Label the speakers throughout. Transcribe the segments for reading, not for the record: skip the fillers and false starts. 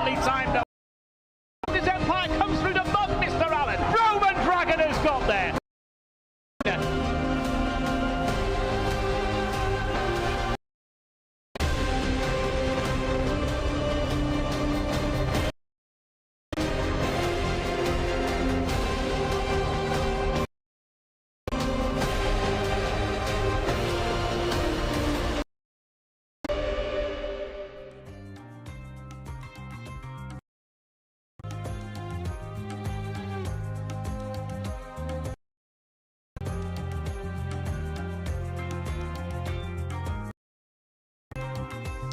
Speaker 1: perfectly timed. His Empire comes through to mug Mr. Allen. Roman Dragon has got there.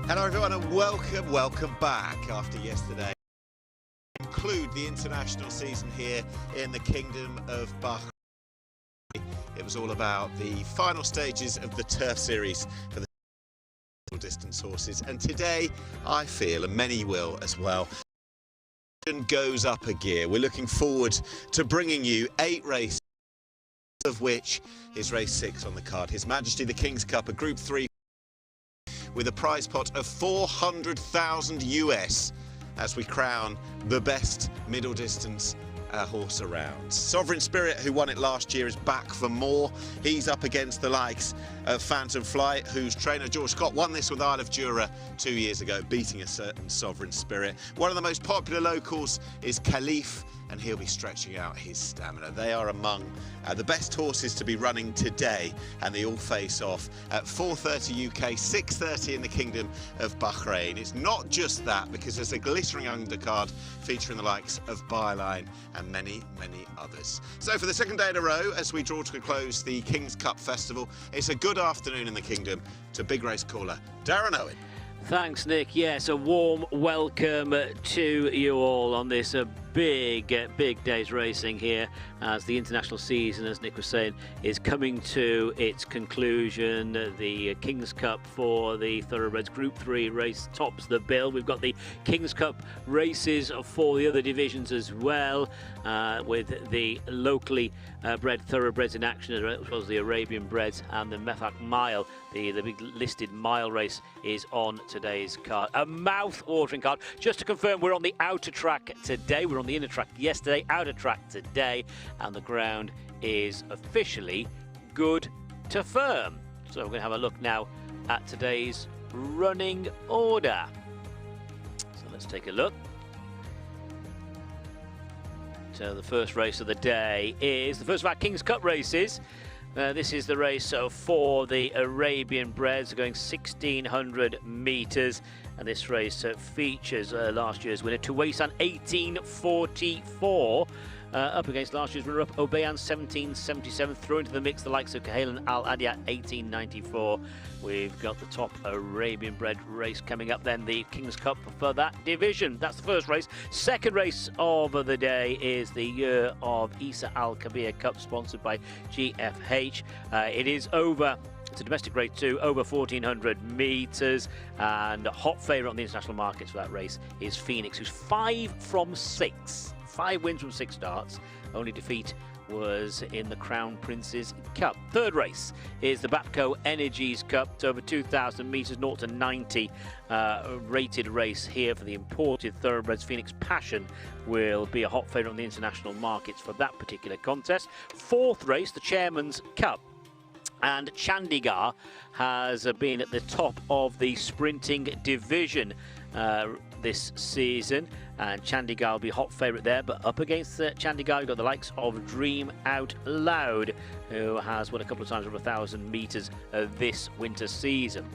Speaker 2: Hello everyone and welcome back after yesterday. Conclude the international season here in the Kingdom of Bahrain. It was all about the final stages of the turf series for the distance horses, and today I feel, and many will as well, goes up a gear. We're looking forward to bringing you 8 races, of which is race 6 on the card. His Majesty the King's Cup, a Group 3 with a prize pot of 400,000 US as we crown the best middle distance horse around. Sovereign Spirit, who won it last year, is back for more. He's up against the likes of Phantom Flight, whose trainer George Scott won this with Isle of Jura 2 years ago, beating a certain Sovereign Spirit. One of the most popular locals is Caliph, and he'll be stretching out his stamina. They are among the best horses to be running today, and they all face off at 4:30 UK, 6:30 in the Kingdom of Bahrain. It's not just that, because there's a glittering undercard featuring the likes of Byline and many others. So for the second day in a row, as we draw to a close the King's Cup Festival, it's a good afternoon in the Kingdom to big race caller Darren Owen.
Speaker 3: Thanks, Nick. Yes, a warm welcome to you all on this big day's racing here, as the international season, as Nick was saying, is coming to its conclusion. The King's Cup for the Thoroughbreds Group 3 race tops the bill. We've got the King's Cup races for the other divisions as well, with the locally bred Thoroughbreds in action, as well as the Arabian breds, and the METHAQ Mile. The big listed mile race is on today's card. A mouth-watering card. Just to confirm, we're on the outer track today. We're on the inner track yesterday, outer track today, and the ground is officially good to firm. So we're going to have a look now at today's running order. So let's take a look. So the first race of the day is the first of our King's Cup races. This is the race for the Arabian breds, going 1,600 metres, and this race features last year's winner, Tuwaisan 1844, up against last year's runner-up Obeyan 1777. Throw into the mix the likes of Kahalan Al Adia 1894. We've got the top Arabian bred race coming up, then the King's Cup for that division. That's the first race. Second race of the day is the Year of Isa Al Kabir Cup, sponsored by GFH. It is over. It's a domestic race too, over 1,400 metres, and a hot favourite on the international markets for that race is Phoenix, who's 5 from 6. 5 wins from 6 starts. Only defeat was in the Crown Prince's Cup. Third race is the Bapco Energies Cup. It's over 2,000 metres, 0 to 90 rated race here for the imported Thoroughbreds. Phoenix Passion will be a hot favourite on the international markets for that particular contest. Fourth race, the Chairman's Cup. And Chandigarh has been at the top of the sprinting division this season, and Chandigarh will be hot favourite there. But up against Chandigarh, you've got the likes of Dream Out Loud, who has won a couple of times over 1,000 metres this winter season.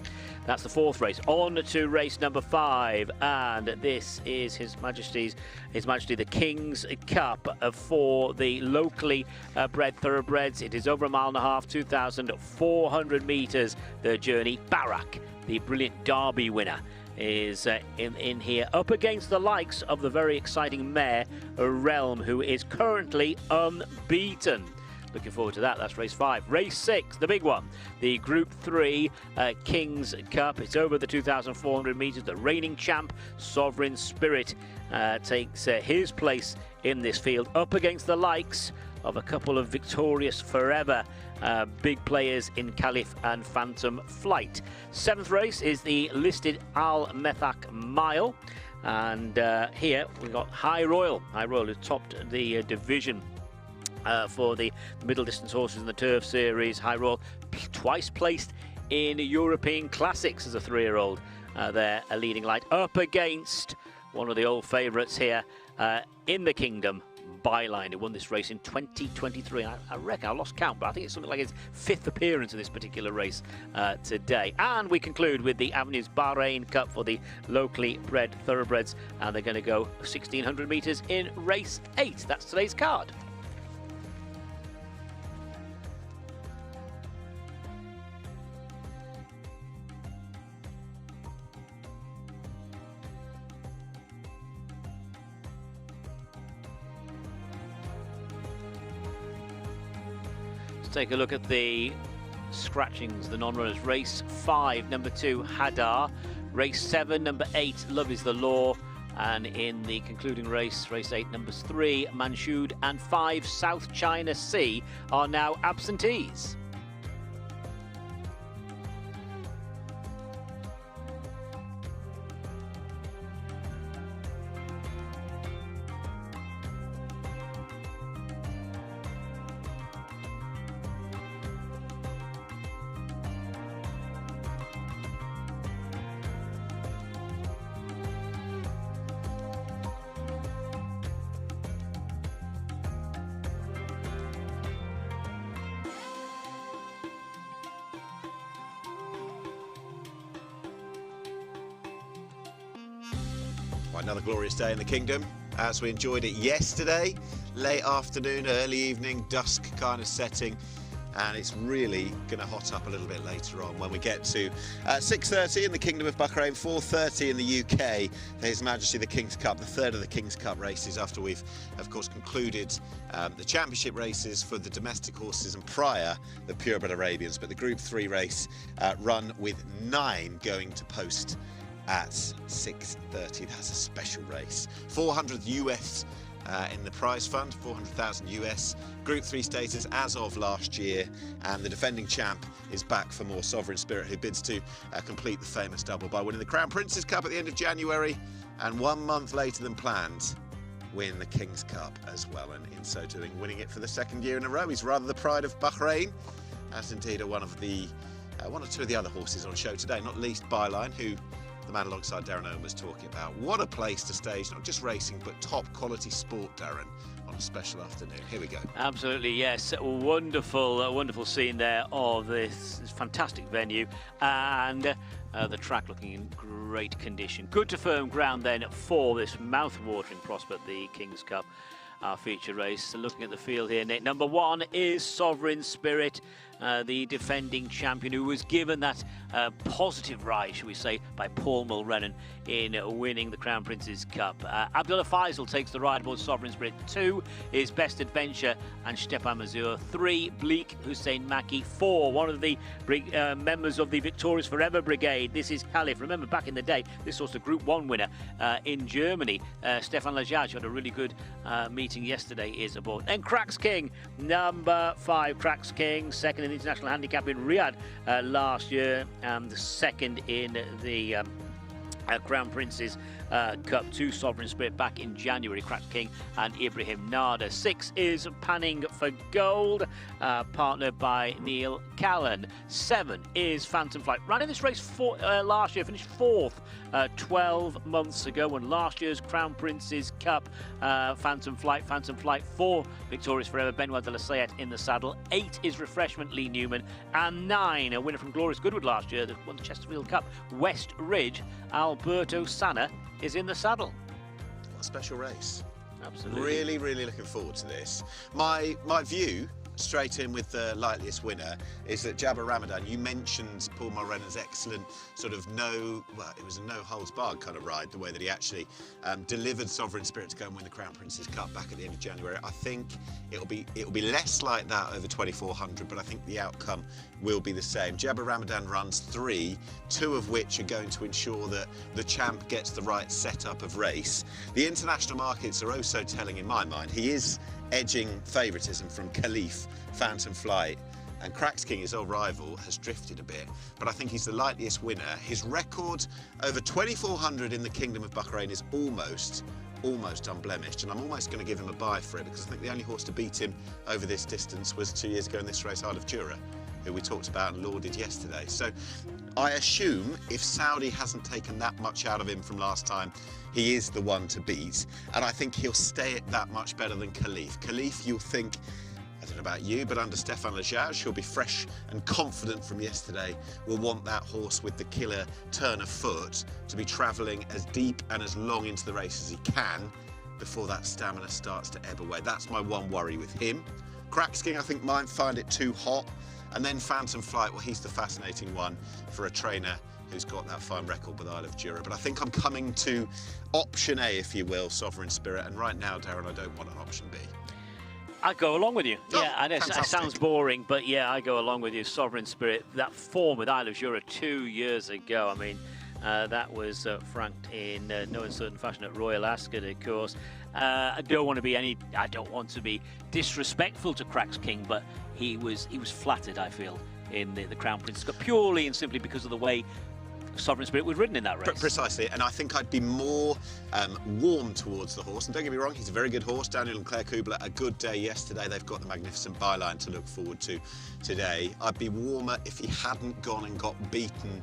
Speaker 3: That's the fourth race. On to race number 5, and this is His Majesty the King's Cup for the locally bred thoroughbreds. It is over 1.5 miles, 2,400 metres. The journey. Barak, the brilliant Derby winner, is in here, up against the likes of the very exciting mare Realm, who is currently unbeaten. Looking forward to that. That's race 5. Race 6, the big one, the Group 3 King's Cup. It's over the 2,400 metres. The reigning champ, Sovereign Spirit, takes his place in this field, up against the likes of a couple of victorious forever big players in Caliph and Phantom Flight. Seventh race is the listed Al METHAQ Mile. And here we've got High Royal. High Royal who topped the division for the middle distance horses in the Turf Series. High Royal twice placed in European Classics as a 3-year-old. They're a leading light up against one of the old favourites here in the Kingdom, Byline, who won this race in 2023. I reckon I lost count, but I think it's something like his 5th appearance in this particular race today. And we conclude with the AVENUES-BAHRAIN Cup for the locally bred thoroughbreds, and they're going to go 1,600 metres in race 8. That's today's card. Take a look at the scratchings, the non-runners. Race 5, number 2, Hadar. Race 7, number 8, Love is the Law. And in the concluding race, race 8, numbers 3, Manshud and 5, South China Sea, are now absentees.
Speaker 2: Another glorious day in the Kingdom, as we enjoyed it yesterday. Late afternoon, early evening, dusk kind of setting, and it's really going to hot up a little bit later on when we get to 6:30 in the Kingdom of Bahrain, 4:30 in the UK. His Majesty the King's Cup, the third of the King's Cup races, after we've of course concluded the championship races for the domestic horses and prior the purebred Arabians. But the Group 3 race run with 9 going to post at 6:30. That's a special race. 400 US in the prize fund, 400,000 US. Group 3 status as of last year, and the defending champ is back for more. Sovereign Spirit, who bids to complete the famous double by winning the Crown Prince's Cup at the end of January, and 1 month later than planned, win the King's Cup as well, and in so doing winning it for the 2nd year in a row. He's rather the pride of Bahrain, as indeed are one or two of the other horses on show today, not least Byline, who the man alongside Darren Owen was talking about. What a place to stage not just racing but top quality sport, Darren, on a special afternoon. Here we go.
Speaker 3: Absolutely, yes. Wonderful, wonderful scene there of this fantastic venue, and the track looking in great condition. Good to firm ground then for this mouth-watering prospect, the King's Cup, our feature race. So looking at the field here, Nick, number 1 is Sovereign Spirit, the defending champion, who was given that positive rise, shall we say, by Paul Mulrennan in winning the Crown Prince's Cup. Abdullah Faisal takes the ride aboard Sovereign Spirit. 2 is Best Adventure and Stepan Mazur. 3, Bleak Hussein Maki. 4, one of the members of the Victorious Forever Brigade. This is Caliph. Remember, back in the day, this was the Group 1 winner in Germany. Stefan Lajaj had a really good meeting yesterday, is aboard. And Cracks King, number 5, Cracks King, 2nd in the International Handicap in Riyadh last year, and 2nd in the Crown Prince's Cup to Sovereign Spirit back in January. Cracks King and Ibrahim Nada. 6 is Panning for Gold, partnered by Neil Callan. 7 is Phantom Flight. Ran in this race last year, finished 4th 12 months ago, and last year's Crown Prince's Cup, Phantom Flight 4, Victorious Forever, Benoit de la Sayette in the saddle. 8 is Refreshment, Lee Newman, and 9, a winner from Glorious Goodwood last year that won the Chesterfield Cup, West Ridge, Alberto Sanna, is in the saddle.
Speaker 2: What a special race.
Speaker 3: Absolutely.
Speaker 2: Really, really looking forward to this. My view, straight in with the likeliest winner, is that Jabba Ramadan, you mentioned Paul Mulrennan's excellent sort of it was a no-holds-barred kind of ride, the way that he actually delivered Sovereign Spirit to go and win the Crown Prince's Cup back at the end of January. I think it'll be less like that over 2400, but I think the outcome will be the same. Jabba Ramadan runs 3, 2 of which are going to ensure that the champ gets the right setup of race. The international markets are also telling in my mind. He is edging favouritism from Caliph, Phantom Flight, And Cracks King, his old rival, has drifted a bit, but I think he's the likeliest winner. His record over 2,400 in the Kingdom of Bahrain is almost unblemished, and I'm almost going to give him a buy for it, because I think the only horse to beat him over this distance was 2 years ago in this race, Isle of Jura, who we talked about and lauded yesterday. So I assume if Saudi hasn't taken that much out of him from last time, he is the one to beat, and I think he'll stay it that much better than Khalif. Khalif, you'll think, I don't know about you, but under Stefan Lajage, he'll be fresh and confident from yesterday. We'll want that horse with the killer turn of foot to be travelling as deep and as long into the race as he can before that stamina starts to ebb away. That's my one worry with him. Cracks King, I think, might find it too hot. And then Phantom Flight, well, he's the fascinating one for a trainer who's got that fine record with Isle of Jura. But I think I'm coming to option A, if you will, Sovereign Spirit. And right now, Darren, I don't want an option B.
Speaker 3: I go along with you.
Speaker 2: Oh,
Speaker 3: yeah, and it sounds boring, but yeah, I go along with you. Sovereign Spirit, that form with Isle of Jura 2 years ago. I mean, that was franked in no uncertain fashion at Royal Ascot, of course. I don't want to be disrespectful to Cracks King, but he was flattered, I feel, in the Crown Prince Cup, purely and simply because of the way Sovereign Spirit was ridden in that race.
Speaker 2: Precisely, and I think I'd be more warm towards the horse. And don't get me wrong, he's a very good horse. Daniel and Claire Kubler, a good day yesterday. They've got the magnificent byline to look forward to today. I'd be warmer if he hadn't gone and got beaten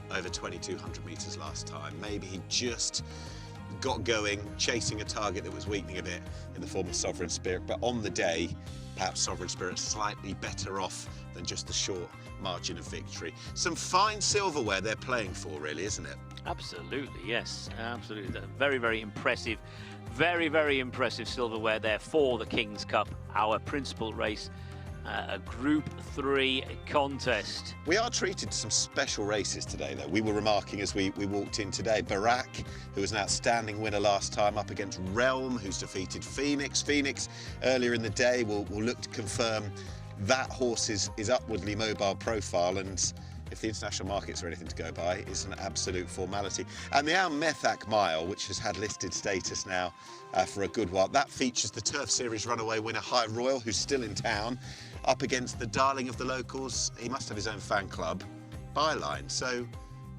Speaker 2: over 2,200 metres last time. Maybe he just got going, chasing a target that was weakening a bit in the form of Sovereign Spirit. But on the day, perhaps Sovereign Spirit slightly better off than just the short margin of victory. Some fine silverware they're playing for, really, isn't it?
Speaker 3: Absolutely, yes, absolutely. Very, very impressive, very impressive silverware there for the King's Cup, our principal race, a Group 3 contest.
Speaker 2: We are treated to some special races today, though. We were remarking as we walked in today, Barak, who was an outstanding winner last time, up against Realm, who's defeated Phoenix. Phoenix, earlier in the day, will look to confirm that horse's upwardly mobile profile, and if the international markets are anything to go by, is an absolute formality. And the METHAQ Mile, which has had listed status now for a good while, that features the Turf Series runaway winner High Royal, who's still in town, up against the darling of the locals. He must have his own fan club, Byline. So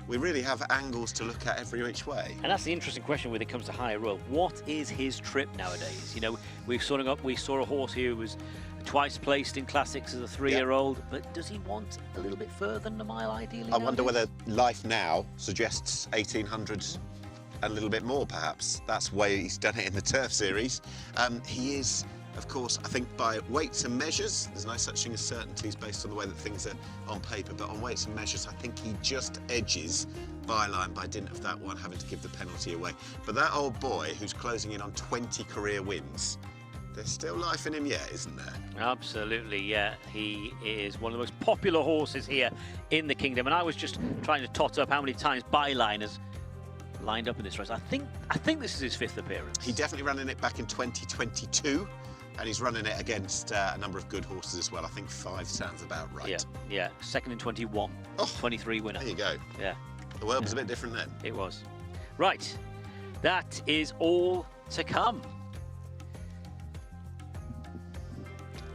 Speaker 2: we really have angles to look at every which way.
Speaker 3: And that's the interesting question when it comes to High Royal. What is his trip nowadays? You know, we saw a horse here who was twice placed in classics as a 3-year-old, but does he want a little bit further than a mile ideally?
Speaker 2: I wonder whether life now suggests 1,800 and a little bit more, perhaps. That's why he's done it in the Turf Series. He is, of course, I think by weights and measures, there's no such thing as certainties based on the way that things are on paper, but on weights and measures, I think he just edges Byline by dint of that one having to give the penalty away. But that old boy who's closing in on 20 career wins, there's still life in him yet, isn't there?
Speaker 3: Absolutely, yeah. He is one of the most popular horses here in the Kingdom, and I was just trying to tot up how many times Byline has lined up in this race. I think this is his 5th appearance.
Speaker 2: He definitely ran in it back in 2022, and he's running it against a number of good horses as well. I think 5 sounds about right.
Speaker 3: Yeah. 2nd in 21, 23 winner.
Speaker 2: There you go.
Speaker 3: Yeah.
Speaker 2: The world was a bit different then.
Speaker 3: It was. Right, that is all to come.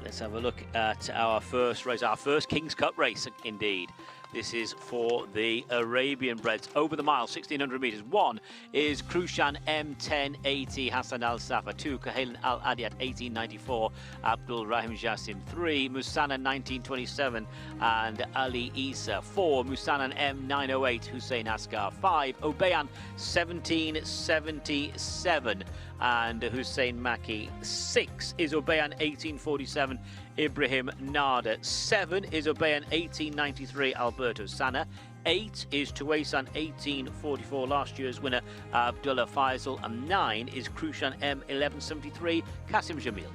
Speaker 3: Let's have a look at our first race, our first King's Cup race, indeed. This is for the Arabian breds over the mile, 1,600 metres. 1 is Krushan M1080 Hassan Al Safa. 2 Kahelen Al Adiat 1894 Abdul Rahim Jassim. 3 Musanan 1927 and Ali Isa. 4 Musanan M908 Hussein Askar. 5 Obeyan 1777 and Hussein Maki. 6 is Obeyan 1847 Ibrahim Nada. 7 is Obeyan 1893 Alberto Sana. 8 is Tuwaisan 1844 last year's winner Abdullah Faisal, and 9 is Krushan M 1173 Kasim Jamil.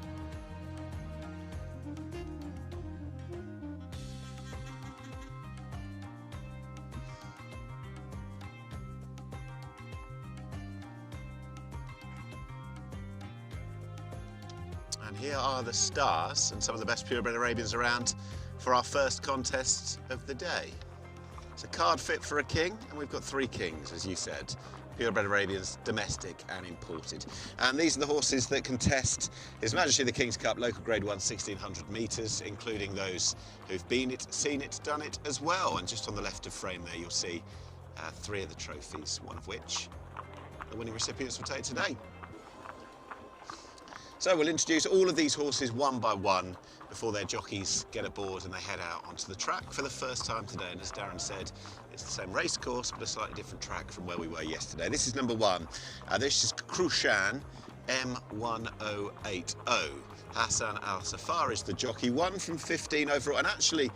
Speaker 2: And here are the stars and some of the best purebred Arabians around for our first contest of the day. It's a card fit for a king, and we've got 3 kings, as you said. purebred Arabians, domestic and imported. And these are the horses that contest His Majesty the King's Cup local grade 1 1600 metres, including those who've been it, seen it, done it as well. And just on the left of frame there, you'll see 3 of the trophies, one of which the winning recipients will take today. So we'll introduce all of these horses one by one before their jockeys get aboard and they head out onto the track for the first time today. And as Darren said, it's the same race course, but a slightly different track from where we were yesterday. This is number 1. This is Krushan M1080. Hassan Al Safar is the jockey, 1 from 15 overall. And actually,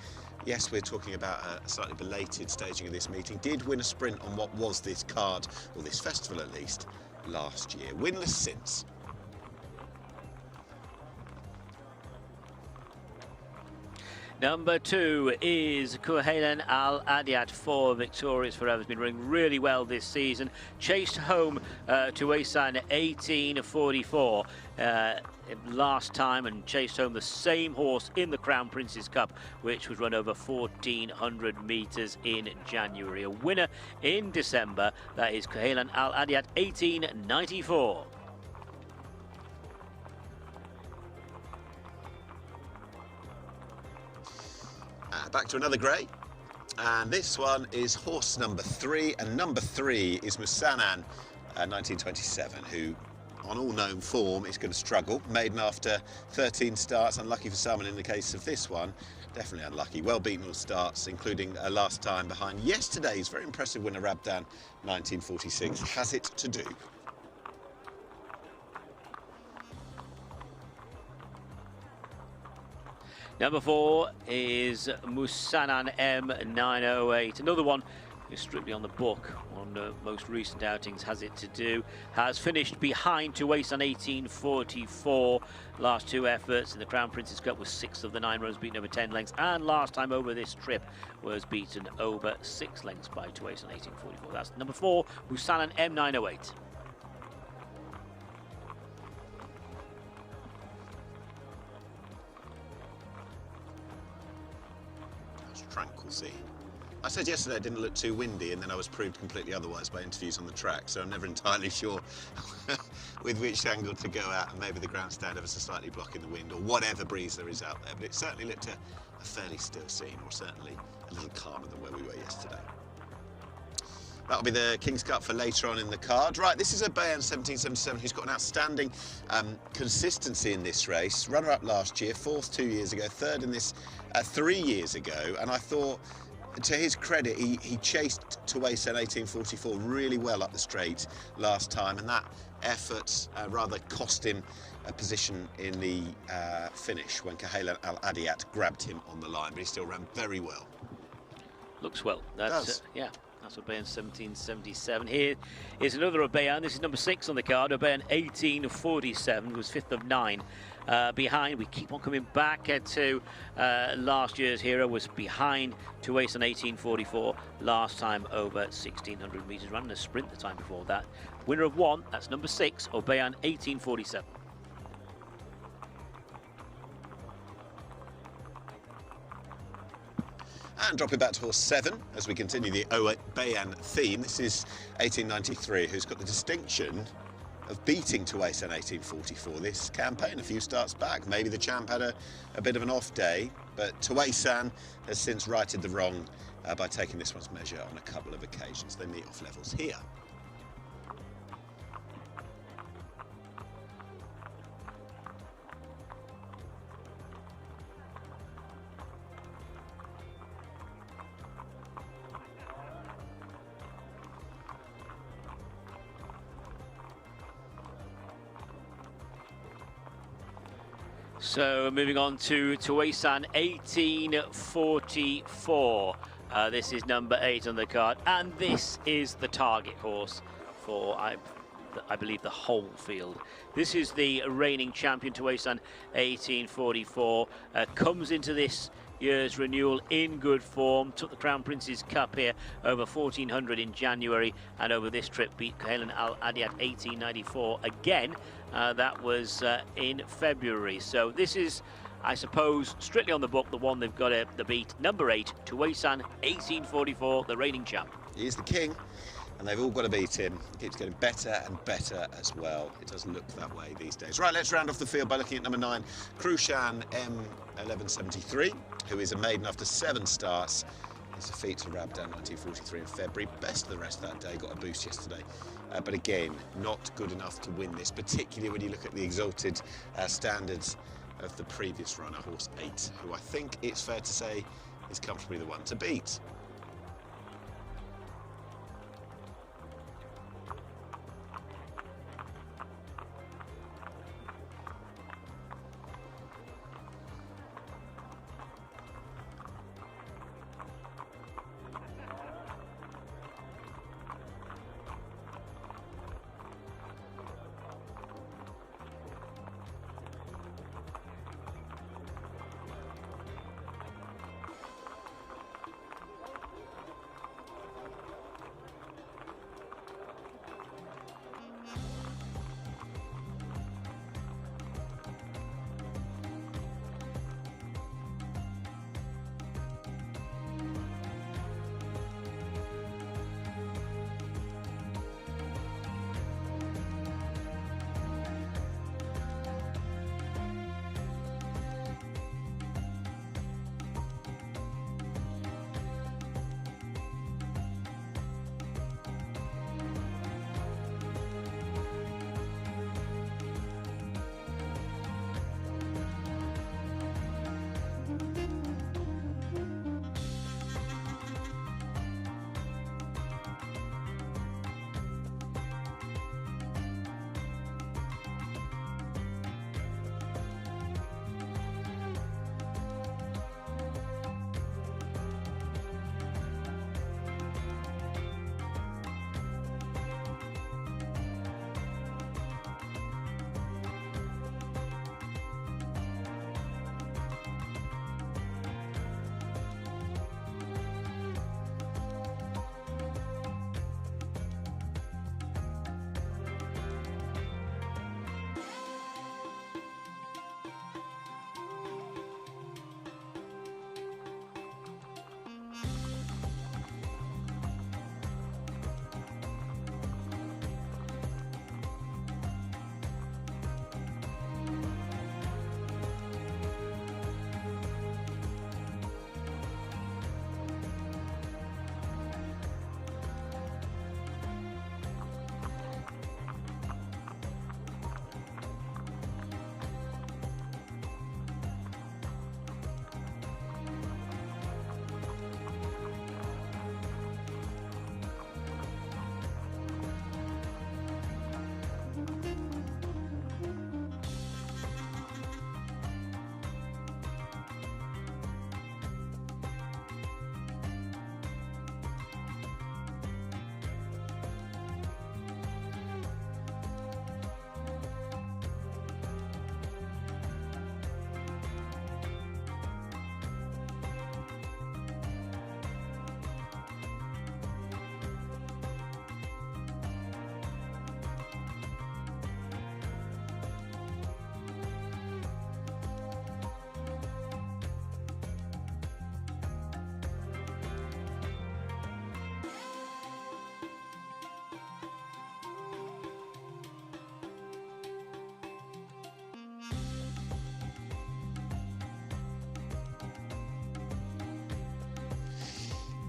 Speaker 2: yes, we're talking about a slightly belated staging of this meeting. Did win a sprint on what was this card, or this festival at least, last year. Winless since.
Speaker 3: Number 2 is Kuhailan Al Adiat, 4 victorious forever. Has been running really well this season. Chased home to Waysan 1844 last time and chased home the same horse in the Crown Prince's Cup, which was run over 1400 metres in January. A winner in December, that is Kuhailan Al Adiat 1894.
Speaker 2: Back to another grey, and this one is horse number 3, and number 3 is Musanan 1927, who on all known form is going to struggle. Maiden after 13 starts, unlucky for some, and in the case of this one, definitely unlucky. Well beaten all starts, including last time behind yesterday's very impressive winner Rabdan 1946. Has it to do.
Speaker 3: Number 4 is Musanan M908. Another one who's strictly on the book on most recent outings. Has it to do. Has finished behind Tuwaisan 1844. Last 2 efforts in the Crown Prince's Cup was 6 of the 9 runs, beaten over 10 lengths. And last time over this trip was beaten over 6 lengths by Tuwaisan 1844. That's number 4, Musanan M908.
Speaker 2: Tranquil scene. I said yesterday it didn't look too windy, and then I was proved completely otherwise by interviews on the track, so I'm never entirely sure with which angle to go at, and maybe the grandstand ever so slightly blocking the wind or whatever breeze there is out there, but it certainly looked a fairly still scene, or certainly a little calmer than where we were yesterday. That'll be the King's Cup for later on in the card. Right, this is Arabian 1777, who's got an outstanding consistency in this race. Runner-up last year, 4th 2 years ago, 3rd in this 3 years ago. And I thought, to his credit, he chased Tuwaisan 1844 really well up the straight last time. And that effort rather cost him a position in the finish when Kuhailan Al Adiat grabbed him on the line. But he still ran very well.
Speaker 3: Looks well. That's yeah. That's Arabian 1777. Here is another Arabian. This is number 6 on the card. Arabian 1847 was 5th of 9 behind. We keep on coming back to last year's hero. Was behind Tuwaisan 1844 last time over 1600 metres. Ran a sprint the time before that. Winner of 1. That's number 6, Arabian 1847.
Speaker 2: And dropping back to horse 7 as we continue the Bayan theme. This is 1893, who's got the distinction of beating Tuwaisan 1844 this campaign a few starts back. Maybe the champ had a bit of an off day, but Tuwaisan has since righted the wrong by taking this one's measure on a couple of occasions. They meet off levels here.
Speaker 3: So moving on to Tuwaisan 1844. This is number 8 on the card, and this is the target horse for, I believe, the whole field. This is the reigning champion, Tuwaisan 1844. Comes into this year's renewal in good form. Took the Crown Prince's Cup here over 1400 in January, and over this trip beat Kuhailan Al Adiat 1894 again. That was in February. So this is, I suppose, strictly on the book, the one they've got the beat. Number 8, Tuwaisan 1844, the reigning champ.
Speaker 2: He is the king. and they've all got to beat him. He keeps getting better and better as well. It doesn't look that way these days. Right, let's round off the field by looking at number 9, Krushan M1173, who is a maiden after 7 starts. His defeat to Rabdan 1943 in February. Best of the rest of that day, got a boost yesterday. But again, not good enough to win this, particularly when you look at the exalted standards of the previous runner, horse 8, who I think it's fair to say is comfortably the one to beat.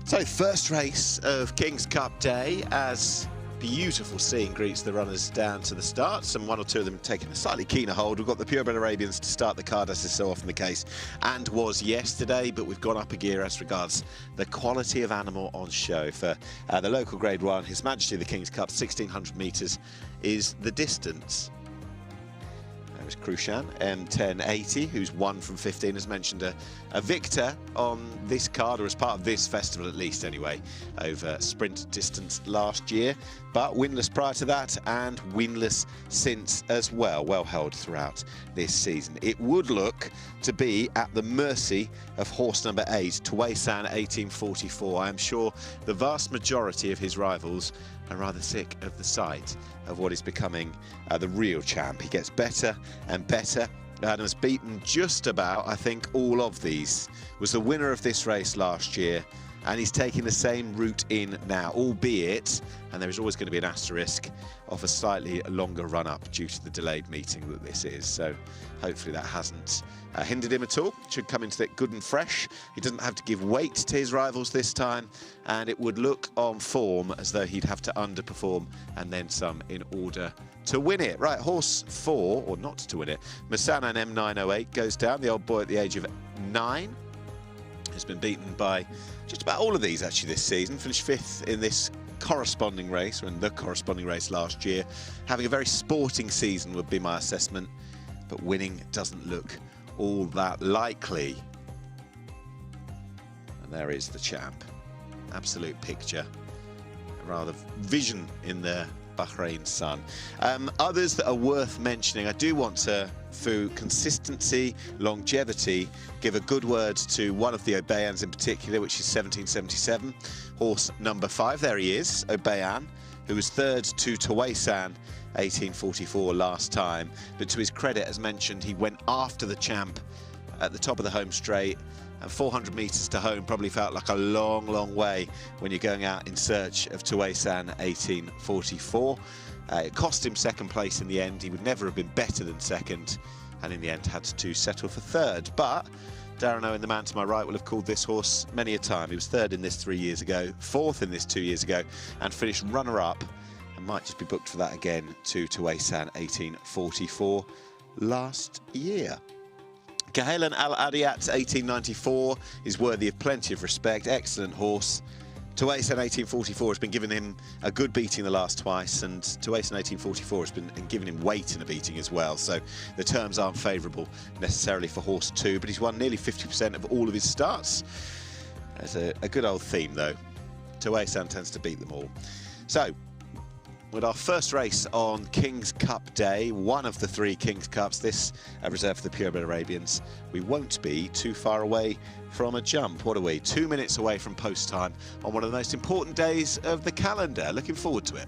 Speaker 2: So, first race of King's Cup Day, as beautiful scene greets the runners down to the start. One or two of them taking a slightly keener hold. We've got the purebred Arabians to start the card, as is so often the case, and was yesterday, but we've gone up a gear as regards the quality of animal on show. For the local Grade 1, His Majesty the King's Cup, 1,600 metres is the distance. There's Krushan, M1080, who's 1 from 15, as mentioned, a victor on this card, or as part of this festival at least anyway, over sprint distance last year, but winless prior to that and winless since as well, well held throughout this season. It would look to be at the mercy of horse number 8, Tuwaisan 1844. I am sure the vast majority of his rivals are rather sick of the sight of what is becoming the real champ. He gets better and better and has beaten just about, I think, all of these. Was the winner of this race last year and he's taking the same route in now, albeit, and there is always going to be an asterisk, of a slightly longer run-up due to the delayed meeting that this is. So hopefully that hasn't hindered him at all. Should come into it good and fresh. He doesn't have to give weight to his rivals this time, and it would look on form as though he'd have to underperform and then some in order to win it. Right, horse 4, or not to win it, Masana M908 goes down, the old boy at the age of 9. Has been beaten by just about all of these actually this season. Finished 5th in this corresponding race, or in the corresponding race last year. Having a very sporting season would be my assessment, but winning doesn't look all that likely. And there is the champ. Absolute picture. A rather vision in the Bahrain sun. Others that are worth mentioning, I do want to, through consistency, longevity, give a good word to one of the Obeans in particular, which is 1777, horse number 5. There he is, Obean, who was 3rd to Tawaisan 1844 last time. But to his credit, as mentioned, he went after the champ at the top of the home straight, and 400 metres to home probably felt like a long, long way when you're going out in search of Tawaisan 1844. It cost him 2nd place in the end. He would never have been better than 2nd, and in the end had to settle for 3rd. But Darren Owen, the man to my right, will have called this horse many a time. He was 3rd in this 3 years ago, 4th in this 2 years ago, and finished runner-up, and might just be booked for that again to Tawaisan 1844 last year. Cahalan Al Adiyat 1894 is worthy of plenty of respect. Excellent horse. Tawaisan 1844 has been giving him a good beating the last twice, and Tawaisan 1844 has been giving him weight in a beating as well. So the terms aren't favourable necessarily for horse 2, but he's won nearly 50% of all of his starts. There's a good old theme though. Tawaisan tends to beat them all. So, with our first race on King's Cup Day, one of the 3 King's Cups, this reserved for the purebred Arabians, we won't be too far away from a jump. What are we? 2 minutes away from post time on one of the most important days of the calendar. Looking forward to it.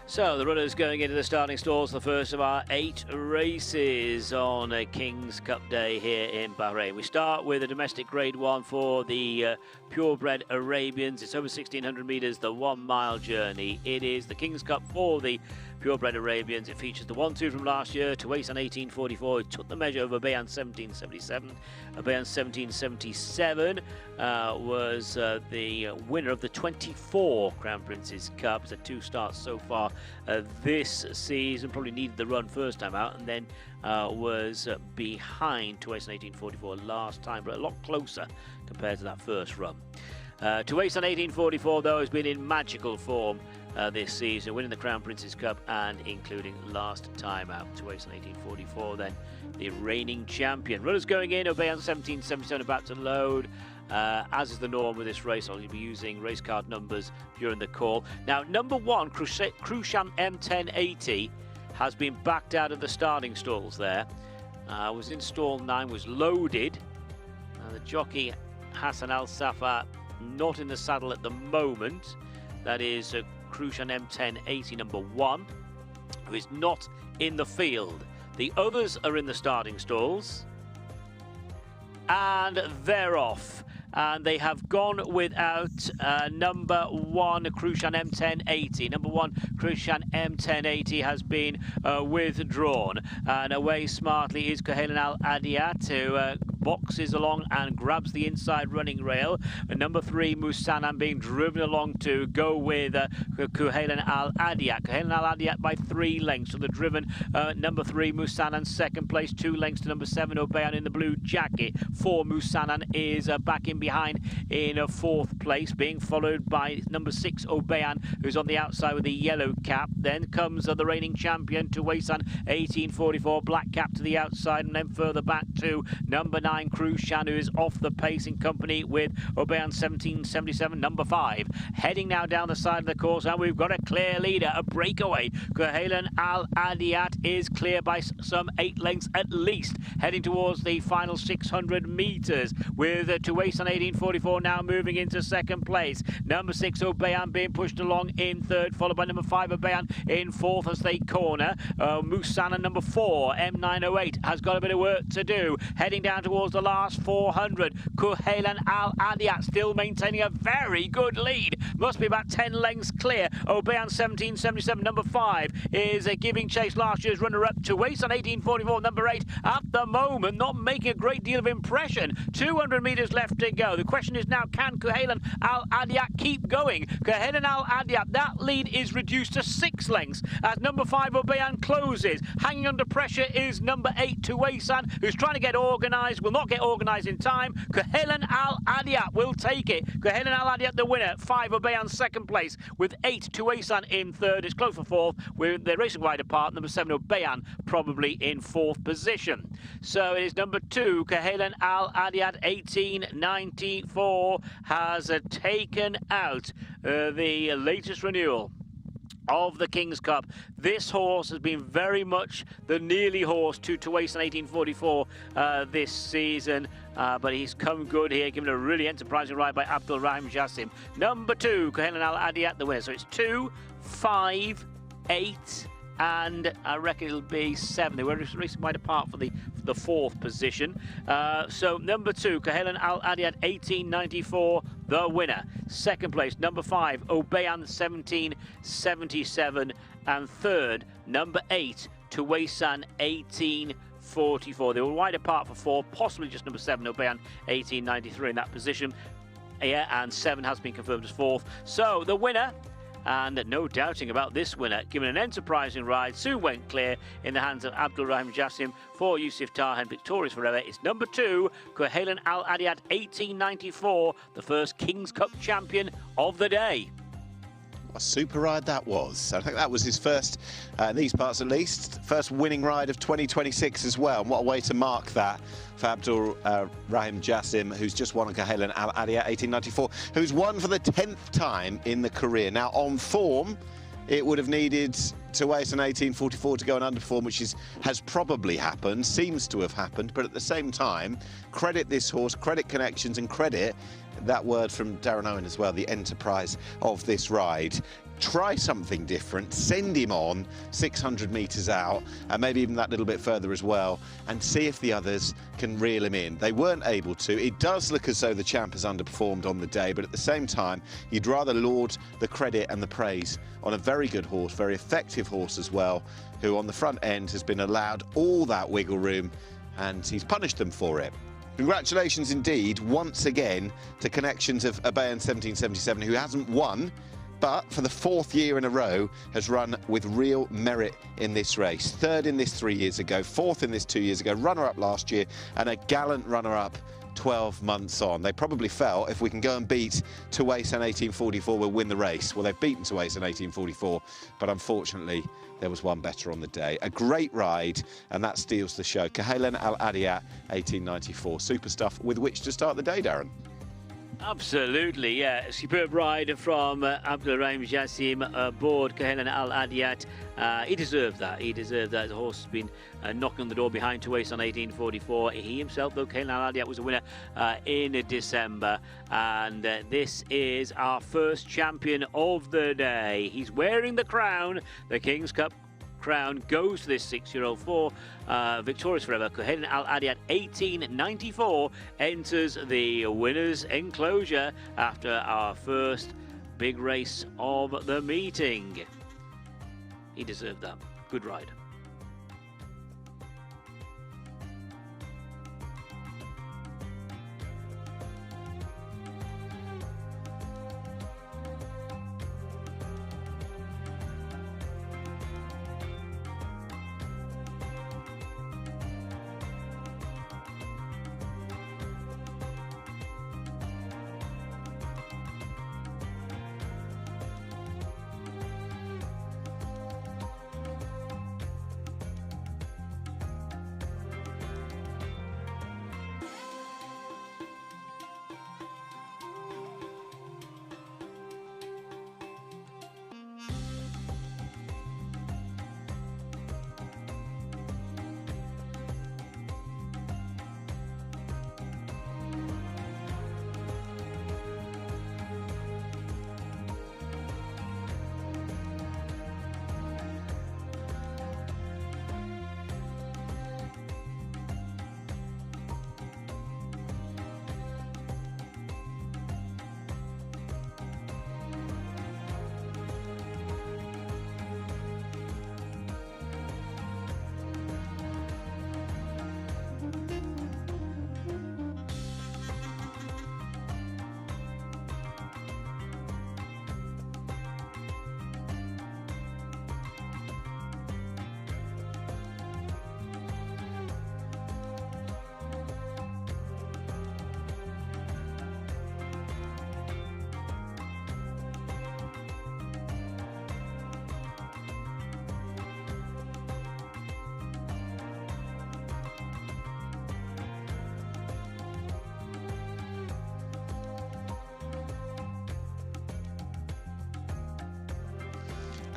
Speaker 3: So the runners going into the starting stalls, the first of our 8 races on a King's Cup Day here in Bahrain. We start with a domestic Grade 1 for the purebred Arabians. It's over 1,600 metres, the 1 mile journey. It is the King's Cup for the purebred Arabians. It features the 1-2 from last year, Tawaisan 1844. It took the measure of Arabian 1777. Arabian 1777 was the winner of the 24 Crown Prince's Cup. It's 2 starts so far this season. Probably needed the run first time out, and then was behind Tawaisan 1844 last time, but a lot closer compared to that first run. Tuason 1844, though, has been in magical form this season, winning the Crown Prince's Cup and including last time out. Tuason 1844, then the reigning champion. Runners going in, Obeyan 1777 about to load. As is the norm with this race, I'll be using race card numbers during the call. Now, number 1, Krushan M1080, has been backed out of the starting stalls there. Was in stall 9, was loaded. The jockey Hassan Al Safar not in the saddle at the moment. That is Krushan M1080, number 1, who is not in the field. The others are in the starting stalls. And they're off. And they have gone without number 1, Krushan M1080. Number 1, Krushan M1080 has been withdrawn. And away smartly is Kuhailan Al Adiyat, who boxes along and grabs the inside running rail. And number 3, Musanan, being driven along to go with Kuhailan Al Adiyat. Kuhailan Al Adiyat by 3 lengths to the driven number 3, Musanan, second place, 2 lengths to number 7, Obeyan in the blue jacket. 4, Musanan is back in behind in 4th place, being followed by number 6, Obeyan, who's on the outside with the yellow cap. Then comes the reigning champion, Tuason 1844, black cap to the outside, and then further back to number 9, Krushan, who is off the pace in company with Obeyan 1777, number 5. Heading now down the side of the course, and we've got a clear leader, a breakaway. Kuhailan Al Adiyat is clear by some 8 lengths at least, heading towards the final 600 metres, with Tuason 1844 now moving into 2nd place. Number 6, Obeyan, being pushed along in 3rd, followed by number 5, Obeyan in 4th as they corner. Musanan, number 4, M908, has got a bit of work to do, heading down towards the last 400. Kuhailan Al Adiyat still maintaining a very good lead, must be about 10 lengths clear. Obeyan 1777, number 5, is giving chase. Last year's runner-up, Tuason 1844, number 8, at the moment not making a great deal of impression. 200 metres left to go. The question is now, can Kuhailan Al Adiyat keep going? Kuhailan Al Adiyat, that lead is reduced to 6 lengths as number 5, Obeyan, closes. Hanging under pressure is number 8, Tuason, who's trying to get organised, will not get organised in time. Kuhailan Al Adiyat will take it. Kuhailan Al Adiyat the winner, 5, Obeyan 2nd place, with 8, Tuason in 3rd. It's close for 4th, with they're racing wide apart. Number 7, Obeyan, probably in 4th position. So it is number 2, Kuhailan Al Adiyat 1894, has taken out the latest renewal of the King's Cup. This horse has been very much the nearly horse to Tuason 1844 this season, but he's come good here, given a really enterprising ride by Abdul Rahim Jassim. Number 2, Kuhailan Al Adiyat the winner. So it's 2, 5, 8, and I reckon it'll be 7. They were racing wide apart for the 4th position. So number 2, Kuhailan Al Adiyat 1894, the winner. 2nd place, number 5, Obeyan 1777, and 3rd, number 8, Tuason 1844. They were wide apart for 4, possibly just number 7, Obeyan 1893 in that position. Yeah, and 7 has been confirmed as 4th. So the winner, and no doubting about this winner, given an enterprising ride, soon went clear in the hands of Abdul Rahim Jassim for Yusuf Tahan, victorious forever. It's number 2, Kuhailan Al Adiyat 1894, the first King's Cup champion of the day.
Speaker 2: What a super ride that was. I think that was his first, in these parts at least, first winning ride of 2026 as well. And what a way to mark that for Abdul Rahim Jassim, who's just won on Kuhailan Al Adiyat 1894, who's won for the 10th time in the career. Now, on form, it would have needed Tuason 1844 to go and underperform, which has probably happened, seems to have happened, but at the same time, credit this horse, credit connections, and credit that word from Darren Owen as well, the enterprise of this ride. Try something different, send him on 600 metres out, and maybe even that little bit further as well, and see if the others can reel him in. They weren't able to. It does look as though the champ has underperformed on the day, but at the same time, you'd rather laud the credit and the praise on a very good horse, very effective horse as well, who on the front end has been allowed all that wiggle room, and he's punished them for it. Congratulations indeed, once again, to connections of Obeyan 1777, who hasn't won, but for the 4th year in a row has run with real merit in this race. 3rd in this 3 years ago, 4th in this 2 years ago, runner-up last year, and a gallant runner-up 12 months on. They probably felt if we can go and beat Tuwais and 1844, we'll win the race. Well, they've beaten Tuwais and 1844, but unfortunately, there was one better on the day. A great ride, and that steals the show. Kahelen Al Adiyat, 1894. Super stuff with which to start the day, Darren.
Speaker 3: Absolutely, yeah. Superb ride from Abdulrahim Jassim aboard Kahelen Al Adiyat. He deserved that. He deserved that. The horse has been knocking on the door behind Tuwais on 1844. He himself, though, Kahelen Al Adiyat was a winner in December. And this is our first champion of the day. He's wearing the crown, the King's Cup crown goes to this 6-year-old for victorious forever. Kahelen Al Adiyat 1894 enters the winner's enclosure after our first big race of the meeting. He deserved that. Good ride.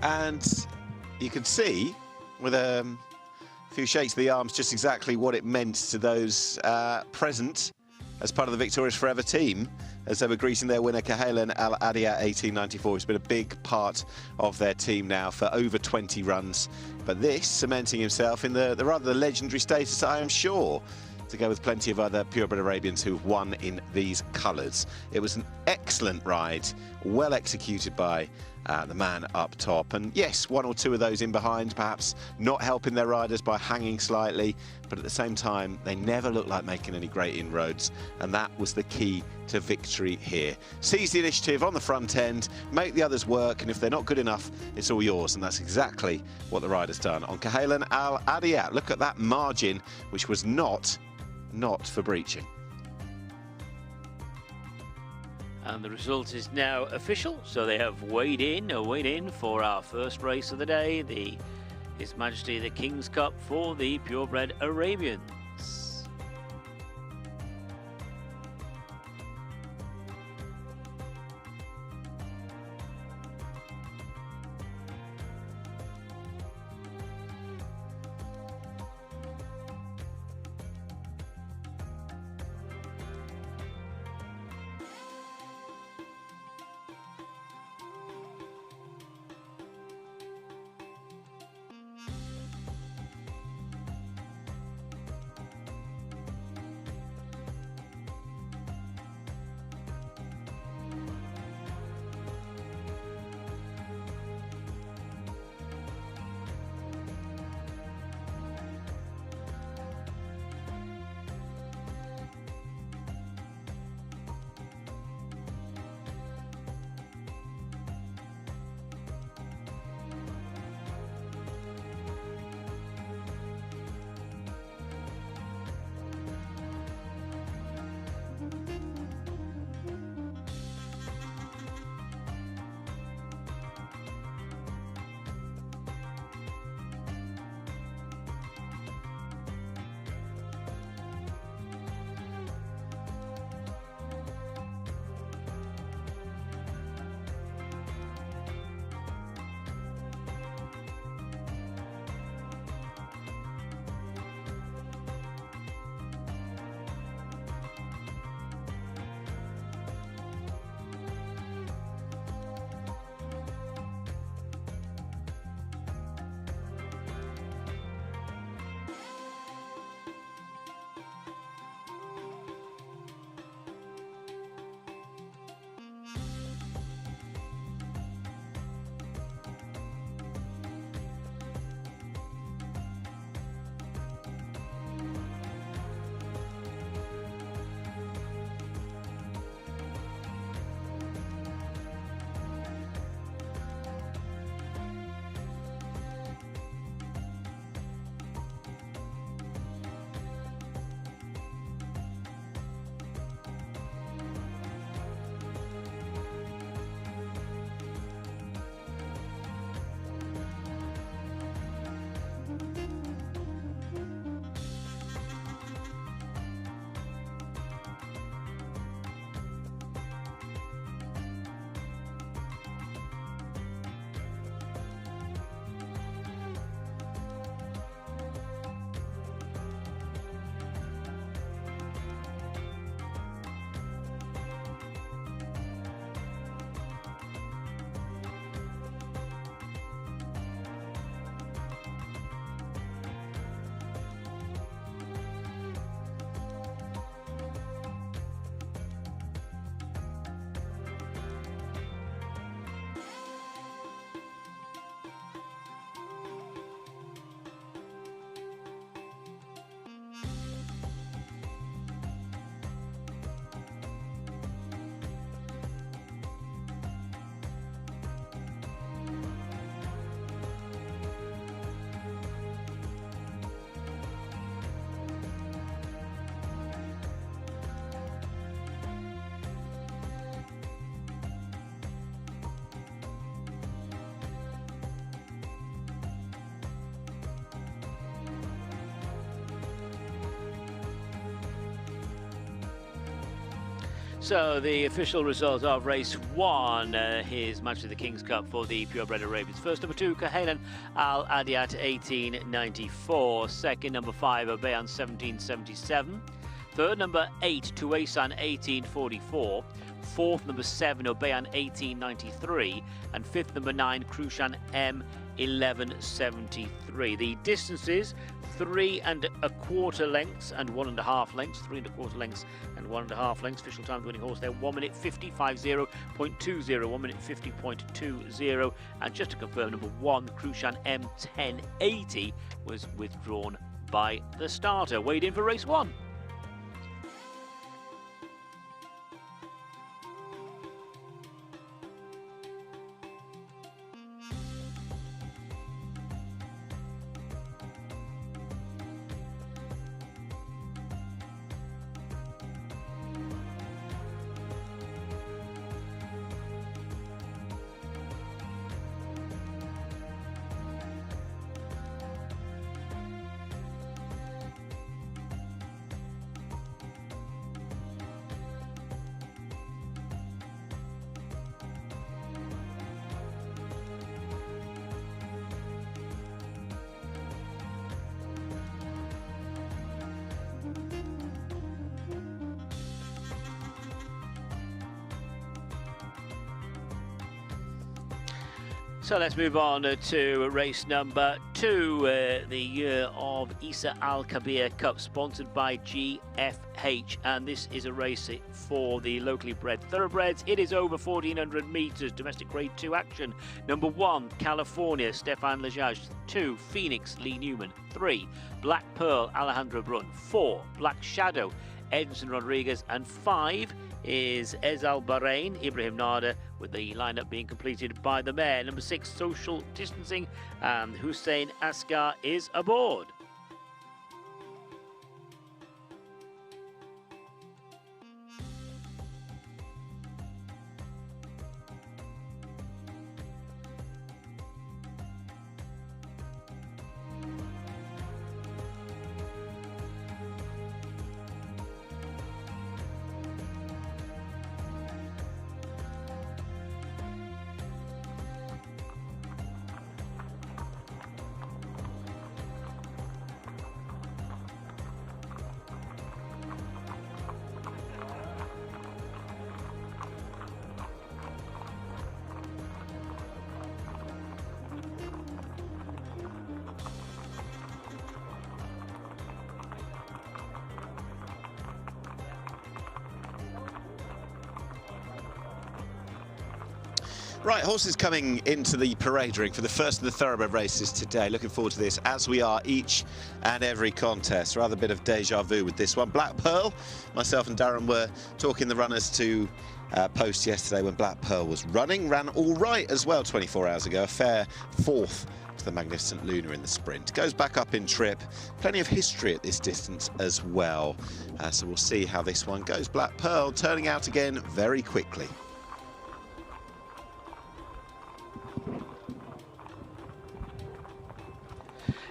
Speaker 2: And you can see with a few shakes of the arms just exactly what it meant to those present as part of the Victorious Forever team as they were greeting their winner Kahelen Al Adiyat 1894. He's been a big part of their team now for over 20 runs, but this cementing himself in the rather legendary status, I am sure, to go with plenty of other purebred Arabians who've won in these colours. It was an excellent ride, well executed by the man up top. And yes, one or two of those in behind perhaps not helping their riders by hanging slightly, but at the same time, they never looked like making any great inroads. And that was the key to victory here. Seize the initiative on the front end, make the others work, and if they're not good enough, it's all yours. And that's exactly what the rider's done on Kahelen Al Adiyat. Look at that margin, which was not for breaching.
Speaker 3: And the result is now official, so they have weighed in for our first race of the day, His Majesty the King's Cup for the purebred Arabians. So the official result of race 1, his match of the King's Cup for the purebred Arabians. First, number 2, Cahalan Al Adiat, 1894. Second, number 5, Obeyan, 1777. Third, number 8, Tuasan, 1844. Fourth, number 7, Obeyan, 1893. And fifth, number 9, Krushan M, 1173. The distances: 3 1/4 lengths and 1 1/2 lengths, 3 1/4 lengths and 1 1/2 lengths. Official time of the winning horse there, 1 minute 50.20, 1 minute 50.20. And just to confirm, number 1, Krushan M 1080, was withdrawn by the starter. Weighed in for race 1. So let's move on to race number 2, the year of Isa Al Kabir Cup, sponsored by GFH, and this is a race for the locally bred thoroughbreds. It is over 1400 metres, domestic grade 2 action. Number 1, California, Stefan Lejage. 2, Phoenix, Lee Newman. 3, Black Pearl, Alejandro Brun. 4, Black Shadow, Edson Rodriguez. And 5 is Ezal Bahrain, Ibrahim Nada, with the lineup being completed by the mare. Number 6, Social Distancing, and Hussein Asghar is aboard.
Speaker 2: Right, horses coming into the parade ring for the first of the thoroughbred races today. Looking forward to this, as we are each and every contest. Rather a bit of deja vu with this one. Black Pearl, myself and Darren were talking the runners to post yesterday when Black Pearl was running. Ran all right as well 24 hours ago. A fair 4th to the Magnificent Luna in the sprint. Goes back up in trip. Plenty of history at this distance as well. So we'll see how this one goes. Black Pearl turning out again very quickly.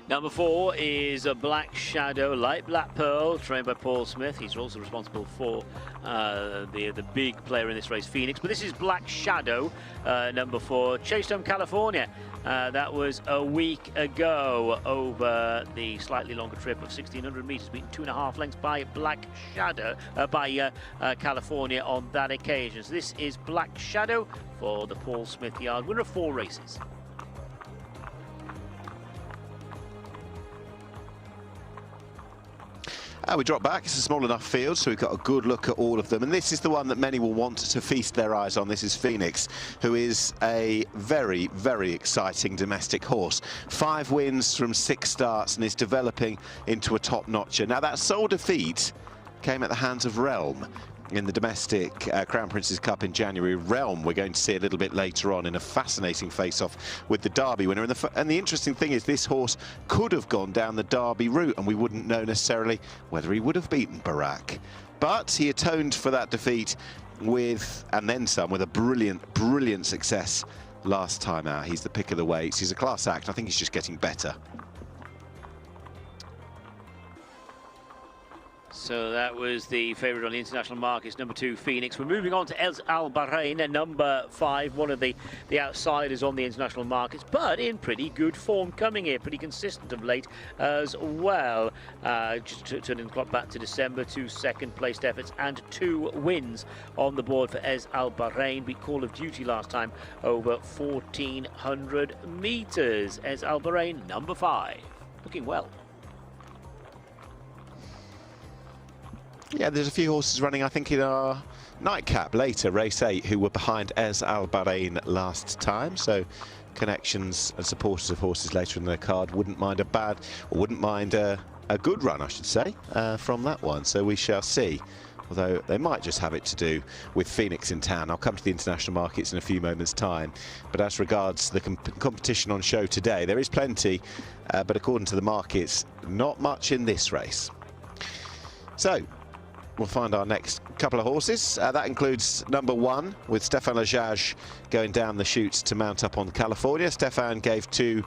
Speaker 3: Number 4 is a Black Shadow, like Black Pearl, trained by Paul Smith. He's also responsible for the big player in this race, Phoenix. But this is Black Shadow, number 4, Chased California. That was a week ago over the slightly longer trip of 1600 metres, beaten 2 1/2 lengths by Black Shadow, by California on that occasion. So this is Black Shadow for the Paul Smith yard, winner of 4 races.
Speaker 2: We drop back. It's a small enough field, so we've got a good look at all of them. And this is the one that many will want to feast their eyes on. This is Phoenix, who is a very, very exciting domestic horse. 5 wins from 6 starts and is developing into a top-notcher. Now, that sole defeat came at the hands of Realm in the domestic Crown Prince's Cup in January. Realm we're going to see a little bit later on in a fascinating face-off with the Derby winner. And the interesting thing is this horse could have gone down the Derby route and we wouldn't know necessarily whether he would have beaten Barak. But he atoned for that defeat with, and then some, with a brilliant, brilliant success last time out. He's the pick of the weights. He's a class act. I think he's just getting better.
Speaker 3: So that was the favourite on the international markets, number 2, Phoenix. We're moving on to AVENUES-BAHRAIN at number 5, one of the outsiders on the international markets, but in pretty good form coming here, pretty consistent of late as well. Just turning the clock back to December, 2 second-placed efforts and 2 wins on the board for AVENUES-BAHRAIN. Beat Call of Duty last time over 1,400 metres. AVENUES-BAHRAIN, number 5, looking well.
Speaker 2: Yeah, there's a few horses running, I think, in our nightcap later, race 8, who were behind AVENUES-BAHRAIN last time. So connections and supporters of horses later in the card wouldn't mind a good run, I should say, from that one. So we shall see. Although they might just have it to do with Phoenix in town. I'll come to the international markets in a few moments' time. But as regards the competition on show today, there is plenty, but according to the markets, not much in this race. So we'll find our next couple of horses. That includes number 1 with Stéphane Lejage going down the chutes to mount up on California. Stéphane gave 2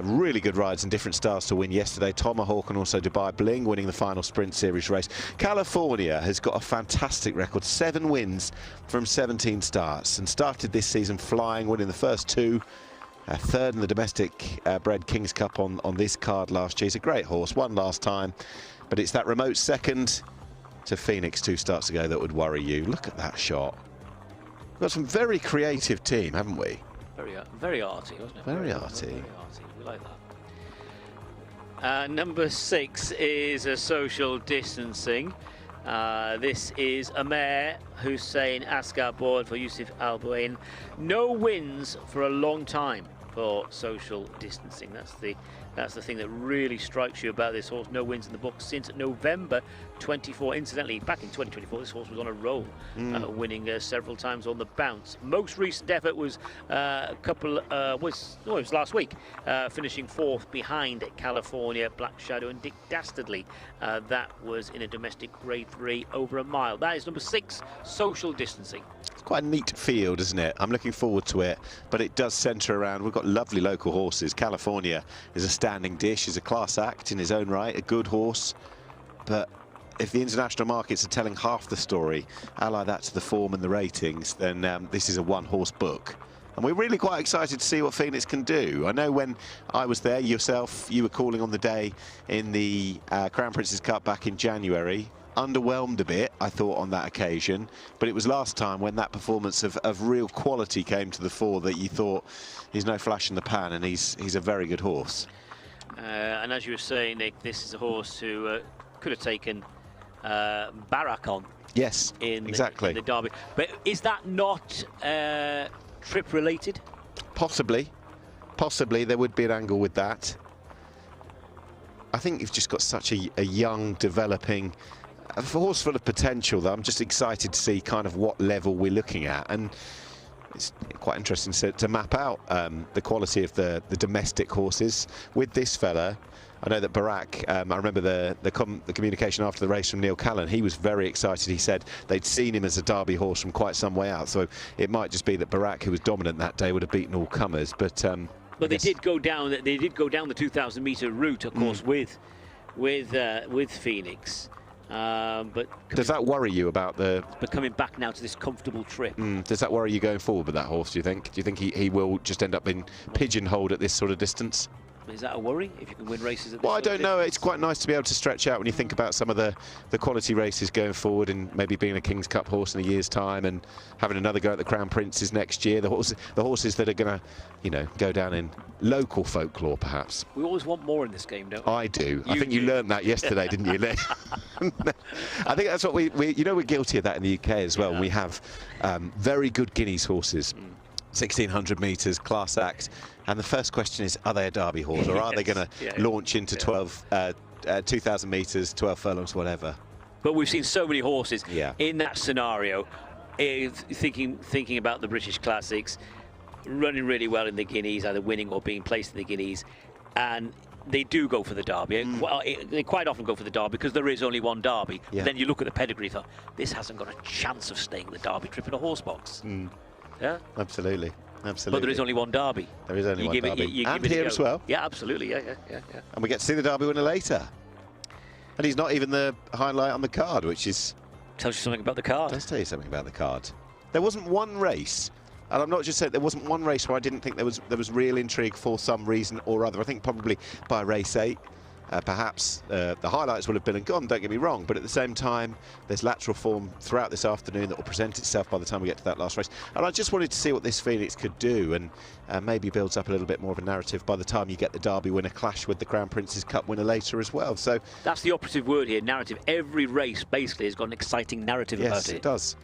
Speaker 2: really good rides in different styles to win yesterday. Tomahawk and also Dubai Bling winning the final Sprint Series race. California has got a fantastic record, 7 wins from 17 starts, and started this season flying, winning the first 2. 3rd in the domestic bred King's Cup on this card last year. He's a great horse, won last time, but it's that remote second to Phoenix 2 starts ago that would worry you. Look at that shot. We've got some very creative team, haven't we?
Speaker 3: Very arty, wasn't it?
Speaker 2: Very arty.
Speaker 3: Very arty. We like that. Number 6 is a social distancing. This is a mare, Hussein Asghar board for Yusuf Al Bouain. No wins for a long time for social distancing. That's the thing that really strikes you about this horse. No wins in the book since November 24. Incidentally, back in 2024, this horse was on a roll, winning several times on the bounce. Most recent effort was it was last week, finishing 4th behind California, Black Shadow and Dick Dastardly. That was in a domestic grade 3 over a mile. That is number 6, social distancing.
Speaker 2: It's quite a neat field, isn't it? I'm looking forward to it, but it does centre around, we've got lovely local horses. California is a standing dish, is a class act in his own right, a good horse, but if the international markets are telling half the story, ally that to the form and the ratings, then this is a one-horse book. And we're really quite excited to see what Phoenix can do. I know when I was there, yourself, you were calling on the day in the Crown Prince's Cup back in January. Underwhelmed a bit, I thought, on that occasion, but it was last time when that performance of real quality came to the fore that you thought he's no flash in the pan, and he's a very good horse.
Speaker 3: And as you were saying, Nick, this is a horse who could have taken Barak on.
Speaker 2: Yes, exactly.
Speaker 3: In the Derby. But is that not trip related?
Speaker 2: Possibly there would be an angle with that. I think you've just got such a young, developing, a horse full of potential that I'm just excited to see kind of what level we're looking at. And it's quite interesting to map out the quality of the domestic horses with this fella. I know that Barak, I remember the communication after the race from Neil Callan. He was very excited. He said they'd seen him as a Derby horse from quite some way out. So it might just be that Barak, who was dominant that day, would have beaten all comers. But
Speaker 3: they did go down. They did go down the 2,000-metre route, of course, with Phoenix. But
Speaker 2: does that worry you about
Speaker 3: but coming back now to this comfortable trip?
Speaker 2: Does that worry you going forward with that horse, do you think? Do you think he will just end up being pigeonholed at this sort of distance?
Speaker 3: Is that a worry, if you can win races at this
Speaker 2: Well, I don't know. It's quite nice to be able to stretch out when you think about some of the quality races going forward, and maybe being a King's Cup horse in a year's time and having another go at the Crown Princes next year. The horses that are going to, go down in local folklore, perhaps.
Speaker 3: We always want more in this game, don't we?
Speaker 2: I do. I think you learned that yesterday, didn't you? I think that's what we're guilty of that in the UK as well. Yeah. We have very good Guineas horses. 1,600 metres, class act, and the first question is, are they a Derby horse, or are they going to launch into 2,000 metres, 12 furlongs, whatever?
Speaker 3: But we've seen so many horses in that scenario, thinking about the British Classics, running really well in the Guineas, either winning or being placed in the Guineas, and they do go for the Derby. They quite often go for the Derby because there is only one Derby. Yeah. Then you look at the pedigree, thought, this hasn't got a chance of staying the Derby trip in a horse box. Yeah,
Speaker 2: absolutely.
Speaker 3: But there is only one Derby.
Speaker 2: There is only one Derby. And here as well.
Speaker 3: Yeah, absolutely. Yeah.
Speaker 2: And we get to see the Derby winner later. And he's not even the highlight on the card, which is...
Speaker 3: Tells you something about the card.
Speaker 2: Does tell you something about the card. There wasn't one race, and I'm not just saying there wasn't one race where I didn't think there was real intrigue for some reason or other. I think probably by race 8, perhaps the highlights will have been and gone, don't get me wrong, but at the same time, there's lateral form throughout this afternoon that will present itself by the time we get to that last race. And I just wanted to see what this Phoenix could do, and maybe builds up a little bit more of a narrative by the time you get the Derby winner clash with the Crown Prince's Cup winner later as well. So
Speaker 3: that's the operative word here, narrative. Every race basically has got an exciting narrative about it.
Speaker 2: Yes, it does.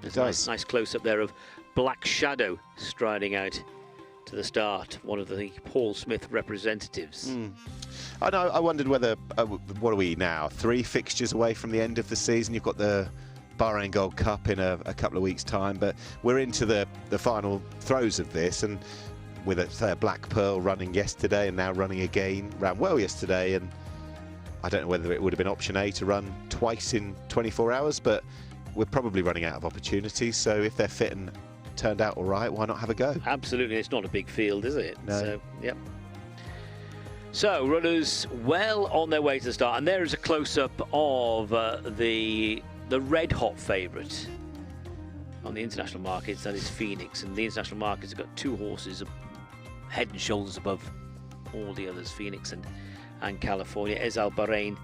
Speaker 2: It does.
Speaker 3: Nice close-up there of Black Shadow striding out to the start, one of the Paul Smith representatives.
Speaker 2: I know. I wondered whether, what are we now, 3 fixtures away from the end of the season? You've got the Bahrain Gold Cup in a couple of weeks' time, but we're into the final throes of this, and with a Black Pearl running yesterday and now running again, ran well yesterday, and I don't know whether it would have been option A to run twice in 24 hours, but we're probably running out of opportunities, so if they're fit and turned out all right, why not have a go?
Speaker 3: Absolutely. It's not a big field, is it?
Speaker 2: No.
Speaker 3: So, yep. So, runners well on their way to the start, and there is a close-up of the red-hot favourite on the international markets, that is Phoenix. And the international markets have got 2 horses head and shoulders above all the others, Phoenix and California. METHAQ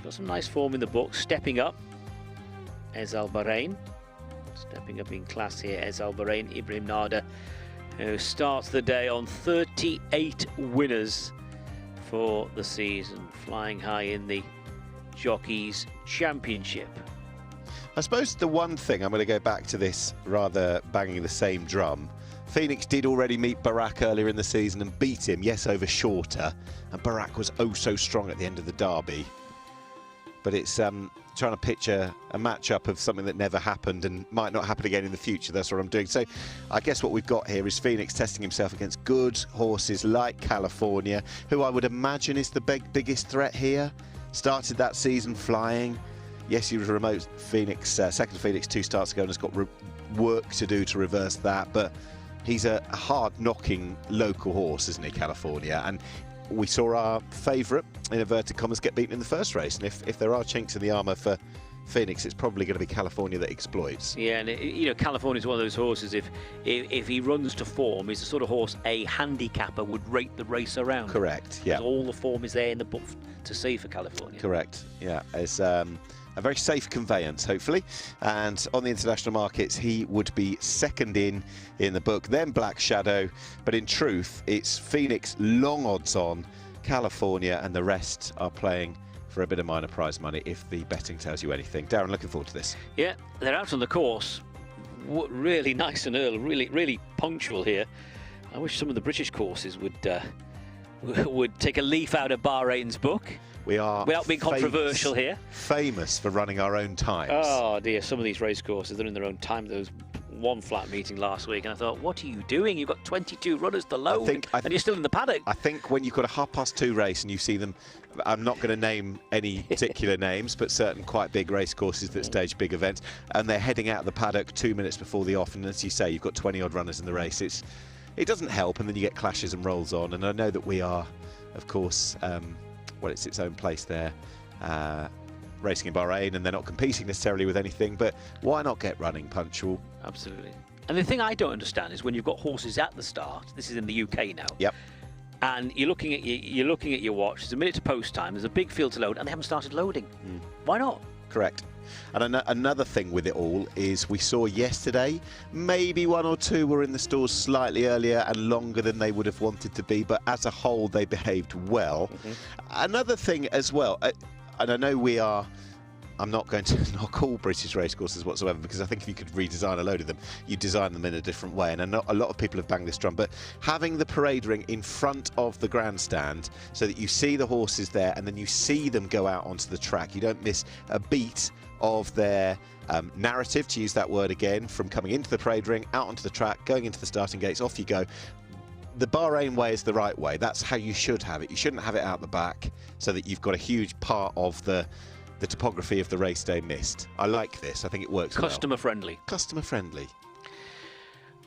Speaker 3: got some nice form in the book, stepping up. METHAQ stepping up in class here. METHAQ, Ibrahim Nada, who starts the day on 38 winners for the season, flying high in the Jockeys Championship.
Speaker 2: I suppose the one thing, I'm going to go back to this rather banging the same drum. Phoenix did already meet Barak earlier in the season and beat him, yes, over shorter, and Barak was oh so strong at the end of the Derby. But it's trying to picture a matchup of something that never happened and might not happen again in the future. That's what I'm doing. So I guess what we've got here is Phoenix testing himself against good horses like California, who I would imagine is the biggest threat here. Started that season flying. Yes, he was a remote Phoenix, second Phoenix 2 starts ago, and has got work to do to reverse that. But he's a hard-knocking local horse, isn't he, California? And we saw our favourite, in inverted commas, get beaten in the first race. And if there are chinks in the armour for Phoenix, it's probably going to be California that exploits.
Speaker 3: Yeah, and you know, California's one of those horses, if he runs to form, he's the sort of horse a handicapper would rate the race around.
Speaker 2: Correct, yeah.
Speaker 3: All the form is there in the book to see for California.
Speaker 2: Correct, yeah. It's a very safe conveyance, hopefully. And on the international markets, he would be second in the book, then Black Shadow. But in truth, it's Phoenix long odds on, California, and the rest are playing for a bit of minor prize money, if the betting tells you anything. Darren, looking forward to this.
Speaker 3: Yeah, they're out on the course. Really nice and early, really punctual here. I wish some of the British courses would take a leaf out of Bahrain's book.
Speaker 2: We are,
Speaker 3: without being controversial here,
Speaker 2: famous for running our own times.
Speaker 3: Oh dear, some of these race courses, they're in their own time. There was one flat meeting last week, and I thought, what are you doing? You've got 22 runners to load, and you're still in the paddock.
Speaker 2: I think when you've got a 2:30 race and you see them, I'm not going to name any particular names, but certain quite big race courses that stage big events, and they're heading out of the paddock 2 minutes before the off, and as you say, you've got 20-odd runners in the race. It doesn't help, and then you get clashes and rolls on. And I know that we are, of course, well, it's its own place there, racing in Bahrain, and they're not competing necessarily with anything, but why not get running punctual?
Speaker 3: Absolutely. And the thing I don't understand is when you've got horses at the start, this is in the UK now,
Speaker 2: yep,
Speaker 3: and you're looking at your watch, there's a minute to post time, there's a big field to load, and they haven't started loading. Why not?
Speaker 2: Correct. And another thing with it all is we saw yesterday, maybe 1 or 2 were in the stores slightly earlier and longer than they would have wanted to be, but as a whole they behaved well. Another thing as well, and I know I'm not going to knock all British racecourses whatsoever, because I think if you could redesign a load of them, you design them in a different way. And I know a lot of people have banged this drum, but having the parade ring in front of the grandstand so that you see the horses there and then you see them go out onto the track, you don't miss a beat of their narrative, to use that word again, from coming into the parade ring, out onto the track, going into the starting gates, off you go. The Bahrain way is the right way. That's how you should have it. You shouldn't have it out the back so that you've got a huge part of the topography of the race day missed. I like this. I think it works
Speaker 3: Customer friendly.
Speaker 2: Customer friendly.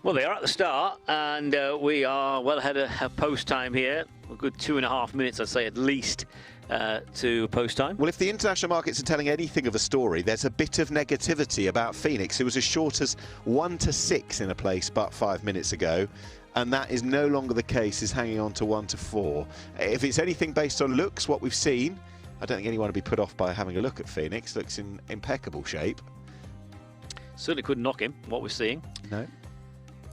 Speaker 3: Well, they are at the start, and we are well ahead of post time here. A good 2.5 minutes, I'd say, at least, to post time.
Speaker 2: Well, if the international markets are telling anything of a story, there's a bit of negativity about Phoenix, who was as short as 1-6 in a place but 5 minutes ago. And that is no longer the case, is hanging on to 1-4. If it's anything based on looks, what we've seen, I don't think anyone would be put off by having a look at Phoenix. Looks in impeccable shape.
Speaker 3: Certainly couldn't knock him, what we're seeing.
Speaker 2: No.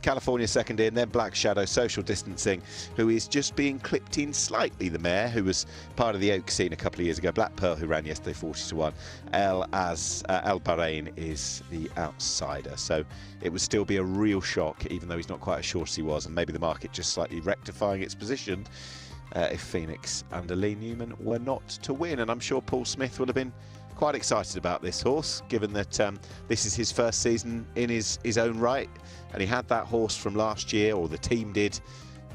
Speaker 2: California second in, then Black Shadow, Social Distancing, who is just being clipped in slightly, the mare, who was part of the Oak scene a couple of years ago. Black Pearl, who ran yesterday 40-1. Al-Bahrain is the outsider. So it would still be a real shock, even though he's not quite as short as he was, and maybe the market just slightly rectifying its position if Phoenix under Lee Newman were not to win. And I'm sure Paul Smith would have been quite excited about this horse, given that this is his first season in his own right, and he had that horse from last year, or the team did,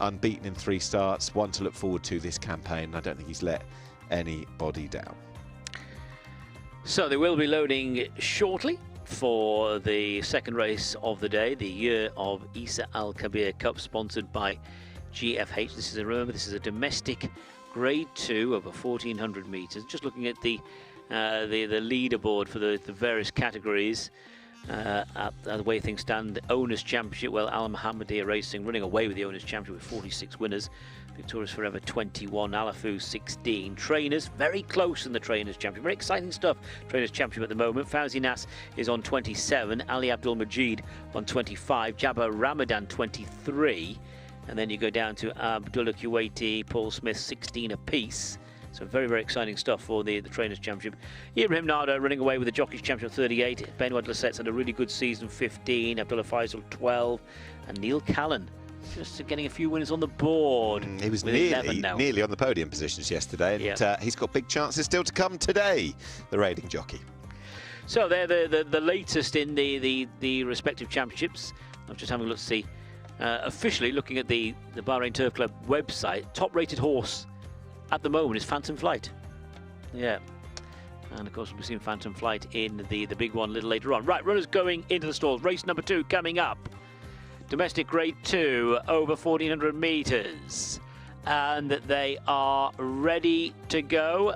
Speaker 2: unbeaten in 3 starts, one to look forward to this campaign. I don't think he's let anybody down.
Speaker 3: So they will be loading shortly for the second race of the day, the Year of Isa Al Kabir Cup, sponsored by GFH. Remember, this is a domestic Grade 2 over 1,400 metres. Just looking at the leaderboard for the various categories, the way things stand. The Owners Championship, well, Al Muhammadiyah Racing running away with the Owners Championship with 46 winners. Victorious Forever 21, Alafu 16. Trainers very close in the Trainers Championship. Very exciting stuff. Trainers Championship at the moment. Fauzi Nas is on 27, Ali Abdul Majid on 25, Jabba Ramadan 23, and then you go down to Abdullah Kuwaiti, Paul Smith 16 apiece. So very, very exciting stuff for the Trainers' Championship. Ibrahim Nada running away with the Jockeys' Championship 38. Benoit Lassette's had a really good season, 15. Abdullah Faisal 12. And Neil Callan just getting a few wins on the board.
Speaker 2: He was nearly on the podium positions yesterday, and he's got big chances still to come today, the raiding jockey.
Speaker 3: So they're the latest in the respective championships. I'm just having a look to see. Officially looking at the Bahrain Turf Club website, top-rated horse at the moment is Phantom Flight. Yeah. And of course we'll be seeing Phantom Flight in the big one a little later on. Right, runners going into the stalls. Race number 2 coming up. Domestic Grade 2 over 1,400 metres. And they are ready to go.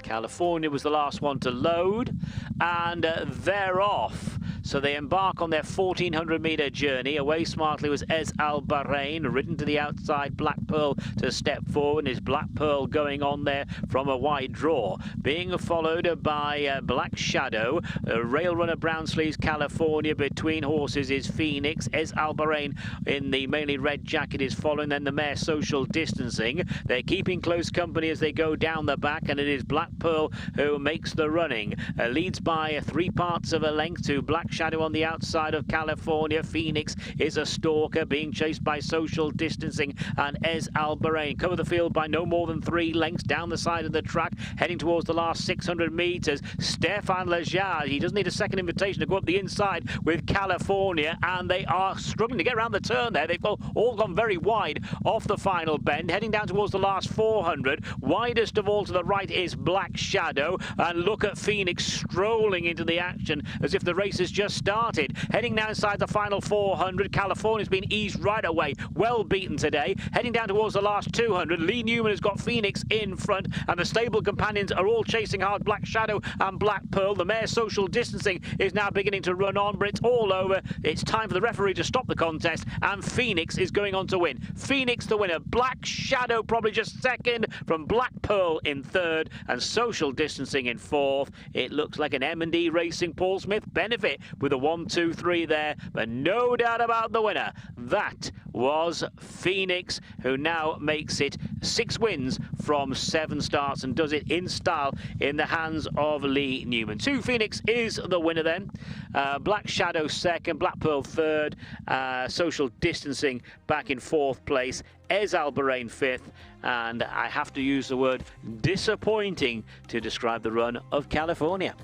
Speaker 3: California was the last one to load. And they're off. So they embark on their 1,400-metre journey. Away smartly was Ez Al Bahrain, ridden to the outside. Black Pearl to step forward. Is Black Pearl going on there from a wide draw? Being followed by Black Shadow. Rail Runner Brown Sleeves California. Between horses is Phoenix. Ez Al Bahrain in the mainly red jacket is following. Then the mare Social Distancing. They're keeping close company as they go down the back, and it is Black Pearl who makes the running. Leads by 3 parts of a length to Black Shadow on the outside of California. Phoenix is a stalker, being chased by Social Distancing and Ez Al Bahrain. Cover the field by no more than 3 lengths down the side of the track, heading towards the last 600 metres. Stefan Lejar, he doesn't need a second invitation to go up the inside with California, and they are struggling to get around the turn there. They've all gone very wide off the final bend, heading down towards the last 400. Widest of all to the right is Black Shadow, and look at Phoenix strolling into the action as if the race has just started. Heading now inside the final 400. California's been eased right away. Well beaten today. Heading down towards the last 200. Lee Newman has got Phoenix in front, and the stable companions are all chasing hard. Black Shadow and Black Pearl. The mare Social Distancing is now beginning to run on, but it's all over. It's time for the referee to stop the contest, and Phoenix is going on to win. Phoenix the winner. Black Shadow probably just second, from Black Pearl in third, and Social Distancing in fourth. It looks like an M&D Racing Paul Smith benefit with a 1, 2, 3 there, but no doubt about the winner. That was Phoenix, who now makes it 6 wins from 7 starts and does it in style in the hands of Lee Newman. 2 Phoenix is the winner then. Black Shadow second, Black Pearl third, Social Distancing back in 4th place, Ez Al Bahrain 5th, and I have to use the word disappointing to describe the run of California.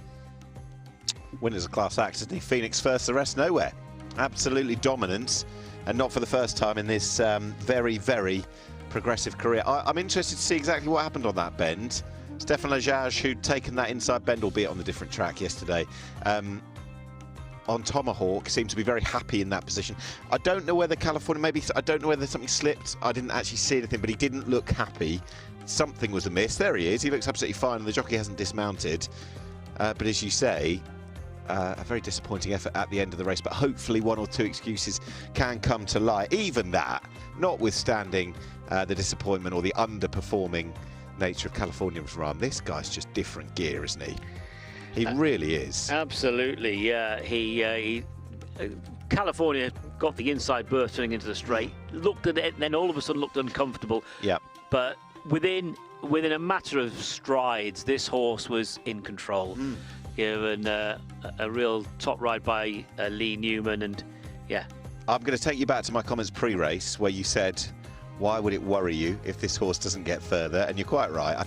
Speaker 2: Winners of class act, isn't he? Phoenix first, the rest nowhere. Absolutely dominant, and not for the first time in this very, very progressive career. I'm interested to see exactly what happened on that bend. Stefan Lajage, who'd taken that inside bend, albeit on the different track yesterday, on Tomahawk, seemed to be very happy in that position. I don't know whether California, I don't know whether something slipped. I didn't actually see anything, but he didn't look happy. something was amiss. There he is. He looks absolutely fine, and the jockey hasn't dismounted. But as you say, a very disappointing effort at the end of the race, but hopefully one or two excuses can come to light. Even that, notwithstanding the disappointment or the underperforming nature of Californian's run, this guy's just different gear, isn't he? He really is. Absolutely,
Speaker 3: yeah. California got the inside berth turning into the straight, looked at it, then all of a sudden looked uncomfortable.
Speaker 2: Yeah.
Speaker 3: But within a matter of strides, this horse was in control. Given a real top ride by Lee Newman, and yeah. I'm
Speaker 2: going to take you back to my comments pre-race where you said, why would it worry you if this horse doesn't get further? And you're quite right. I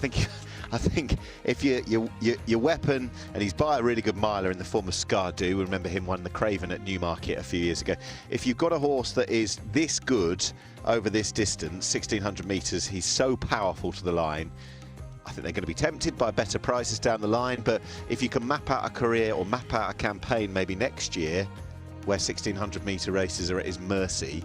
Speaker 2: think if your weapon, and he's by a really good miler in the form of Scardu, remember him won the Craven at Newmarket a few years ago. If you've got a horse that is this good over this distance, 1600 metres, he's so powerful to the line, I think they're going to be tempted by better prices down the line. But if you can map out a career or map out a campaign maybe next year where 1600 metre races are at his mercy,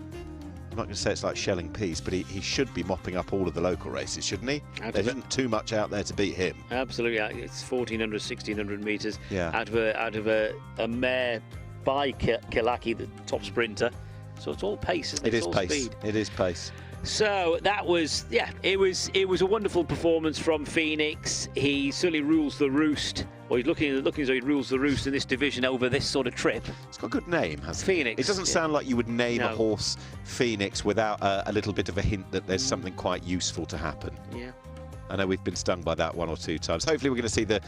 Speaker 2: I'm not going to say it's like shelling peas, but he should be mopping up all of the local races, shouldn't he? There isn't too much out there to beat him. Absolutely, it's 1400, 1600 metres out of a mare by Kilaki, the top sprinter. So it's all pace, isn't it? It is pace. Speed. It is pace. So that was, yeah, it was a wonderful performance from Phoenix. He certainly rules the roost, or he's looking as though he rules the roost in this division over this sort of trip. It's got a good name, hasn't it? Phoenix. It doesn't sound like you would name a horse Phoenix without a little bit of a hint that there's something quite useful to happen. Yeah. I know we've been stung by that one or two times. Hopefully we're going to see the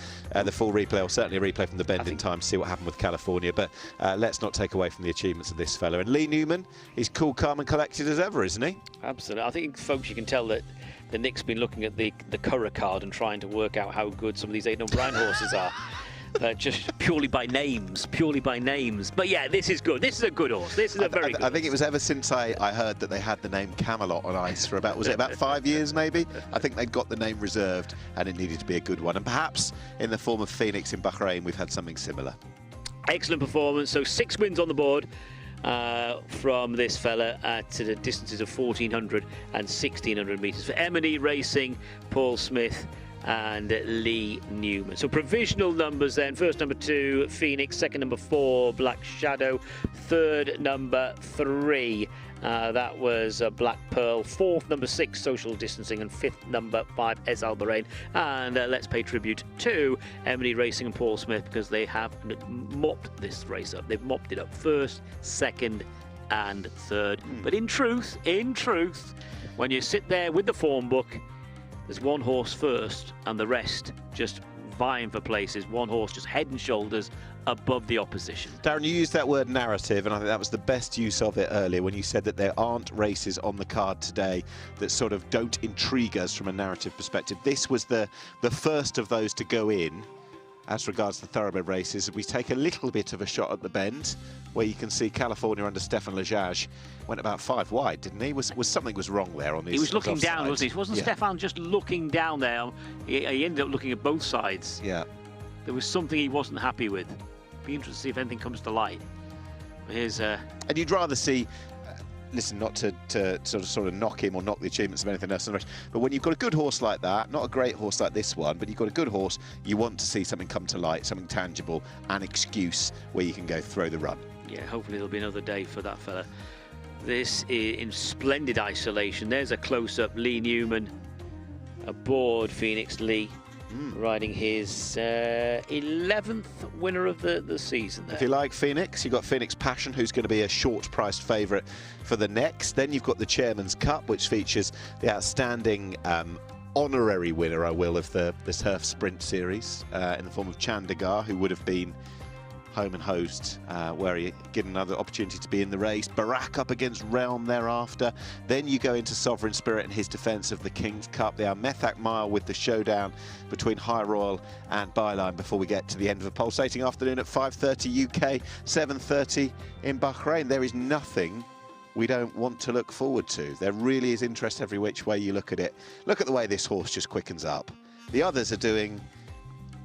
Speaker 2: full replay, or certainly a replay from the bend in time to see what happened with California. But let's not take away from the achievements of this fella. And Lee Newman, he's cool, calm and collected as ever, isn't he? Absolutely. I think, folks, you can tell that the Nick's been looking at the Curragh card and trying to work out how good some of these 8 O'Brien horses are. Just purely by names. But yeah, this is good. This is a good horse. This is a very good horse. I think it was ever since I heard that they had the name Camelot on ice for about, was it about 5 years maybe? I think they'd got the name reserved and it needed to be a good one. And perhaps in the form of Phoenix in Bahrain, we've had something similar. Excellent performance. So 6 wins on the board from this fella at the distances of 1400 and 1600 metres. For M&E Racing, Paul Smith and Lee Newman. So provisional numbers then: first number 2 Phoenix, second number 4 Black Shadow, third number 3 that was Black Pearl, fourth number 6 Social Distancing, and fifth number 5 Es Al Bahrain. And let's pay tribute to M&E Racing and Paul Smith, because they have mopped this race up. They've mopped it up first, second and third. But in truth, when you sit there with the form book, there's one horse first and the rest just vying for places. One horse just head and shoulders above the opposition. Darren, you used that word narrative, and I think that was the best use of it earlier when you said that there aren't races on the card today that sort of don't intrigue us from a narrative perspective. This was the first of those to go in. As regards the thoroughbred races, we take a little bit of a shot at the bend, where you can see California under Stefan Lejage went about 5 wide, didn't he? Was something was wrong there on these? He was looking down, wasn't he? Wasn't Stefan just looking down there? He ended up looking at both sides. Yeah. There was something he wasn't happy with. Be interested to see if anything comes to light. Here's and you'd rather see. Listen, not to sort of knock him or knock the achievements of anything else in the race, but when you've got a good horse like that, not a great horse like this one, but you've got a good horse, you want to see something come to light, something tangible, an excuse where you can go throw the run. Yeah, hopefully there'll be another day for that fella. This is in splendid isolation. There's a close-up. Lee Newman aboard Phoenix. Lee riding his 11th winner of the season there. If you like Phoenix, you've got Phoenix Passion, who's going to be a short-priced favourite for the next. Then you've got the Chairman's Cup, which features the outstanding honorary winner, of the Turf Sprint Series in the form of Chandigarh, who would have been home and host, where he given another opportunity to be in the race. Barak up against Realm thereafter. Then you go into Sovereign Spirit and his defence of the King's Cup. They are METHAQ Mile with the showdown between High Royal and Byline before we get to the end of a pulsating afternoon at 5:30 UK, 7:30 in Bahrain. There is nothing we don't want to look forward to. There really is interest every which way you look at it. Look at the way this horse just quickens up. The others are doing...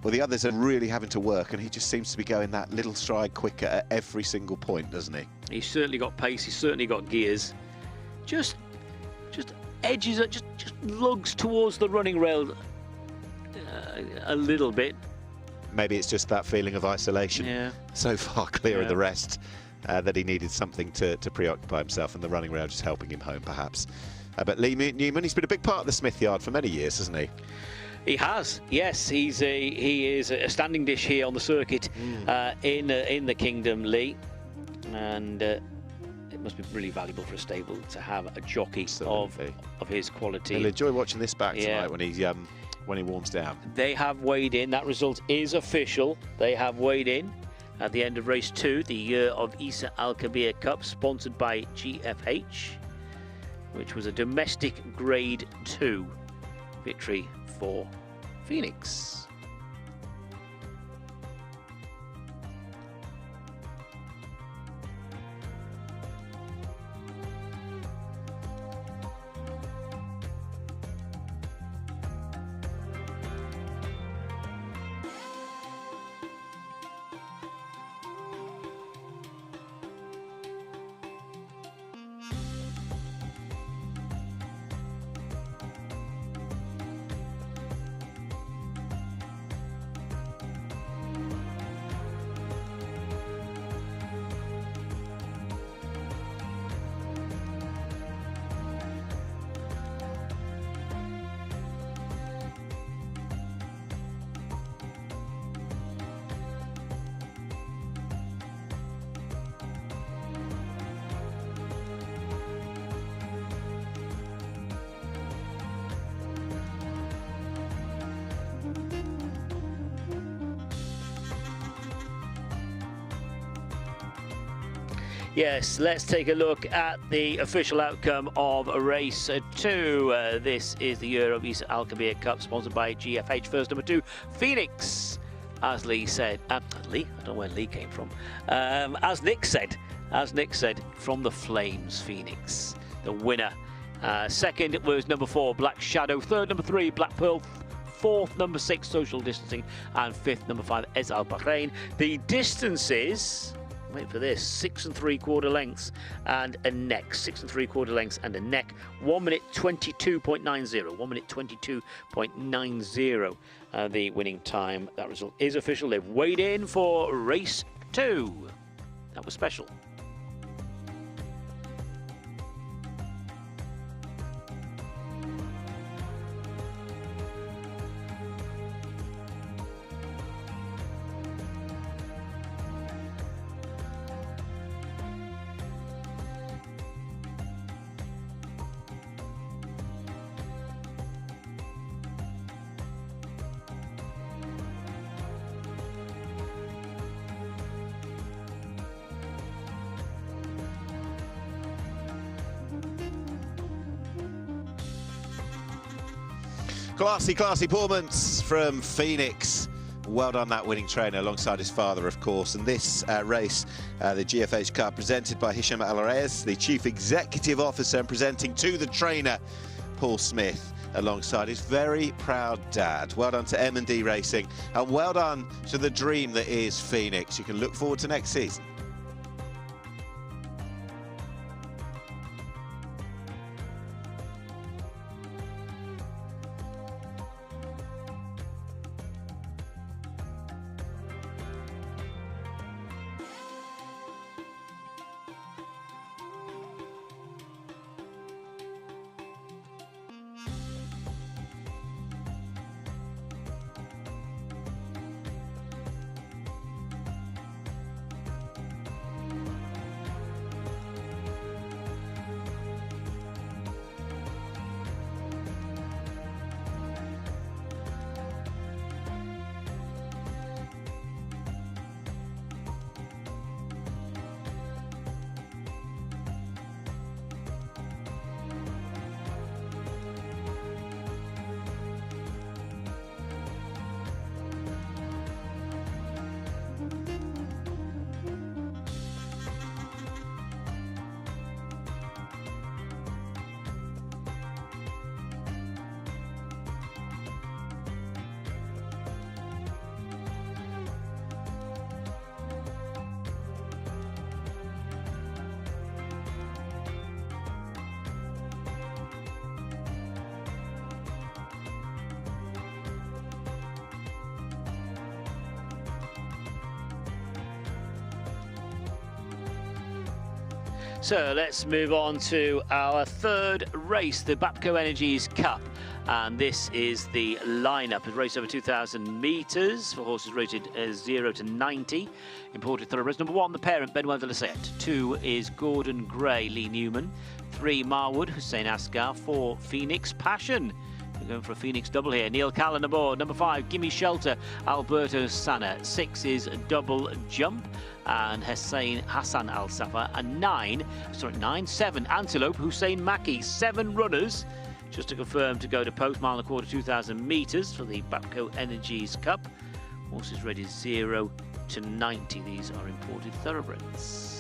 Speaker 2: Well, the others are really having to work, and he just seems to be going that little stride quicker at every single point, doesn't he? He's certainly got pace, he's certainly got gears. Just
Speaker 3: edges are just lugs towards the running rail a little bit.
Speaker 2: Maybe it's just that feeling of isolation.
Speaker 3: Yeah.
Speaker 2: So far clear of the rest that he needed something to preoccupy himself, and the running rail just helping him home, perhaps. But Lee Newman, he's been a big part of the Smith Yard for many years, hasn't he?
Speaker 3: He has, yes. He is a standing dish here on the circuit in the Kingdom, Lee, and it must be really valuable for a stable to have a jockey of his quality.
Speaker 2: He'll enjoy watching this back tonight when he warms down.
Speaker 3: They have weighed in. That result is official. They have weighed in at the end of race 2, the year of Isa Al Kabir Cup, sponsored by GFH, which was a domestic Grade 2 victory for Phoenix. Yes, let's take a look at the official outcome of race 2. This is the year of Isa Al Kabir Cup, sponsored by GFH. First, number 2, Phoenix. As Lee said, Lee, I don't know where Lee came from. As Nick said, from the Flames, Phoenix, the winner. Second was number 4, Black Shadow. Third, number 3, Black Pearl. Fourth, number 6, Social Distancing. And fifth, number 5, METHAQ. The distances, wait for this, 6 3/4 lengths and a neck. 6 3/4 lengths and a neck. 1 minute 22.90. 1 minute 22.90. The winning time. That result is official. They've weighed in for race 2. That was special.
Speaker 2: Classy performance from Phoenix. Well done, that winning trainer, alongside his father, of course. And this race, the GFH Cup, presented by Hisham Al-Reyes, the Chief Executive Officer, and presenting to the trainer, Paul Smith, alongside his very proud dad. Well done to M&D Racing, and well done to the dream that is Phoenix. You can look forward to next season.
Speaker 3: So let's move on to our third race, the Bapco Energies Cup. And this is the lineup. A race over 2,000 metres for horses rated 0 to 90. Imported thoroughbreds. Number 1, the parent, BINAA. 2 is Gordon Gray, Lee Newman. 3, Marwood, Hussein Asghar. 4, Phoenix Passion. We're going for a Phoenix double here. Neil Callan aboard. Number 5, Gimme Shelter, Alberto Sanna. 6 is Double Jump and Hassan Al Safa. And 7, Antelope, Hussein Maki. 7 runners, just to confirm, to go to post, 1.25 miles, 2,000 metres for the Bapco Energies Cup. Horses rated 0 to 90. These are imported thoroughbreds.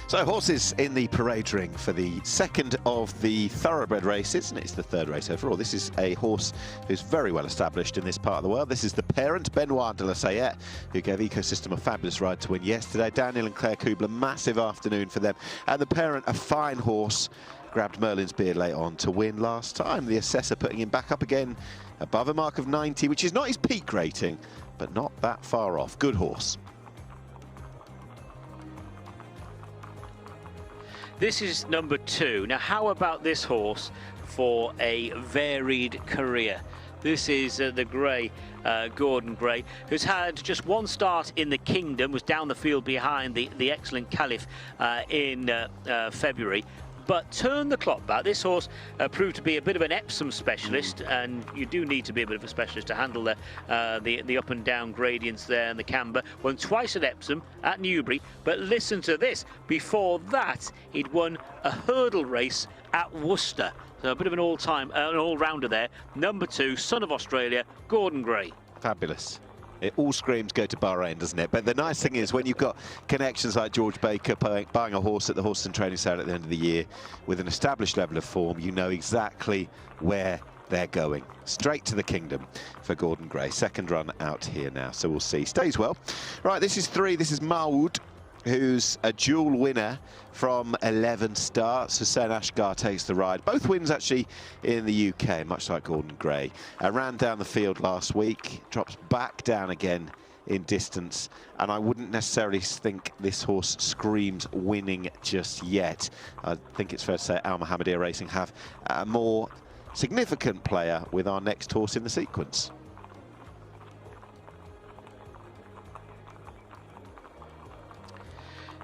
Speaker 2: So horses in the parade ring for the second of the thoroughbred races, and it's the third race overall. This is a horse who's very well established in this part of the world. This is the parent, Benoit de la Sayette, who gave Ecosystem a fabulous ride to win yesterday. Daniel and Claire Kubler, massive afternoon for them. And the parent, a fine horse, grabbed Merlin's Beard late on to win last time. The assessor putting him back up again above a mark of 90, which is not his peak rating, but not that far off. Good horse.
Speaker 3: This is number 2. Now, how about this horse for a varied career? This is the Gray, Gordon Gray, who's had just one start in the Kingdom, was down the field behind the excellent Caliph in February. But turn the clock back. This horse proved to be a bit of an Epsom specialist, and you do need to be a bit of a specialist to handle the up and down gradients there and the camber. Won twice at Epsom, at Newbury, but listen to this. Before that, he'd won a hurdle race at Worcester. So a bit of an all-rounder there. Number 2, son of Australia, Gordon Gray.
Speaker 2: Fabulous. It all screams go to Bahrain, doesn't it? But the nice thing is when you've got connections like George Baker buying a horse at the Horse and Training Sale at the end of the year with an established level of form, you know exactly where they're going. Straight to the Kingdom for Gordon Gray. Second run out here now, so we'll see. Stays well. Right, this is 3. This is Marwood, who's a dual winner from 11 starts. Hussein Asghar takes the ride. Both wins actually in the UK, much like Gordon Gray. Ran down the field last week, drops back down again in distance, and I wouldn't necessarily think this horse screams winning just yet. I think it's fair to say Al Mohammedia Racing have a more significant player with our next horse in the sequence.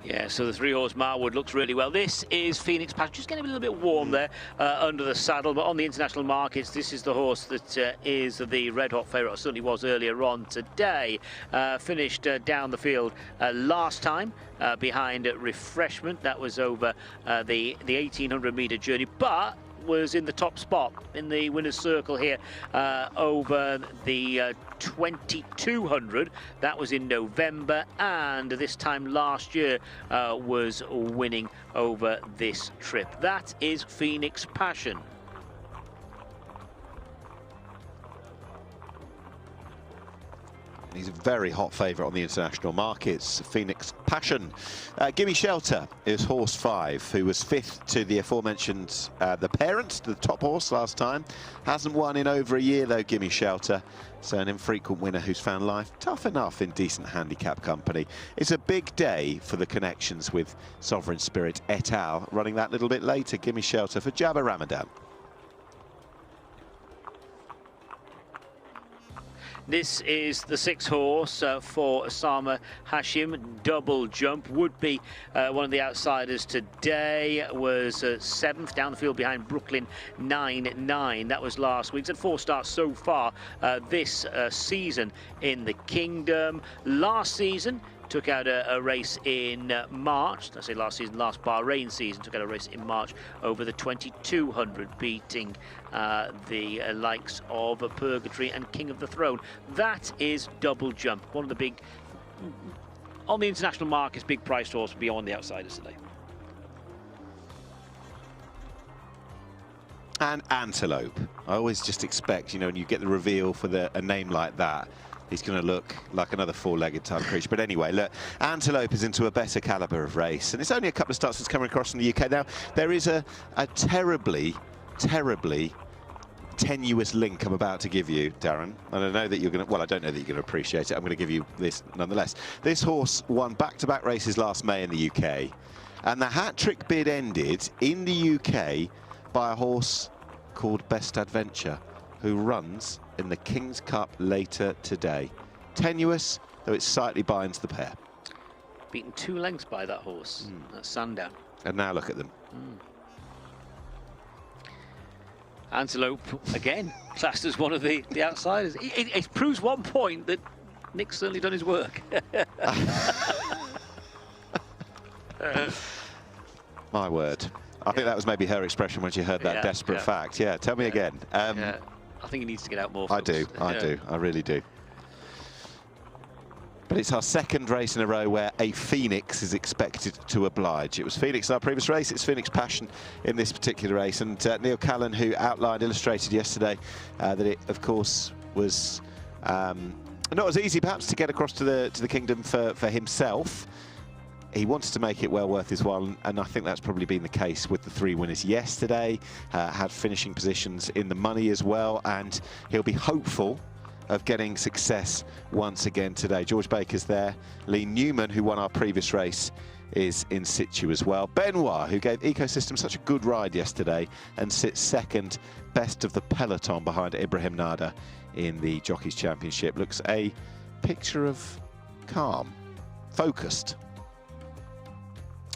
Speaker 3: Yeah, so the 3-horse Marwood looks really well. This is Phoenix Passion, just getting a little bit warm there under the saddle, but on the international markets, this is the horse that is the red-hot favourite, or certainly was earlier on today. Finished down the field last time behind Refreshment. That was over the 1,800-metre journey, but was in the top spot in the winner's circle here over the 2200. That was in November, and this time last year was winning over this trip. That is Phoenix Passion.
Speaker 2: He's a very hot favourite on the international markets, Phoenix Passion. Gimme Shelter is horse 5, who was 5th to the aforementioned, the parent, the top horse last time. Hasn't won in over a year though, Gimme Shelter. So an infrequent winner who's found life tough enough in decent handicap company. It's a big day for the connections with Sovereign Spirit et al. Running that little bit later, Gimme Shelter for Jabba Ramadan.
Speaker 3: This is the 6th horse for Osama Hashim. Double Jump would be one of the outsiders today. Was 7th down the field behind Brooklyn 9-9. That was last week. It's had 4 starts so far this season in the Kingdom. Last season took out a race in March. I say last season, last Bahrain season, took out a race in March over the 2200, beating the likes of Purgatory and King of the Throne. That is Double Jump, one of the big, on the international markets, big priced horse beyond the outsiders today.
Speaker 2: And Antelope. I always just expect, you know, when you get the reveal for a name like that, he's going to look like another 4-legged type creature. But anyway, look, Antelope is into a better calibre of race. And it's only a couple of starts that's coming across from the UK. Now, there is a terribly, terribly tenuous link I'm about to give you, Darren. And I know that you're going to, well, I don't know that you're going to appreciate it. I'm going to give you this nonetheless. This horse won back-to-back races last May in the UK. And the hat-trick bid ended in the UK by a horse called Best Adventure, who runs in the King's Cup later today. Tenuous, though it slightly binds the pair.
Speaker 3: Beaten 2 lengths by that horse at Sandown.
Speaker 2: And now look at them.
Speaker 3: Antelope, again, classed as one of the outsiders. It proves one point that Nick's certainly done his work.
Speaker 2: My word. I think that was maybe her expression when she heard that desperate fact. Yeah, tell me again.
Speaker 3: I think he needs to get out more.
Speaker 2: I do, I really do. But it's our 2nd race in a row where a Phoenix is expected to oblige. It was Phoenix in our previous race, it's Phoenix Passion in this particular race. And Neil Callan, who illustrated yesterday that it, of course, was not as easy perhaps to get across to the Kingdom for himself. He wanted to make it well worth his while, and I think that's probably been the case with the 3 winners yesterday. Had finishing positions in the money as well, and he'll be hopeful of getting success once again today. George Baker's there. Lee Newman, who won our previous race, is in situ as well. Benoit, who gave Ecosystem such a good ride yesterday and sits 2nd best of the peloton behind Ibrahim Nada in the Jockeys Championship. Looks a picture of calm, focused.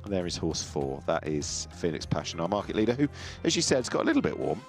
Speaker 2: There is horse 4. That is Phoenix Passion, our market leader, who, as you said, has got a little bit warm.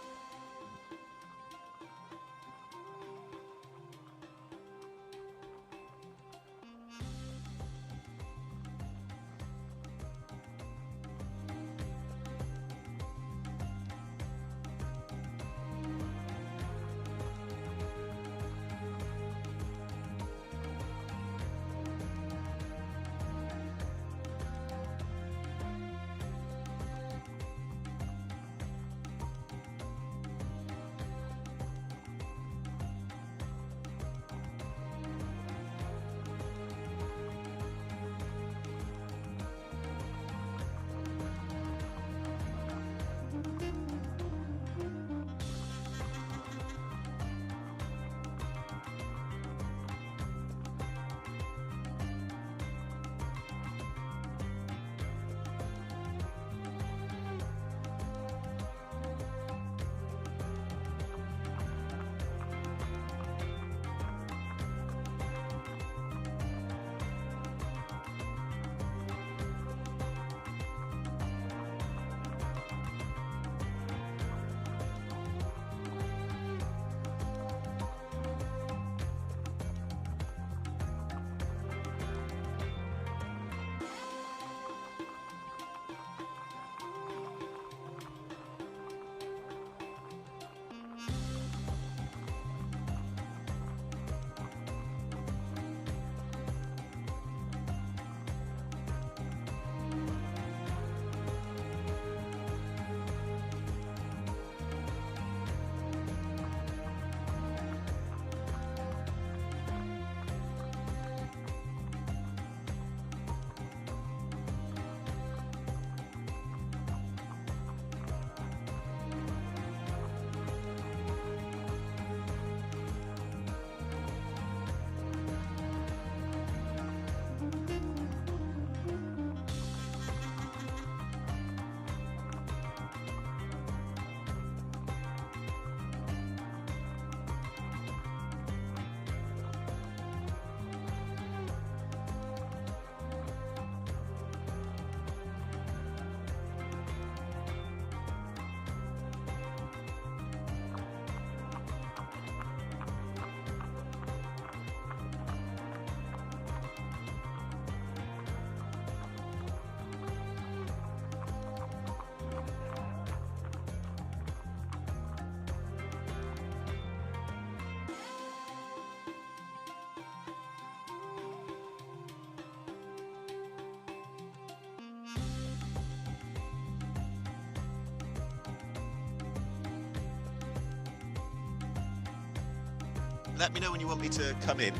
Speaker 2: let me know when you want me to come in.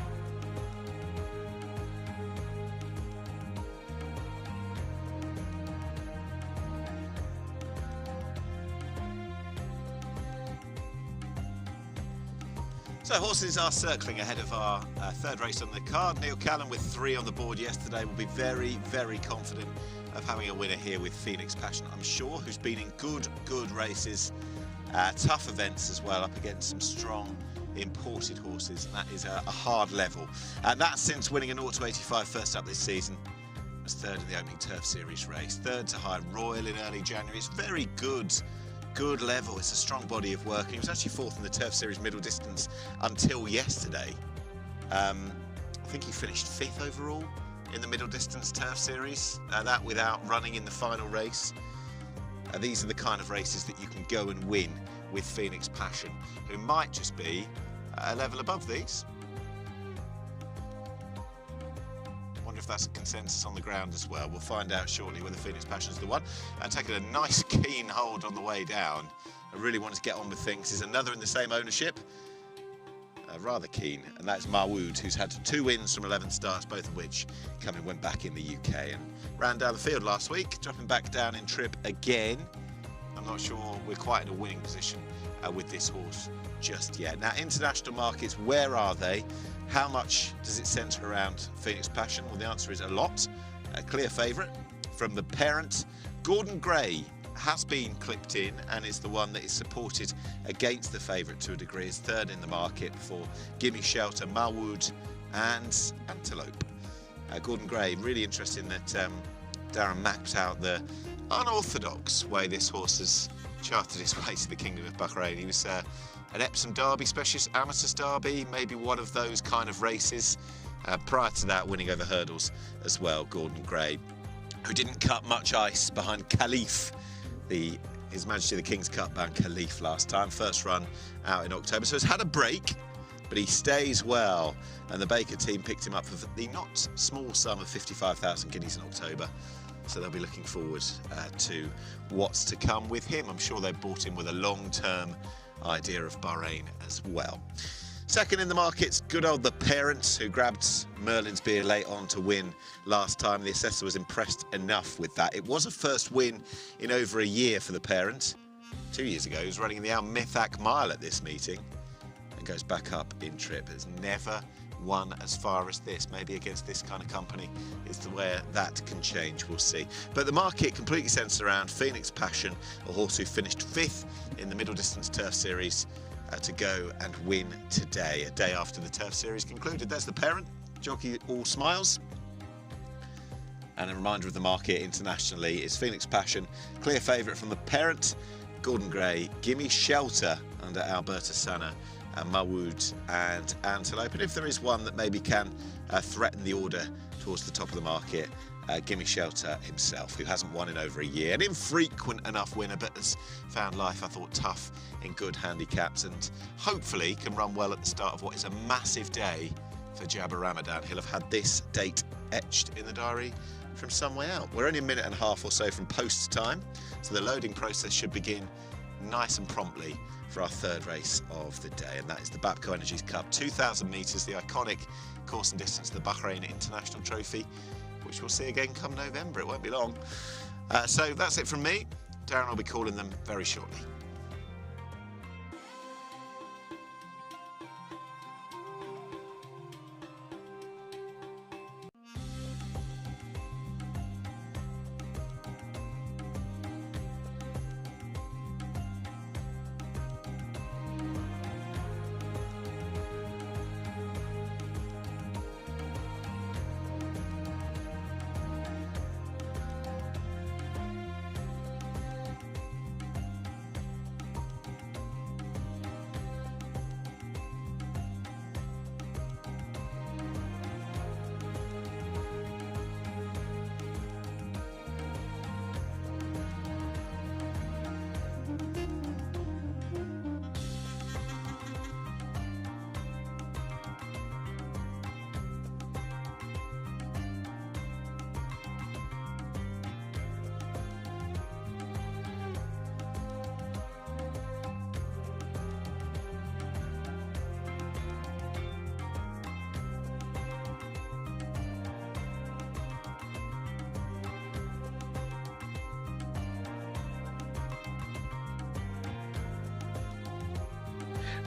Speaker 2: So horses are circling ahead of our third race on the card. Neil Callan with 3 on the board yesterday will be very, very confident of having a winner here with Phoenix Passion, I'm sure, who's been in good races, tough events as well, up against some strong imported horses, and that is a hard level. And that's since winning a 0-85 first up this season. Was third in the opening Turf Series race, third to High Royal in early January. It's very good level. It's a strong body of work. He was actually 4th in the Turf Series middle distance until yesterday. I think he finished 5th overall in the middle distance Turf Series, that without running in the final race. These are the kind of races that you can go and win with Phoenix Passion, who might just be a level above these. Wonder if that's a consensus on the ground as well. We'll find out shortly whether Phoenix Passion's the one. And taking a nice keen hold on the way down. I really wanted to get on with things. There's another in the same ownership. Rather keen, and that's Marwood, who's had 2 wins from 11 starts, both of which went back in the UK and ran down the field last week, dropping back down in trip again. I'm not sure we're quite in a winning position with this horse just yet. Now, international markets, where are they? How much does it centre around Phoenix Passion? Well, the answer is a lot. A clear favourite from the parent. Gordon Gray has been clipped in and is the one that is supported against the favourite to a degree. Is third in the market for Gimme Shelter, Marwood and Antelope. Gordon Gray, really interesting that Darren mapped out the unorthodox way this horse has charted his way to the Kingdom of Bahrain. He was an Epsom Derby specialist, Amateurs Derby, maybe one of those kind of races. Prior to that, winning over hurdles as well, Gordon Gray, who didn't cut much ice behind Khalif, His Majesty the King's Cup bound Khalif last time, first run out in October. So he's had a break, but he stays well. And the Baker team picked him up for the not small sum of 55,000 guineas in October. So they'll be looking forward to what's to come with him. I'm sure they bought him with a long-term idea of Bahrain as well. Second in the markets, good old the Parents, who grabbed Merlin's Beer late on to win last time. The assessor was impressed enough with that. It was a first win in over a year for the Parents. 2 years ago, he was running in the METHAQ mile at this meeting and goes back up in trip. Has never won as far as this. Maybe against this kind of company is the way that can change. We'll see. But the market completely centres around Phoenix Passion, a horse who finished 5th in the middle distance Turf Series, to go and win today, a day after the Turf Series concluded. There's the Parent, jockey all smiles. And a reminder of the market internationally is Phoenix Passion, clear favourite from the Parent, Gordon Gray, Gimme Shelter under Alberta Sana, Marwood and Antelope. And if there is one that maybe can threaten the order towards the top of the market, Gimme Shelter himself, who hasn't won in over a year. An infrequent enough winner, but has found life, I thought, tough in good handicaps, and hopefully can run well at the start of what is a massive day for Jabba Ramadan. He'll have had this date etched in the diary from some way out. We're only a minute and a half or so from post time, so the loading process should begin nice and promptly for our third race of the day, and that is the Bapco Energies Cup, 2,000 metres, the iconic course and distance, the Bahrain International Trophy, which we'll see again come November. It won't be long. So that's it from me. Darren will be calling them very shortly.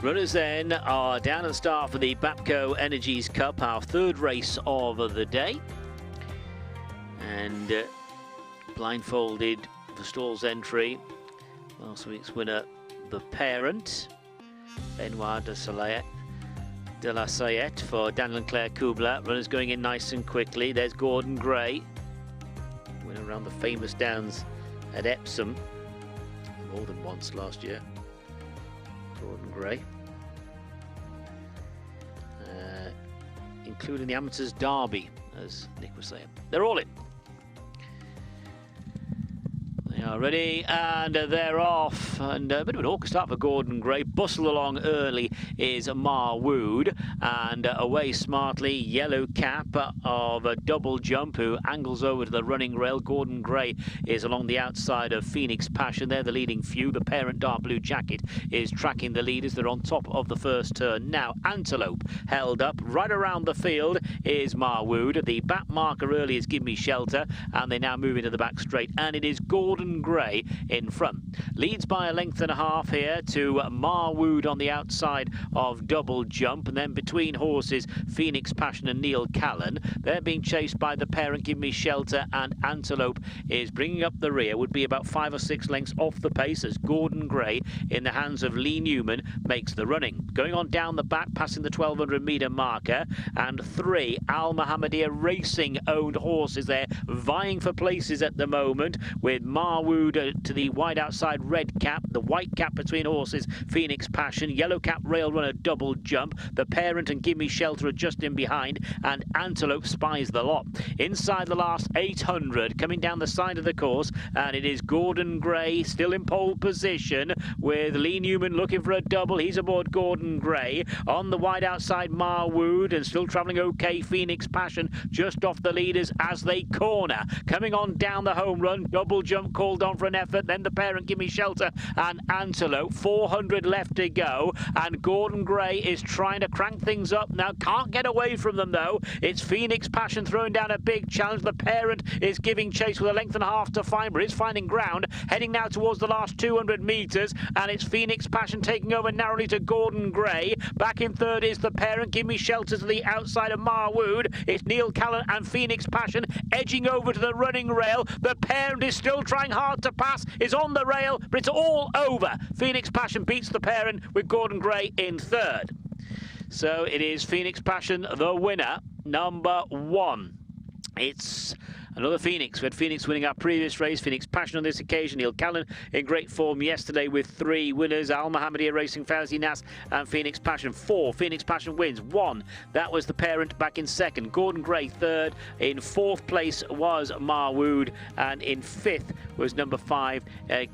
Speaker 3: Runners then are down and start for the Bapco Energies Cup, our third race of the day. And blindfolded for stalls entry. Last week's winner, the parent, Benoit de la Sayette for Daniel and Claire Kubler. Runners going in nice and quickly. There's Gordon Gray, winner around the famous downs at Epsom more than once last year. Gordon Gray, including the Amateurs Derby, as Nick was saying. They're all in. They are ready, and they're off. And a bit of an awkward start for Gordon Gray. Bustled along early is Marwood, and away smartly, Yellow Cap of a double jump, who angles over to the running rail. Gordon Gray is along the outside of Phoenix Passion. They're the leading few. The parent dark blue jacket is tracking the leaders. They're on top of the first turn now. Antelope held up. Right around the field is Marwood. The back marker early is Give Me Shelter, and they now move into the back straight, and it is Gordon Gray in front. Leads by a length and a half here to Marwood on the outside of double jump, and then between horses Phoenix Passion and Neil Callan. They're being chased by the parent Give Me Shelter, and Antelope is bringing up the rear. Would be about 5 or 6 lengths off the pace as Gordon Gray in the hands of Lee Newman makes the running. Going on down the back, passing the 1200 metre marker, and 3 Al Mohammedia Racing owned horses there vying for places at the moment, with Marwood to the wide outside red cap, the white cap between horses Phoenix Passion, Yellow Cap Rail Runner double jump, the parent and Give Me Shelter are just in behind, and Antelope spies the lot. Inside the last 800, coming down the side of the course, and it is Gordon Gray still in pole position, with Lee Newman looking for a double. He's aboard Gordon Gray. On the wide outside, Marwood, and still travelling okay, Phoenix Passion just off the leaders as they corner. Coming on down the home run, double jump called on for an effort, then the parent Give Me Shelter and Antelope. 400 left to go, and Gordon Gray is trying to crank things up now. Can't get away from them though. It's Phoenix Passion throwing down a big challenge. The parent is giving chase with a length and a half to find, but is finding ground, heading now towards the last 200 metres, and it's Phoenix Passion taking over narrowly to Gordon Gray. Back in third is the parent Give Me Shelter to the outside of Marwood. It's Neil Callan and Phoenix Passion edging over to the running rail. The parent is still trying hard to pass, is on the rail, but it's all over. Phoenix Passion beats the parent with Gordon Gray in third. So it is Phoenix Passion, the winner, number 1. It's another Phoenix. We had Phoenix winning our previous race. Phoenix Passion on this occasion. Neil Callan in great form yesterday with 3 winners. Al Mohammedia Racing, Fauzi Nas and Phoenix Passion. 4. Phoenix Passion wins. 1. That was the parent back in second. Gordon Gray third. In 4th place was Marwood. And in 5th was number 5,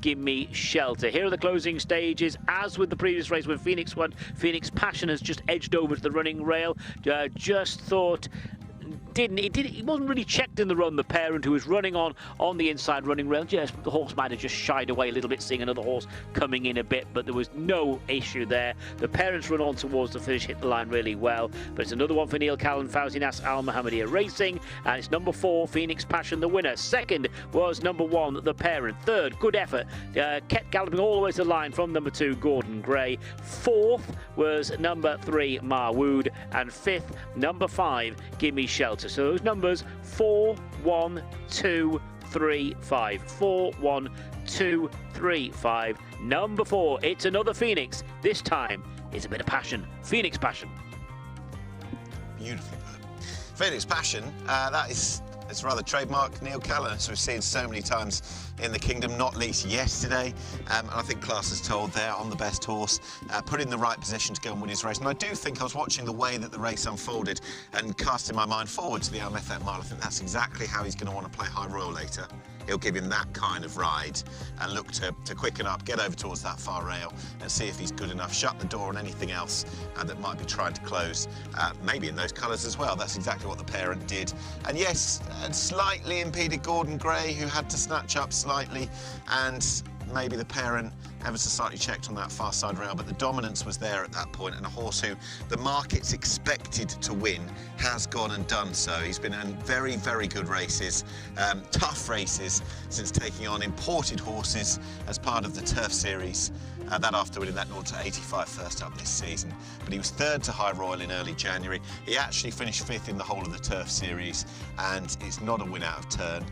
Speaker 3: Give Me Shelter. Here are the closing stages. As with the previous race when Phoenix won, Phoenix Passion has just edged over to the running rail. Just thought... He wasn't really checked in the run, the parent, who was running on the inside running rail. Just the horse might have just shied away a little bit, seeing another horse coming in a bit, but there was no issue there. The parents run on towards the finish, hit the line really well, but it's another one for Neil Callan, Fauzi Nas, Al Mohammedia Racing, and it's number 4, Phoenix Passion, the winner. Second was number 1, the parent. Third, good effort, kept galloping all the way to the line from number 2, Gordon Gray. 4th was number 3, Marwood, and 5th, number 5, Give Me Shelter. So those numbers 4, 1, 2, 3, 5. 4, 1, 2, 3, 5. Number 4, it's another Phoenix. This time it's a bit of passion. Phoenix Passion.
Speaker 2: Beautifully put. Phoenix Passion, it's rather trademark Neil Callan, as we've seen so many times in the kingdom, not least yesterday. And I think class is told there on the best horse, put in the right position to go and win his race. And I do think I was watching the way that the race unfolded and casting my mind forward to the Methac mile. I think that's exactly how he's going to want to play High Royal later. He'll give him that kind of ride and look to quicken up, get over towards that far rail and see if he's good enough. Shut the door on anything else that might be trying to close, maybe in those colours as well. That's exactly what the parent did. And yes, slightly impeded Gordon Gray, who had to snatch up slightly, and maybe the parent ever so slightly checked on that far side rail, but the dominance was there at that point, and a horse who the market's expected to win has gone and done so. He's been in very, very good races, tough races, since taking on imported horses as part of the Turf Series. That after winning that 0 to 85 first up this season. But he was third to High Royal in early January. He actually finished fifth in the whole of the Turf Series, and it's not a win out of turn.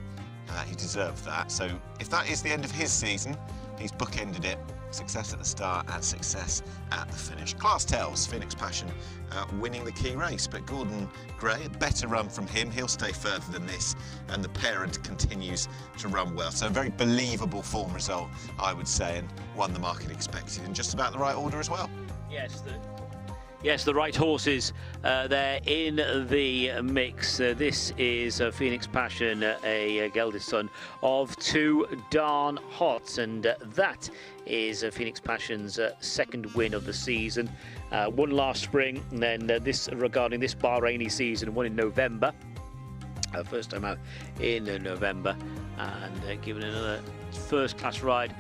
Speaker 2: He deserved that. So if that is the end of his season, he's bookended it. Success at the start and success at the finish. Class tells, Phoenix Passion winning the key race, but Gordon Gray, a better run from him. He'll stay further than this, and the parent continues to run well. So a very believable form result, I would say, and one the market expected in just about the right order as well.
Speaker 3: Yes, the right horses there in the mix. This is Phoenix Passion, a gelded son of Too Darn Hot, and that is Phoenix Passion's second win of the season. Won last spring, and then this regarding this Bahraini season, won in November. First time out in November, and given another first-class ride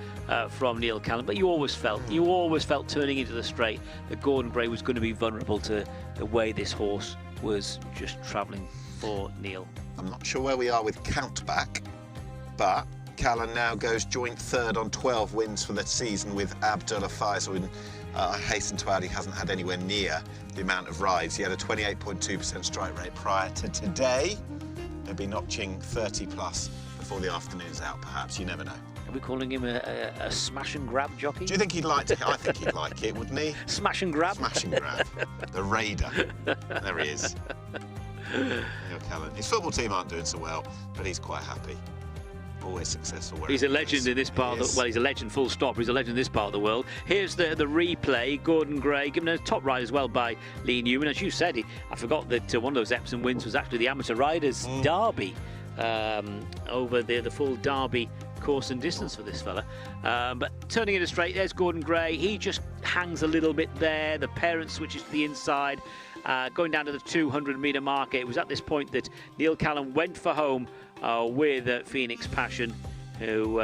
Speaker 3: from Neil Callan. But you always felt turning into the straight that Gordon Gray was going to be vulnerable to the way this horse was just travelling for Neil.
Speaker 2: I'm not sure where we are with Countback, but Callan now goes joint third on 12 wins for the season with Abdullah Faisal. And I hasten to add, he hasn't had anywhere near the amount of rides. He had a 28.2% strike rate prior to today. He'll be notching 30 plus before the afternoon's out, perhaps. You never know.
Speaker 3: Are we calling him a smash and grab jockey?
Speaker 2: Do you think he'd like to? I think he'd like it, wouldn't he?
Speaker 3: Smash and grab?
Speaker 2: Smash and grab. The Raider. There he is. Neil Callan. His football team aren't doing so well, but he's quite happy. Always successful.
Speaker 3: He's a legend in this part of the, well, he's a legend full stop. He's a legend in this part of the world. Here's the replay. Gordon Gray given a top ride as well by Lee Newman. As you said, I forgot that one of those Epsom wins was actually the Amateur Riders Derby, over the full Derby course and distance for this fella. But turning it a straight, there's Gordon Gray. He just hangs a little bit there. The parent switches to the inside. Going down to the 200-metre mark. It was at this point that Neil Callan went for home with Phoenix Passion, who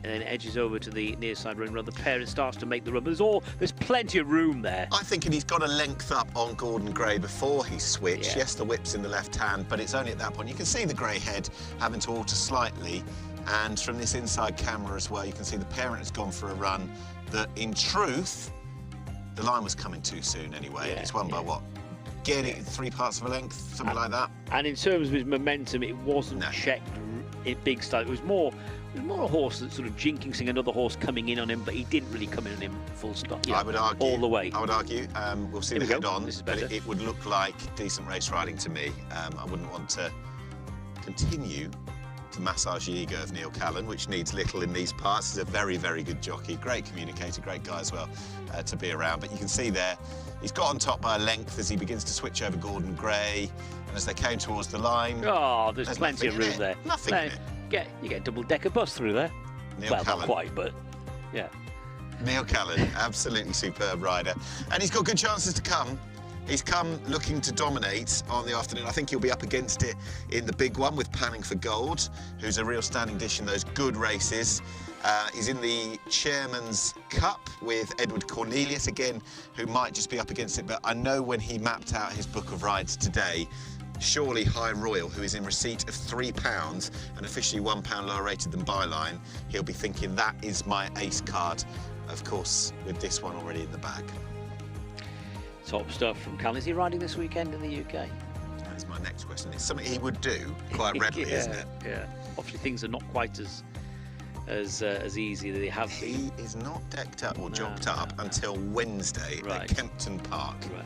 Speaker 3: then edges over to the near side ring run. The parent starts to make the run. There's plenty of room there.
Speaker 2: I think he's got a length up on Gordon Gray before he switched.
Speaker 3: Yeah.
Speaker 2: Yes, the whip's in the left hand, but it's only at that point. You can see the grey head having to alter slightly. And from this inside camera as well, you can see the parent has gone for a run that, in truth, the line was coming too soon anyway.
Speaker 3: Yeah,
Speaker 2: it's won by what? Getting 3 parts of a length, something like that.
Speaker 3: And in terms of his momentum, it wasn't checked in big style. It was more a horse that's sort of jinxing another horse coming in on him, but he didn't really come in on him full stop.
Speaker 2: I would argue
Speaker 3: all the way.
Speaker 2: I would argue. We'll see the head on, but it would look like decent race riding to me. I wouldn't want to continue to massage the ego of Neil Callan, which needs little in these parts. He's a very, very good jockey, great communicator, great guy as well to be around. But you can see there, he's got on top by a length as he begins to switch over Gordon Gray. And as they came towards the line...
Speaker 3: Oh, there's plenty of room there.
Speaker 2: Nothing in it.
Speaker 3: You get a double-decker bus through there.
Speaker 2: Neil
Speaker 3: Callan.
Speaker 2: Not
Speaker 3: quite, but yeah.
Speaker 2: Neil Callan, absolutely superb rider. And he's got good chances to come. He's come looking to dominate on the afternoon. I think he'll be up against it in the big one with Panning for Gold, who's a real standing dish in those good races. He's in the Chairman's Cup with Edward Cornelius, again, who might just be up against it. But I know when he mapped out his book of rides today, surely High Royal, who is in receipt of £3 and officially £1 lower rated than Byline, he'll be thinking that is my ace card, of course, with this one already in the bag.
Speaker 3: Top stuff from Callan. Is he riding this weekend in the UK?
Speaker 2: That is my next question. It's something he would do quite readily, isn't it?
Speaker 3: Yeah. Obviously, things are not quite as easy as they have been.
Speaker 2: He is not decked up or jogged up until Wednesday at Kempton Park.
Speaker 3: Right.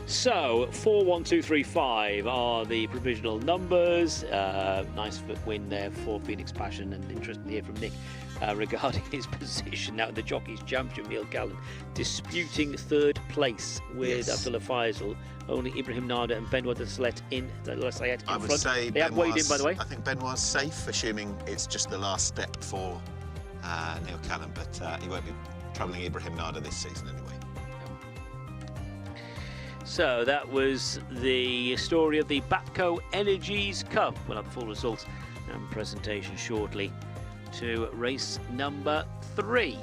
Speaker 3: So 4, 1, 2, 3, 5 are the provisional numbers. Nice win there for Phoenix Passion, and interesting to hear from Nick regarding his position now in the Jockeys Championship. Neil Callan disputing third place with Abdullah Faisal. Only Ibrahim Nada and Benoit Deslette in front.
Speaker 2: I would say
Speaker 3: they have weighed in, by the way.
Speaker 2: I think Benoit's safe, assuming it's just the last step for Neil Callan, but he won't be troubling Ibrahim Nada this season anyway.
Speaker 3: So that was the story of the Bapco Energies Cup. We'll have the full results and presentation shortly to race number 3.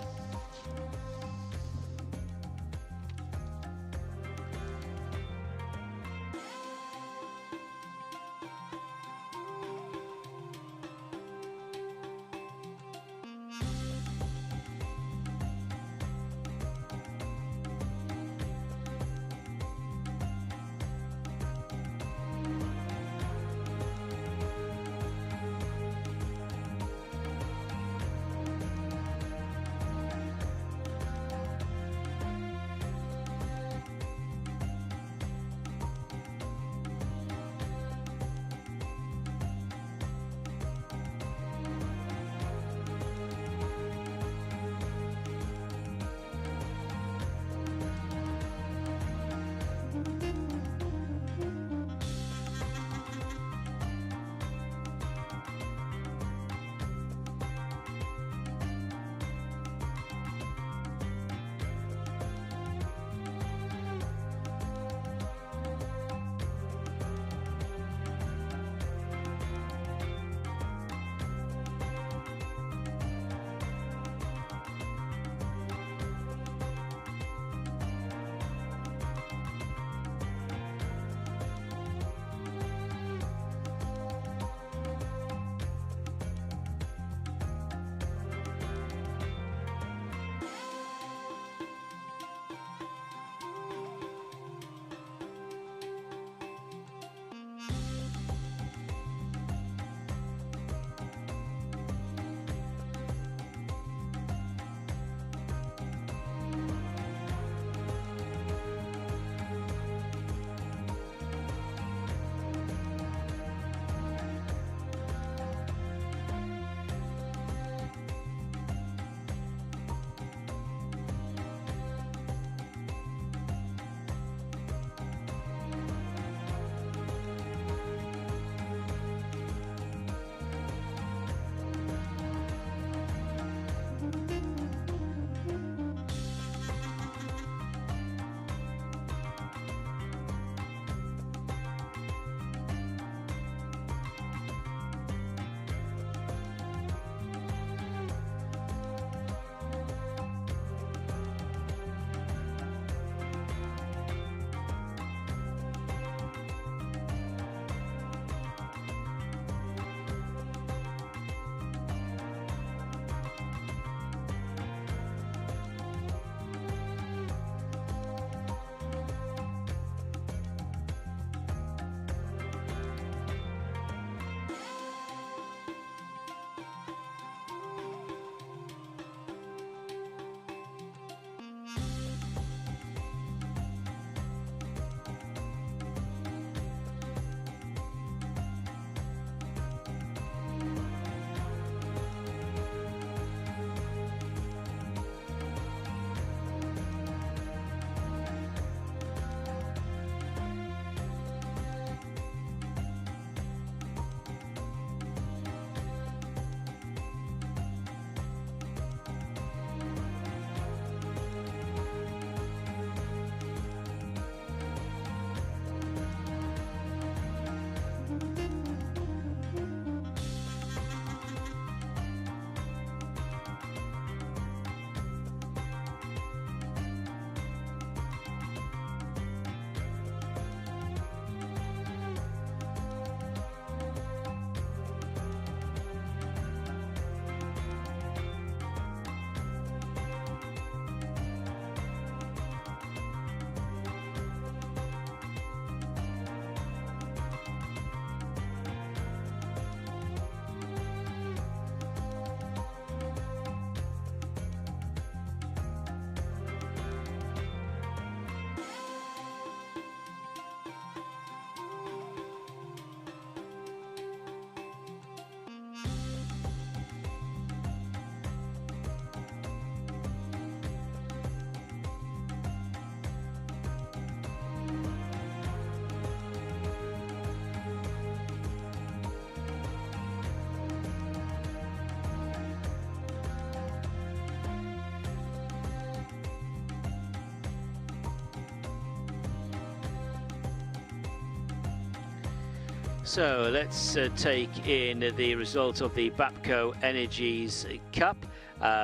Speaker 3: So let's take in the result of the Bapco Energies Cup.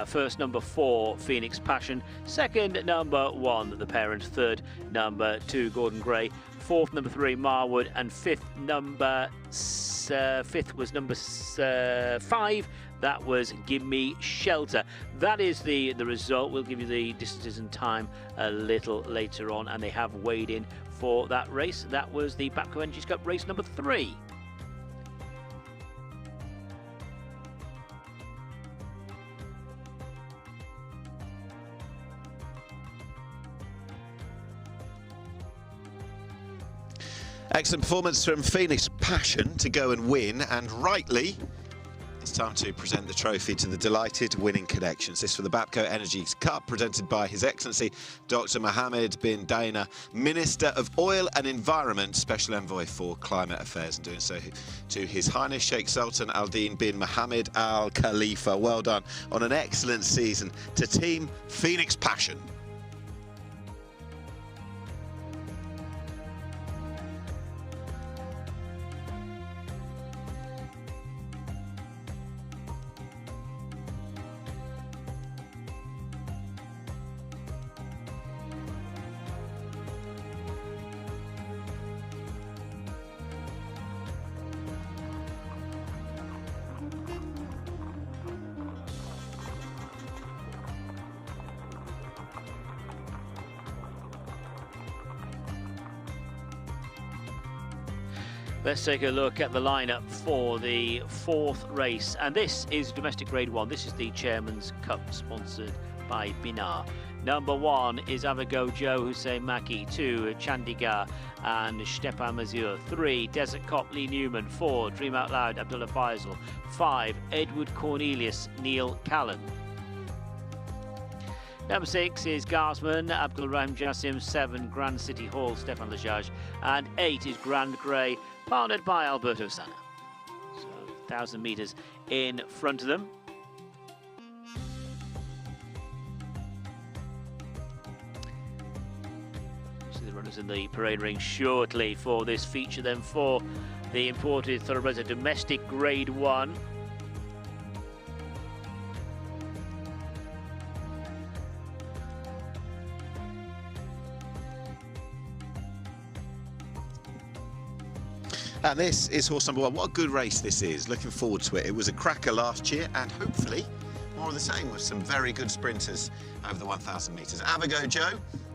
Speaker 3: First, number 4, Phoenix Passion. Second, number 1, The Parent. Third, number 2, Gordon Gray. Fourth, number 3, Marwood. And fifth was number 5. That was Give Me Shelter. That is the result. We'll give you the distances and time a little later on, and they have weighed in for that race. That was the Bapco Energies Cup race number 3.
Speaker 2: Excellent performance from Phoenix Passion to go and win, and rightly, it's time to present the trophy to the delighted winning connections. This for the Bapco Energies Cup, presented by His Excellency Dr. Mohammed bin BINAA, Minister of Oil and Environment, Special Envoy for Climate Affairs, and doing so to His Highness Sheikh Sultan Al-Din bin Mohammed Al Khalifa. Well done on an excellent season to Team Phoenix Passion.
Speaker 3: Let's take a look at the lineup for the 4th race, and this is domestic grade 1. This is the Chairman's Cup, sponsored by BINAA. Number 1 is Avago Joe Hussein Maki. 2, Chandigarh and Stepan Mazur. 3, Desert Cop Lee Newman. 4, Dream Out Loud Abdullah Faisal. 5, Edward Cornelius Neil Callan. Number 6 is Garsman Abdul Rahim Jassim. 7, Grand City Hall Stefan Lajaj. And 8 is Grand Grey, partnered by Alberto Sana. So 1,000 metres in front of them. See the runners in the parade ring shortly for this feature, then for the imported thoroughbreds, a domestic grade 1.
Speaker 2: And this is horse number 1. What a good race this is. Looking forward to it. It was a cracker last year, and hopefully more of the same with some very good sprinters over the 1,000 metres. Avago Joe,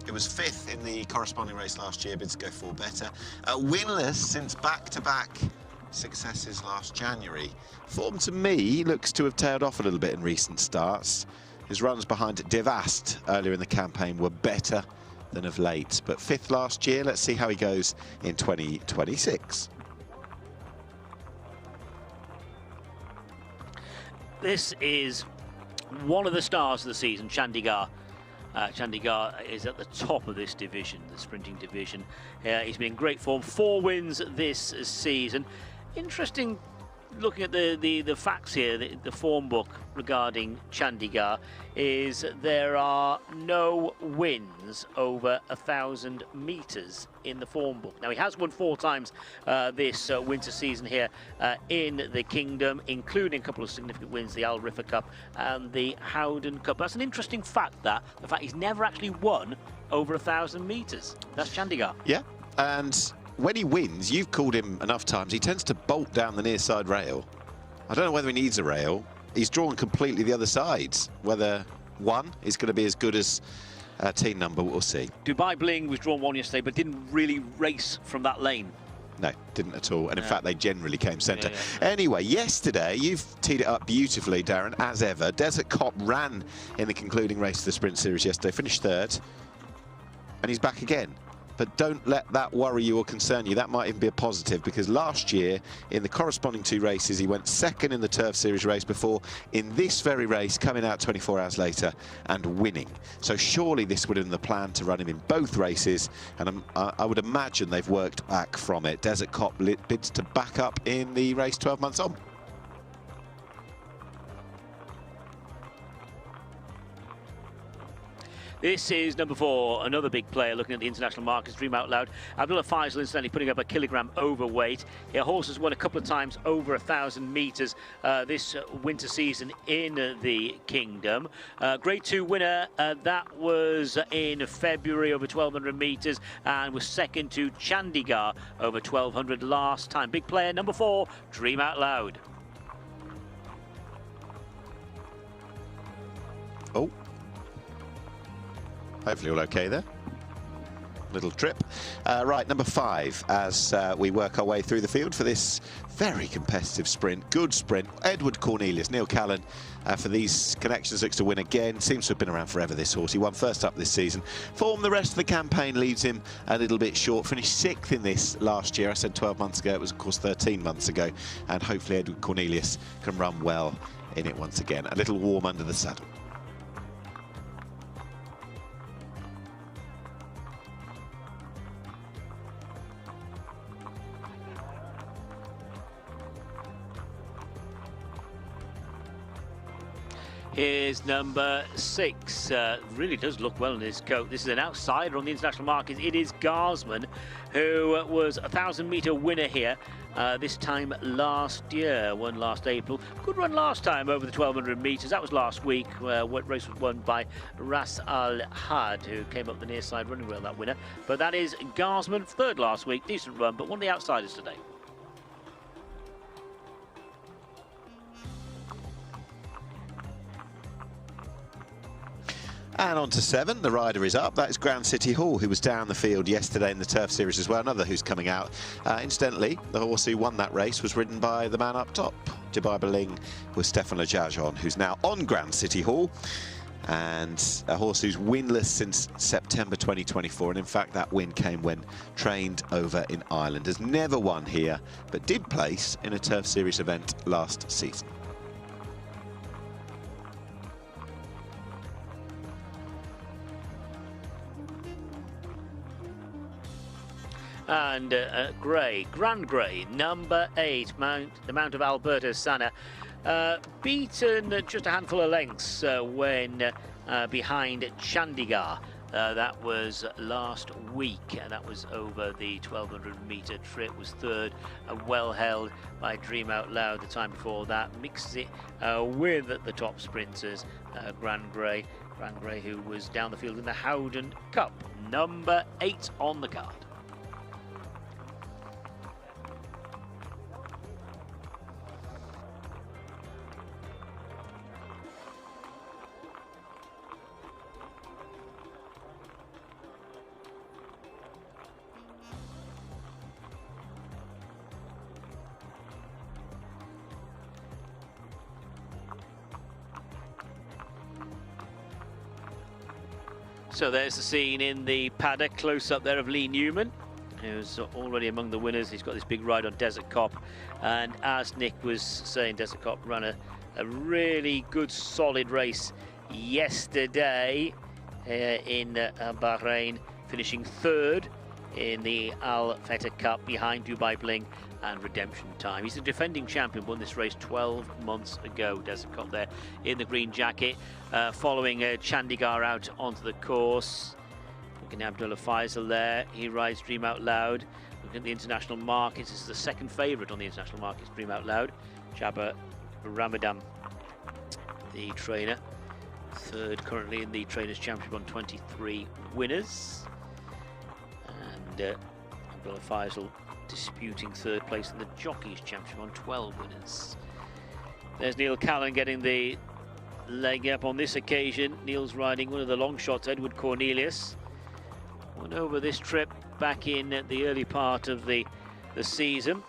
Speaker 2: it was 5th in the corresponding race last year, bids go 4 better. Winless since back-to-back successes last January. Form to me looks to have tailed off a little bit in recent starts. His runs behind Devast earlier in the campaign were better than of late, but 5th last year. Let's see how he goes in 2026.
Speaker 3: This is one of the stars of the season, Chandigarh. Chandigarh is at the top of this division, the sprinting division. He's been in great form, 4 wins this season. Interesting looking at the facts here, the form book regarding Chandigarh is there are no wins over 1,000 metres in the form book. Now, he has won 4 times this winter season here in the Kingdom, including a couple of significant wins, the Al Rifa Cup and the Howden Cup. That's an interesting fact, the fact he's never actually won over 1,000 metres. That's Chandigarh.
Speaker 2: Yeah, and when he wins, you've called him enough times, he tends to bolt down the near side rail. I don't know whether he needs a rail. He's drawn completely the other side. Whether 1 is going to be as good as team number, we'll see. Dubai
Speaker 3: Bling was drawn 1 yesterday, but didn't really race from that lane.
Speaker 2: No, didn't at all. And in fact, they generally came centre. Anyway, yesterday, you've teed it up beautifully, Darren, as ever. Desert Cop ran in the concluding race of the Sprint Series yesterday, finished 3rd, and he's back again. But don't let that worry you or concern you. That might even be a positive, because last year, in the corresponding 2 races, he went 2nd in the Turf Series race before, in this very race, coming out 24 hours later and winning. So surely this would have been the plan to run him in both races, and I would imagine they've worked back from it. Desert Cop bids to back up in the race 12 months on.
Speaker 3: This is number 4, another big player looking at the international markets, Dream Out Loud. Abdullah Faisal incidentally putting up a kilogram overweight. Her horse has won a couple of times over 1,000 metres this winter season in the Kingdom. Grade 2 winner, that was in February over 1,200 metres and was second to Chandigarh over 1,200 last time. Big player number 4, Dream Out Loud.
Speaker 2: Oh. Hopefully all okay there. Little trip. Right, number 5, as we work our way through the field for this very competitive sprint. Good sprint. Edward Cornelius, Neil Callan for these connections looks to win again. Seems to have been around forever, this horse. He won first up this season. Form the rest of the campaign leaves him a little bit short. Finished 6th in this last year. I said 12 months ago. It was, of course, 13 months ago. And hopefully Edward Cornelius can run well in it once again. A little warm under the saddle.
Speaker 3: Here's number 6. Really does look well in his coat. This is an outsider on the international market. It is Garsman, who was a 1,000-metre winner here this time last year. Won last April. Good run last time over the 1,200 metres. That was last week. What race was won by Ras Al Had, who came up the near side running well, that winner. But that is Garsman, 3rd last week. Decent run, but one of the outsiders today.
Speaker 2: And on to 7, the rider is up. That is Grand City Hall, who was down the field yesterday in the Turf Series as well. Another who's coming out. Incidentally, the horse who won that race was ridden by the man up top, Dubai Baling, with Stefan Lejajon, who's now on Grand City Hall. And a horse who's winless since September 2024. And in fact, that win came when trained over in Ireland. Has never won here, but did place in a Turf Series event last season.
Speaker 3: And Grand Grey, number 8, the Mount of Alberto Sana, beaten just a handful of lengths when behind Chandigarh. That was last week, and that was over the 1,200-metre trip. Was 3rd, well held by Dream Out Loud the time before that. Mixes it with the top sprinters, Grand Grey, who was down the field in the Howden Cup. Number 8 on the card. So there's the scene in the paddock, close up there of Lee Newman, who's already among the winners. He's got this big ride on Desert Cop, and as Nick was saying, Desert Cop ran a really good solid race yesterday in Bahrain, finishing 3rd in the AVENUES-BAHRAIN Cup behind Dubai Bling and Redemption Time. He's the defending champion, won this race 12 months ago. Desert Cop there in the green jacket, following Chandigarh out onto the course. Looking at Abdullah Faisal there, he rides Dream Out Loud. Looking at the international markets, this is the 2nd favourite on the international markets, Dream Out Loud. Jabba Ramadan, the trainer, 3rd currently in the Trainers' Championship on 23 winners. And Abdullah Faisal disputing 3rd place in the Jockeys' Championship on 12 winners. There's Neil Callan getting the leg up on this occasion. Neil's riding one of the long shots, Edward Cornelius. Went over this trip back in the early part of the season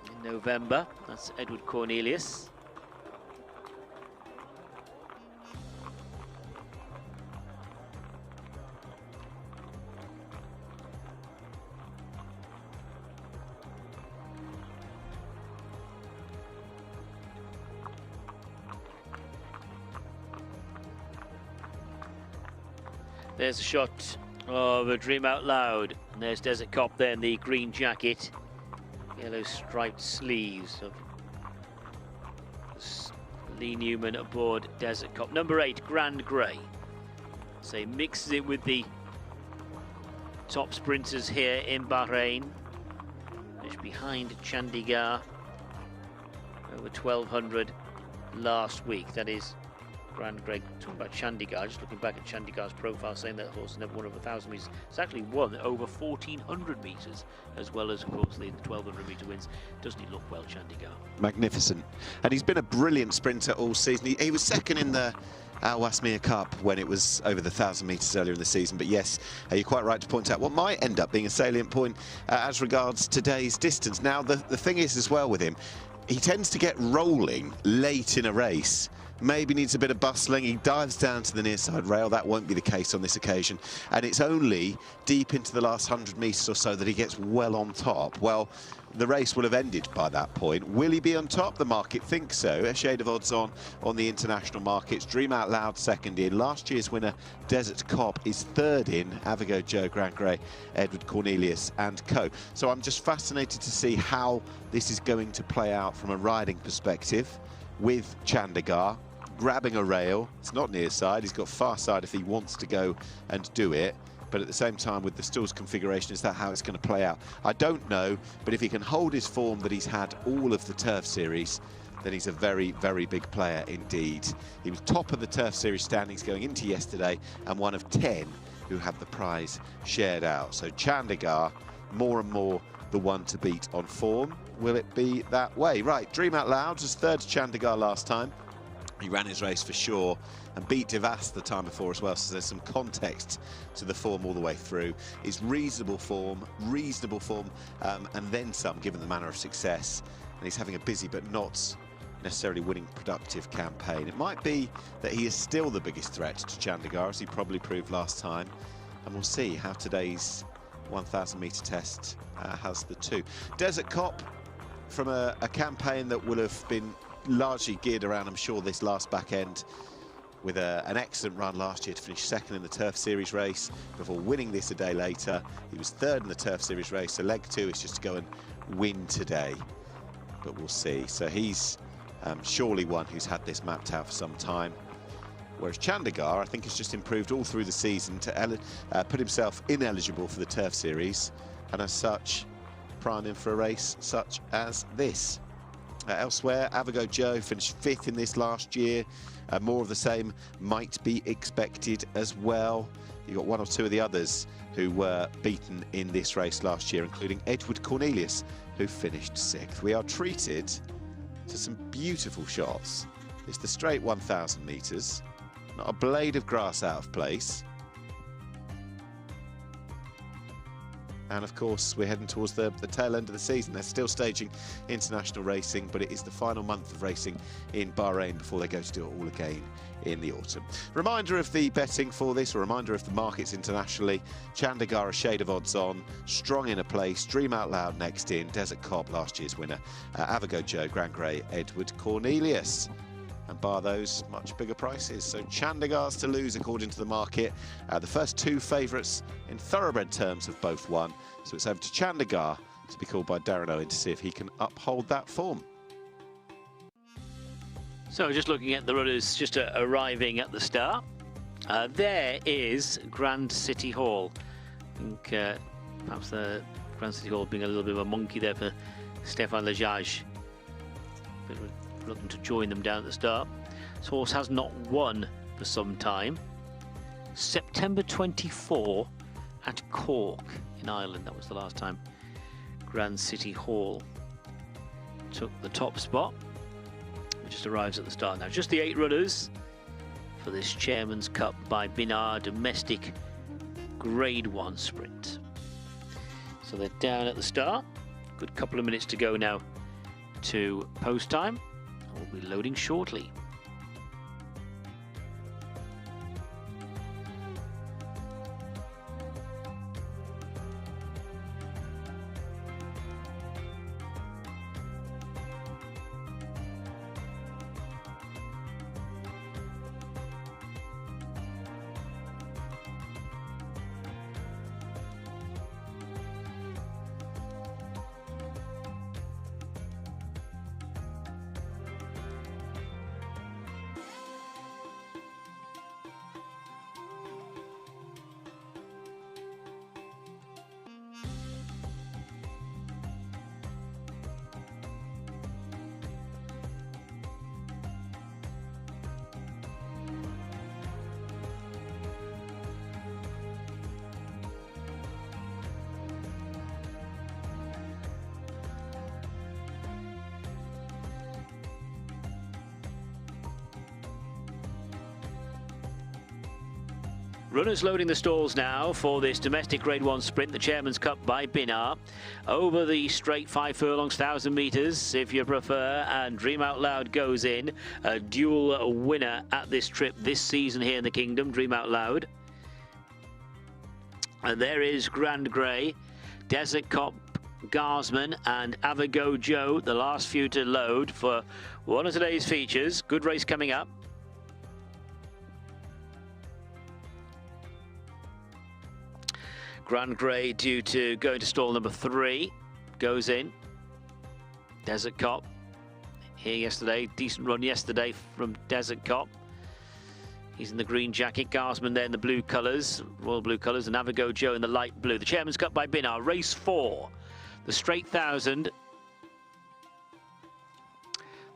Speaker 3: in November. That's Edward Cornelius. There's a shot of a Dream Out Loud. And there's Desert Cop there in the green jacket. Yellow striped sleeves of Lee Newman aboard Desert Cop. Number 8, Grand Grey. So he mixes it with the top sprinters here in Bahrain. Finished behind Chandigarh over 1200 last week. That is Grand Greg talking about Chandigarh. Just looking back at Chandigarh's profile, saying that horse never won over 1,000 metres. It's actually won over 1,400 metres, as well as, of course, the 1,200 metre wins. Doesn't he look well, Chandigarh?
Speaker 2: Magnificent. And he's been a brilliant sprinter all season. He was second in the AVENUES-BAHRAIN Cup when it was over the 1,000 metres earlier in the season. But yes, you're quite right to point out what might end up being a salient point as regards today's distance. Now, the thing is as well with him, he tends to get rolling late in a race. Maybe needs a bit of bustling. He dives down to the near side rail. That won't be the case on this occasion. And it's only deep into the last 100 metres or so that he gets well on top. Well, the race will have ended by that point. Will he be on top? The market thinks so. A shade of odds on the international markets. Dream Out Loud second in. Last year's winner, Desert Cup, is third in. Avigo Joe, Grand Grey, Edward Cornelius and co. So I'm just fascinated to see how this is going to play out from a riding perspective with Chandigarh grabbing a rail. It's not near side. He's got far side if he wants to go and do it. But at the same time, with the stalls configuration, is that how it's going to play out? I don't know, but if he can hold his form that he's had all of the Turf Series, then he's a very, very big player indeed. He was top of the Turf Series standings going into yesterday and one of 10 who had the prize shared out. So Chandigarh, more and more the one to beat on form. Will it be that way? Right, Dream Out Loud was third to Chandigarh last time. He ran his race for sure and beat Devas the time before as well, so there's some context to the form all the way through. It's reasonable form, and then some, given the manner of success. And he's having a busy but not necessarily winning productive campaign. It might be that he is still the biggest threat to Chandigarh, as he probably proved last time. And we'll see how today's 1,000 metre test has the two. Desert Cup, from a campaign that will have been largely geared around, I'm sure, this last back end, with an excellent run last year to finish second in the Turf Series race before winning this a day later. He was third in the Turf Series race, so leg two is just to go and win today, but we'll see. So he's surely one who's had this mapped out for some time, whereas Chandigarh, I think, has just improved all through the season to put himself ineligible for the Turf Series, and as such primed him for a race such as this. Elsewhere, Avigo Joe finished fifth in this last year. More of the same might be expected as well. You've got one or two of the others who were beaten in this race last year, including Edward Cornelius, who finished sixth. We are treated to some beautiful shots. It's the straight 1,000 metres, not a blade of grass out of place. And of course, we're heading towards the tail end of the season. They're still staging international racing, but it is the final month of racing in Bahrain before they go to do it all again in the autumn. Reminder of the betting for this, or reminder of the markets internationally. Chandigarh, a shade of odds on, strong in a place. Dream Out Loud next in. Desert Cup, last year's winner. Avigo Joe, Grand Grey, Edward Cornelius. And bar those, much bigger prices. So Chandigarh's to lose according to the market. The first two favourites in thoroughbred terms have both won. So it's over to Chandigarh to be called by Darren Owen to see if he can uphold that form.
Speaker 3: So just looking at the runners just arriving at the start. There is Grand City Hall. I think perhaps the Grand City Hall being a little bit of a monkey there for Stefan Lejage. Looking to join them down at the start. This horse has not won for some time. September 24 at Cork in Ireland. That was the last time Grand City Hall took the top spot. It just arrives at the start now. Just the 8 runners for this Chairman's Cup by BINAA domestic Grade 1 sprint. So they're down at the start. Good couple of minutes to go now to post time. We'll be loading shortly. Runners loading the stalls now for this domestic Grade 1 sprint, the Chairman's Cup by BINAA. Over the straight 5 furlongs, 1,000 metres if you prefer, and Dream Out Loud goes in. A dual winner at this trip this season here in the Kingdom, Dream Out Loud. And there is Grand Grey, Desert Cop, Garsman and Avago Joe, the last few to load for one of today's features. Good race coming up. Grand Grey due to go into stall number 3, goes in. Desert Cop here yesterday, decent run yesterday from Desert Cop. He's in the green jacket, Garsman there in the blue colours, royal blue colours, and Avago Joe in the light blue. The Chairman's Cup by BINAA, race 4, the straight 1,000.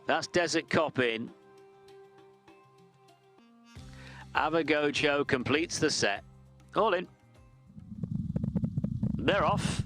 Speaker 3: That's Desert Cop in. Avago Joe completes the set. All in. They're off.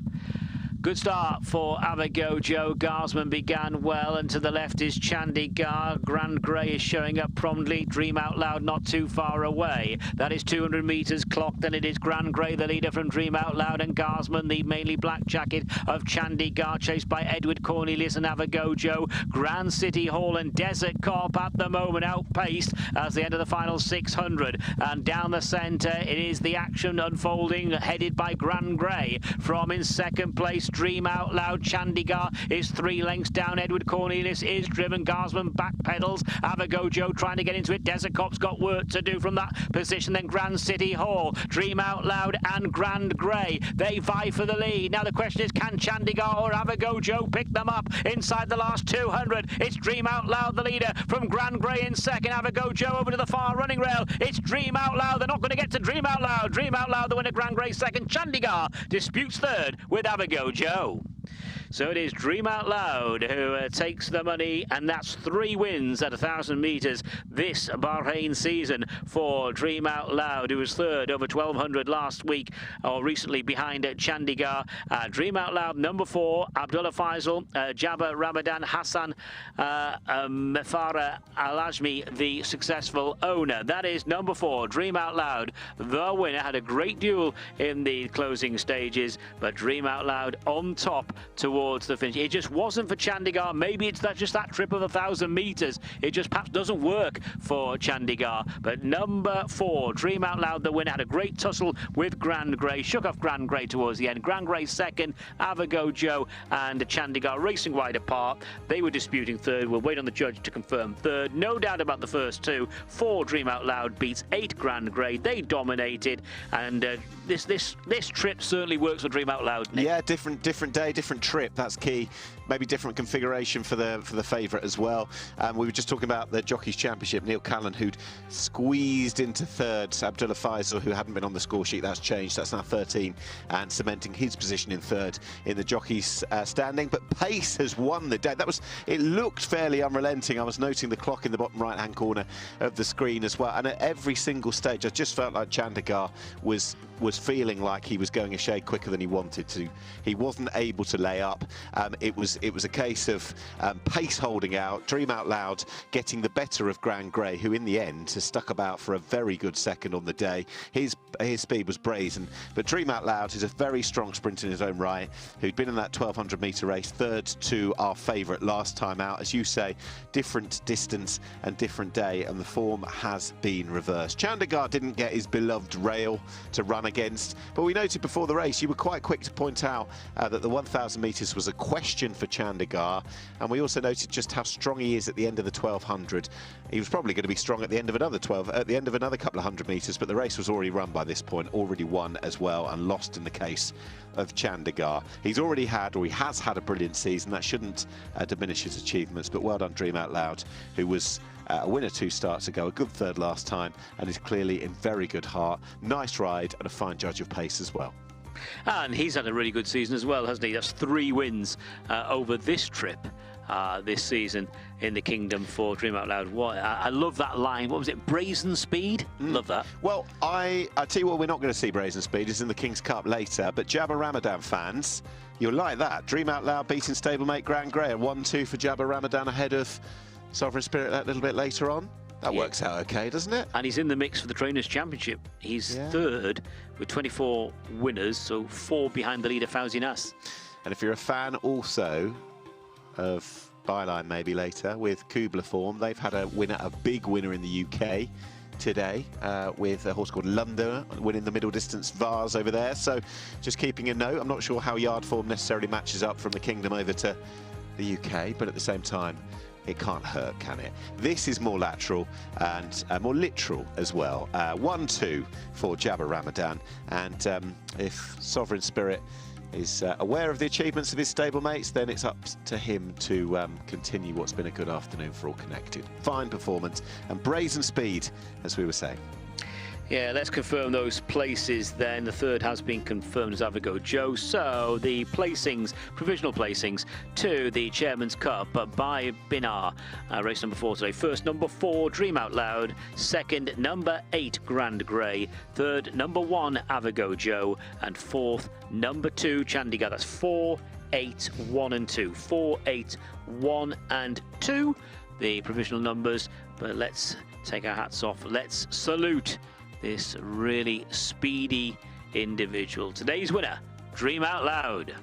Speaker 3: Good start for Avago Joe. Garsman began well, and to the left is Chandigarh. Grand Grey is showing up promptly. Dream Out Loud not too far away. That is 200 metres clocked, and it is Grand Grey, the leader from Dream Out Loud, and Garsman, the mainly black jacket of Chandigarh, chased by Edward Cornelius and Avago Joe. Grand City Hall and Desert Cop at the moment outpaced as they enter the final 600. And down the centre, it is the action unfolding, headed by Grand Grey. From in second place, Dream Out Loud. Chandigarh is 3 lengths down. Edward Cornelius is driven. Garsman back pedals. Avago Joe trying to get into it. Desert Cop's got work to do from that position. Then Grand City Hall, Dream Out Loud and Grand Grey, they vie for the lead. Now the question is, can Chandigarh or Avago Joe pick them up inside the last 200? It's Dream Out Loud, the leader, from Grand Grey in second. Avago Joe over to the far running rail. It's Dream Out Loud. They're not going to get to Dream Out Loud. Dream Out Loud, the winner. Grand Grey second. Chandigarh disputes third with Avago Joe. So it is Dream Out Loud who takes the money, and that's 3 wins at 1,000 metres this Bahrain season for Dream Out Loud, who was third over 1,200 last week, or recently, behind Chandigarh. Dream Out Loud number 4, Abdullah Faisal, Jabba Ramadan, Hassan Mefara Al-Ajmi, the successful owner. That is number 4, Dream Out Loud, the winner. Had a great duel in the closing stages, but Dream Out Loud on top towards the finish. It just wasn't for Chandigarh. Maybe it's just that trip of 1,000 metres. It just perhaps doesn't work for Chandigarh. But number 4, Dream Out Loud, the winner, had a great tussle with Grand Grey. Shook off Grand Grey towards the end. Grand Grey second, Avago Joe and Chandigarh racing wide apart. They were disputing third. We'll wait on the judge to confirm third. No doubt about the first 2. 4 Dream Out Loud beats 8 Grand Grey. They dominated, and this trip certainly works for Dream Out Loud, Nick.
Speaker 2: Yeah, different day, different trip. That's key. Maybe different configuration for the favourite as well. We were just talking about the Jockeys Championship. Neil Callan, who'd squeezed into third. Abdullah Faisal, who hadn't been on the score sheet, that's changed. That's now 13, and cementing his position in third in the Jockeys standing. But pace has won the day. It looked fairly unrelenting. I was noting the clock in the bottom right-hand corner of the screen as well. And at every single stage, I just felt like Chandigarh was feeling like he was going a shade quicker than he wanted to. He wasn't able to lay up. It was a case of pace holding out, Dream Out Loud getting the better of Grand Grey, who in the end has stuck about for a very good second on the day. His speed was brazen, but Dream Out Loud is a very strong sprinter in his own right, who'd been in that 1,200 metre race, third to our favourite last time out. As you say, different distance and different day, and the form has been reversed. Chandigarh didn't get his beloved rail to run against, but we noted before the race, you were quite quick to point out that the 1,000 metres was a question for Chandigarh, and we also noted just how strong he is at the end of the 1,200. He was probably going to be strong at the end of another couple of 100 metres, but the race was already run by this point, already won as well, and lost in the case of Chandigarh. He's already had, or he has had, a brilliant season. That shouldn't diminish his achievements, but well done Dream Out Loud, who was a winner 2 starts ago, a good third last time, and is clearly in very good heart. Nice ride and a fine judge of pace as well.
Speaker 3: And he's had a really good season as well, hasn't he? That's 3 wins over this trip this season in the Kingdom for Dream Out Loud. I love that line. What was it? Brazen speed? Love that.
Speaker 2: Well, I tell you what, we're not going to see brazen speed. It's in the King's Cup later, but Jabba Ramadan fans, you'll like that. Dream Out Loud beating stablemate Grand Grey, and 1-2 for Jabba Ramadan ahead of Sovereign Spirit that little bit later on. That works out okay, doesn't it?
Speaker 3: And he's in the mix for the Trainers' Championship. He's third with 24 winners, so 4 behind the leader, Fauzi Nas.
Speaker 2: And if you're a fan also of Byline maybe later with Kubla Form, they've had a winner, a big winner in the UK today with a horse called London winning the middle distance Vars over there. So just keeping a note, I'm not sure how yard form necessarily matches up from the Kingdom over to the UK, but at the same time, it can't hurt, can it? This is more lateral and more literal as well. 1-2 for Jabba Ramadan. And if Sovereign Spirit is aware of the achievements of his stablemates, then it's up to him to continue what's been a good afternoon for all connected. Fine performance and brazen speed, as we were saying.
Speaker 3: Yeah, let's confirm those places then. The third has been confirmed as AVENUES Joe. So the placings, provisional placings to the Chairman's Cup by BINAA. Race number 4 today. First, number 4, Dream Out Loud. Second, number 8, Grand Grey. Third, number 1, AVENUES Joe. And fourth, number 2, Chandigarh. That's 4, 8, 1 and 2. 4, 8, 1 and 2. The provisional numbers. But let's take our hats off. Let's salute this really speedy individual. Today's winner, Dream Out Loud.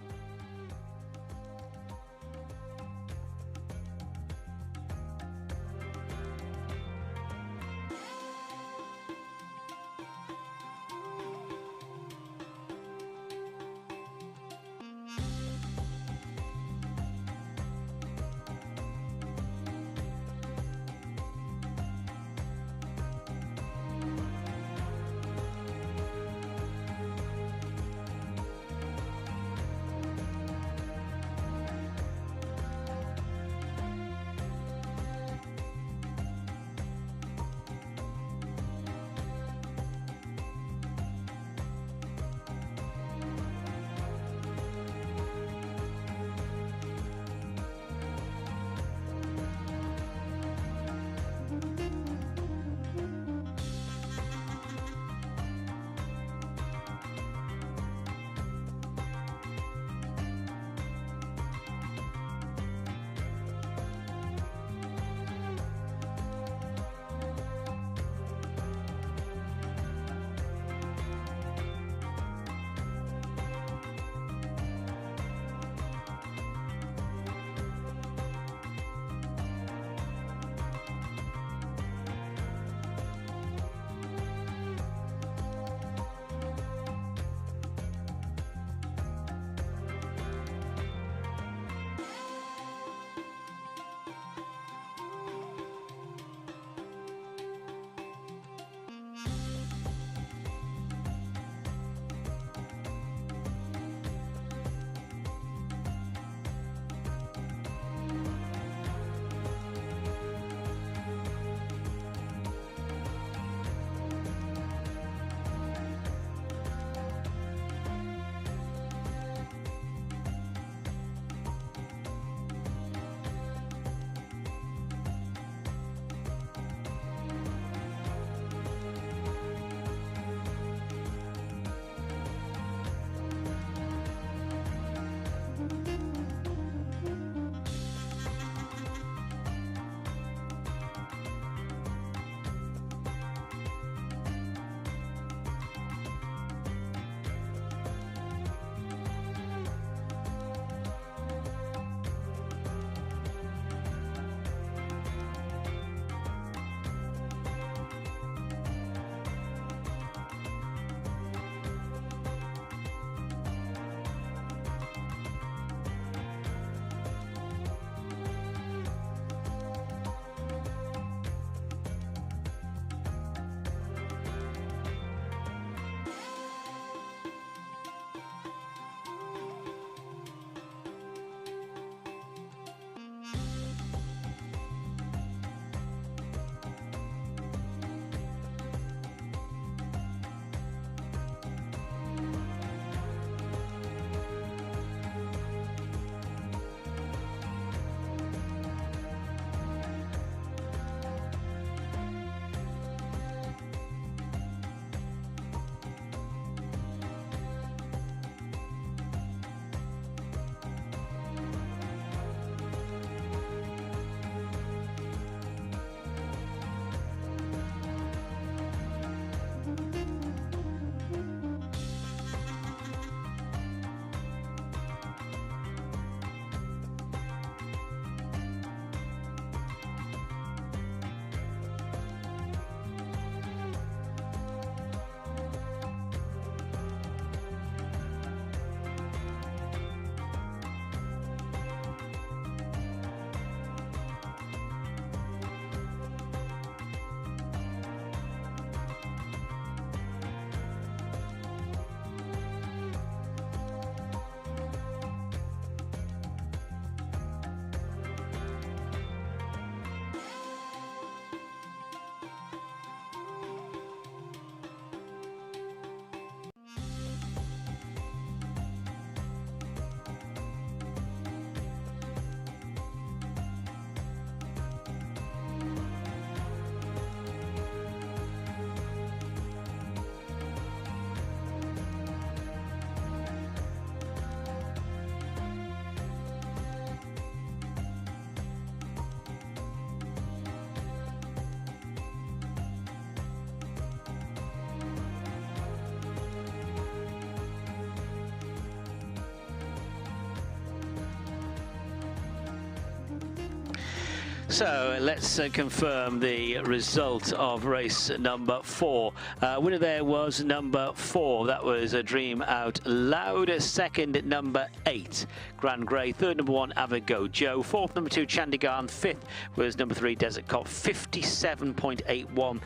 Speaker 3: So let's confirm the result of race number 4. Winner there was number 4. That was a Dream Out Loud. Second, number 8, Grand Grey. Third, number 1, Avago Joe. Fourth, number 2, Chandigarh. Fifth was number 3, Desert Cop. 57.81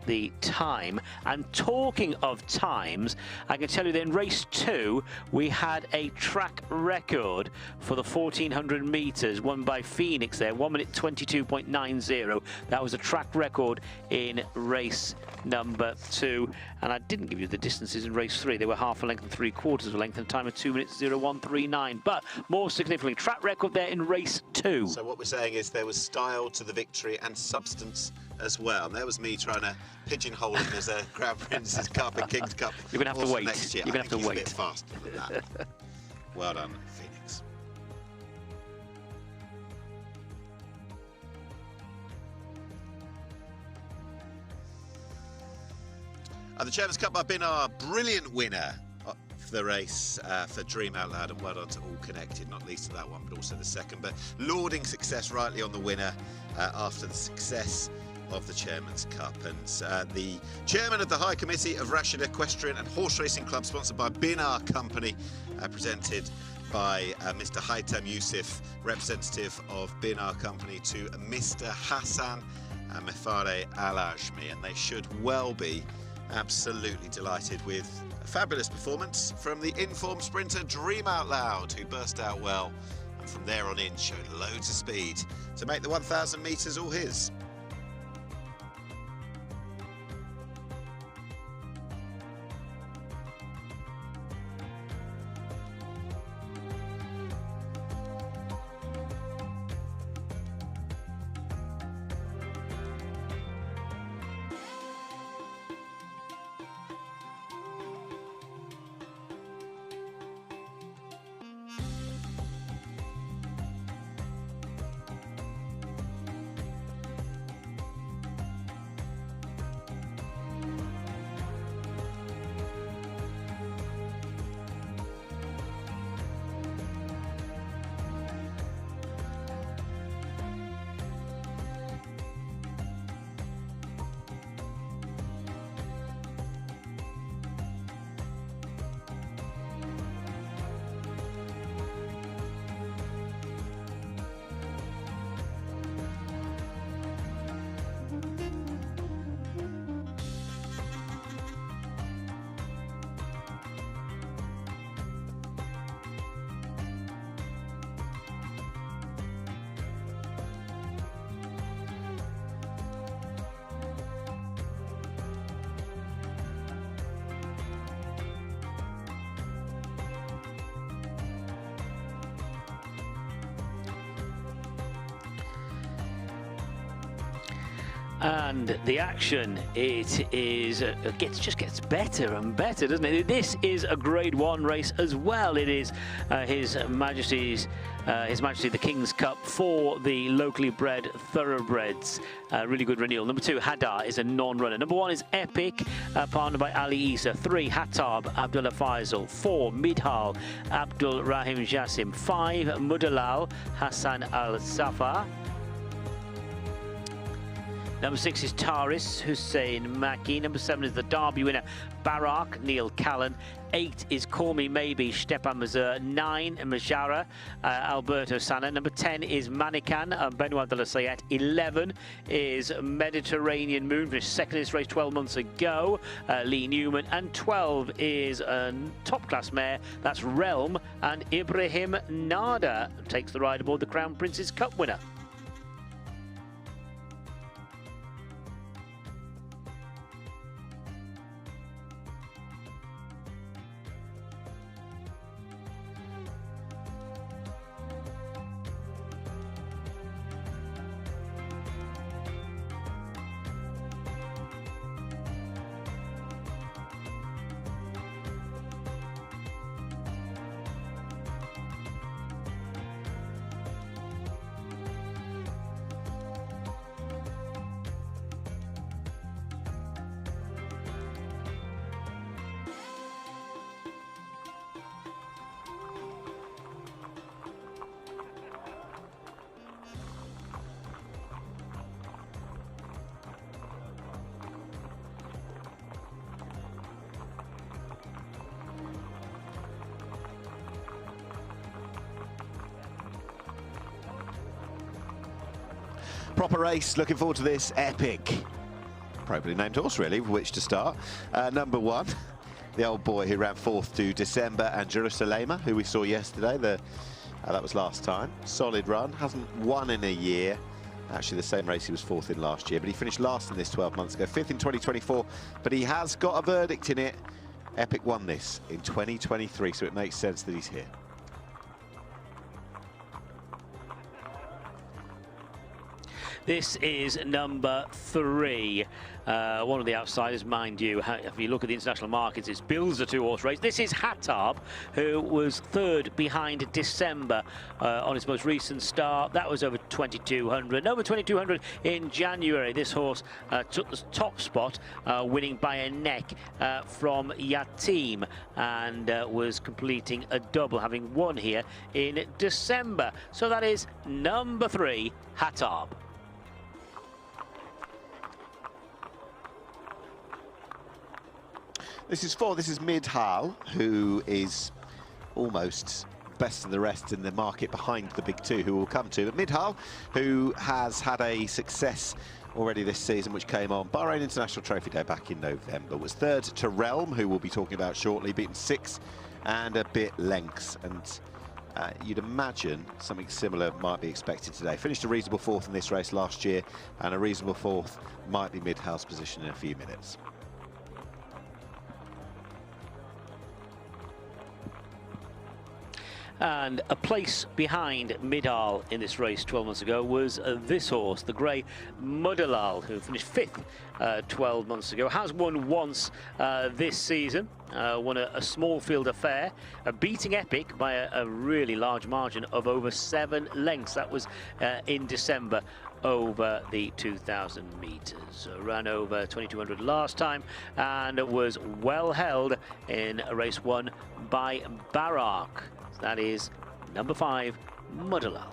Speaker 3: the time. And talking of times, I can tell you that in race 2 we had a track record for the 1400 meters won by Phoenix there, 1 minute 22.90. That was a track record in race number 2. And I didn't give you the distances in race 3. They were half a length and 3/4 of a length and a time of 2 minutes 0139. But more significantly, track record there in race 2.
Speaker 2: So what we're saying is there was style to the victory and substance as well. And there was me trying to pigeonhole him as a Crown Prince's Cup and King's Cup.
Speaker 3: You're going to have to wait.
Speaker 2: Next year.
Speaker 3: You're going to have to wait.
Speaker 2: A bit faster than that. Well done, Phoenix. The Chairman's Cup by BINAA, brilliant winner for the race for Dream Out Loud, and well done to all connected, not least to that one, but also the second. But lauding success rightly on the winner after the success of the Chairman's Cup. And the chairman of the High Committee of Rashid Equestrian and Horse Racing Club, sponsored by BINAA Company, presented by Mr. Haitam Yusuf, representative of BINAA Company, to Mr. Hassan Mefare Al-Ajmi, and they should well be absolutely delighted with a fabulous performance from the informed sprinter Dream Out Loud, who burst out well and from there on in showed loads of speed to make the 1,000 metres all his.
Speaker 3: And the action, it is just gets better and better, doesn't it? This is a Grade 1 race as well. It is His Majesty the King's Cup for the locally bred thoroughbreds. Really good renewal. Number 2, Hadar, is a non-runner. Number 1 is Epic, partnered by Ali Isa. 3, Hattab Abdullah Faisal. 4, Midhal Abdul Rahim Jassim. 5, Mudalal Hassan Al Safar. Number 6 is Taris Hussein Maki. Number 7 is the Derby winner Barak Neil Callan. 8 is Call Me Maybe Stepan Mazur. 9 Majara Alberto Sana. Number 10 is Manikan Benoit de la Sayette. 11 is Mediterranean Moon, finished second in this race 12 months ago, Lee Newman. And 12 is a top class mare, that's Realm, and Ibrahim Nada takes the ride aboard the Crown Prince's Cup winner.
Speaker 2: Proper race, looking forward to this epic, appropriately named horse really, for which to start. Number 1, the old boy who ran 4th to December, and Jerusalem, who we saw yesterday. That was last time. Solid run, hasn't won in a year. Actually, the same race he was 4th in last year, but he finished last in this 12 months ago, 5th in 2024, but he has got a verdict in it. Epic won this in 2023, so it makes sense that he's here.
Speaker 3: This is number 3. One of the outsiders, mind you. If you look at the international markets, it's Bill's a 2-horse race. This is Hattab, who was 3rd behind December on his most recent start. That was over 2,200. Over 2,200 in January. This horse took the top spot, winning by a neck from Yatim, and was completing a double, having won here in December. So that is number 3, Hattab.
Speaker 2: This is 4. This is Midhal, who is almost best of the rest in the market behind the big 2, who we'll come to. But Midhal, who has had a success already this season, which came on Bahrain International Trophy Day back in November, was 3rd to Realm, who we'll be talking about shortly, beaten 6 and a bit lengths. And you'd imagine something similar might be expected today. Finished a reasonable 4th in this race last year, and a reasonable 4th might be Midhal's position in a few minutes.
Speaker 3: And a place behind Midal in this race 12 months ago was this horse, the grey Mudalal, who finished 5th 12 months ago. Has won once this season, won a small field affair, beating Epic by a really large margin of over 7 lengths. That was in December over the 2,000 metres. Ran over 2,200 last time and was well held in a race won by Barak. That is number 5, Mudalal.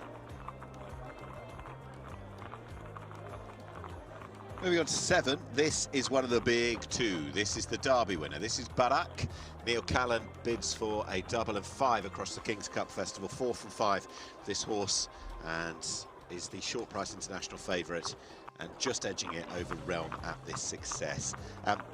Speaker 2: Moving on to 7, this is one of the big 2. This is the Derby winner. This is Barak. Neil Callan bids for a double and 5 across the King's Cup Festival. 4 from 5, this horse, and is the short price international favourite, and just edging it over Realm at this success.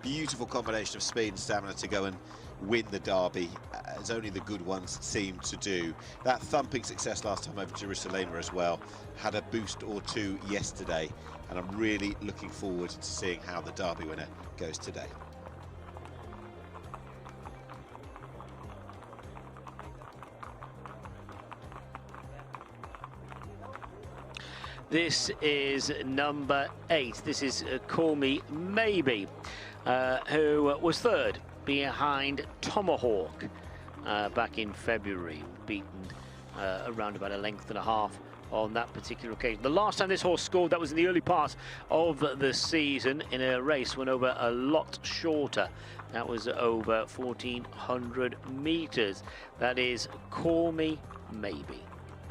Speaker 2: Beautiful combination of speed and stamina to go and win the Derby, as only the good ones seem to do. That thumping success last time over Jerusalem as well had a boost or 2 yesterday, and I'm really looking forward to seeing how the Derby winner goes today.
Speaker 3: This is number 8. This is Call Me Maybe, who was 3rd behind Tomahawk back in February, beaten around about a length and a half on that particular occasion. The last time this horse scored, that was in the early part of the season in a race went over a lot shorter. That was over 1,400 metres. That is Call Me Maybe,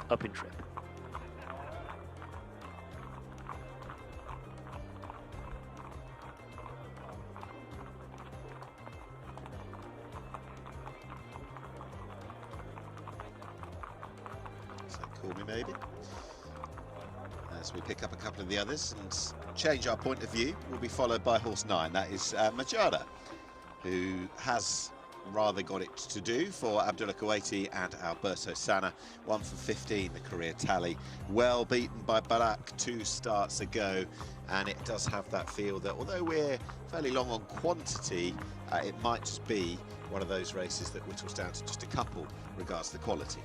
Speaker 3: up in trip.
Speaker 2: Call Me Maybe. As we pick up a couple of the others and change our point of view, we'll be followed by horse 9. That is Majada, who has rather got it to do for Abdullah Kuwaiti and Alberto Sana. 1 from 15, the career tally. Well beaten by Barak 2 starts ago, and it does have that feel that although we're fairly long on quantity, it might just be one of those races that whittles down to just a couple regards to the quality.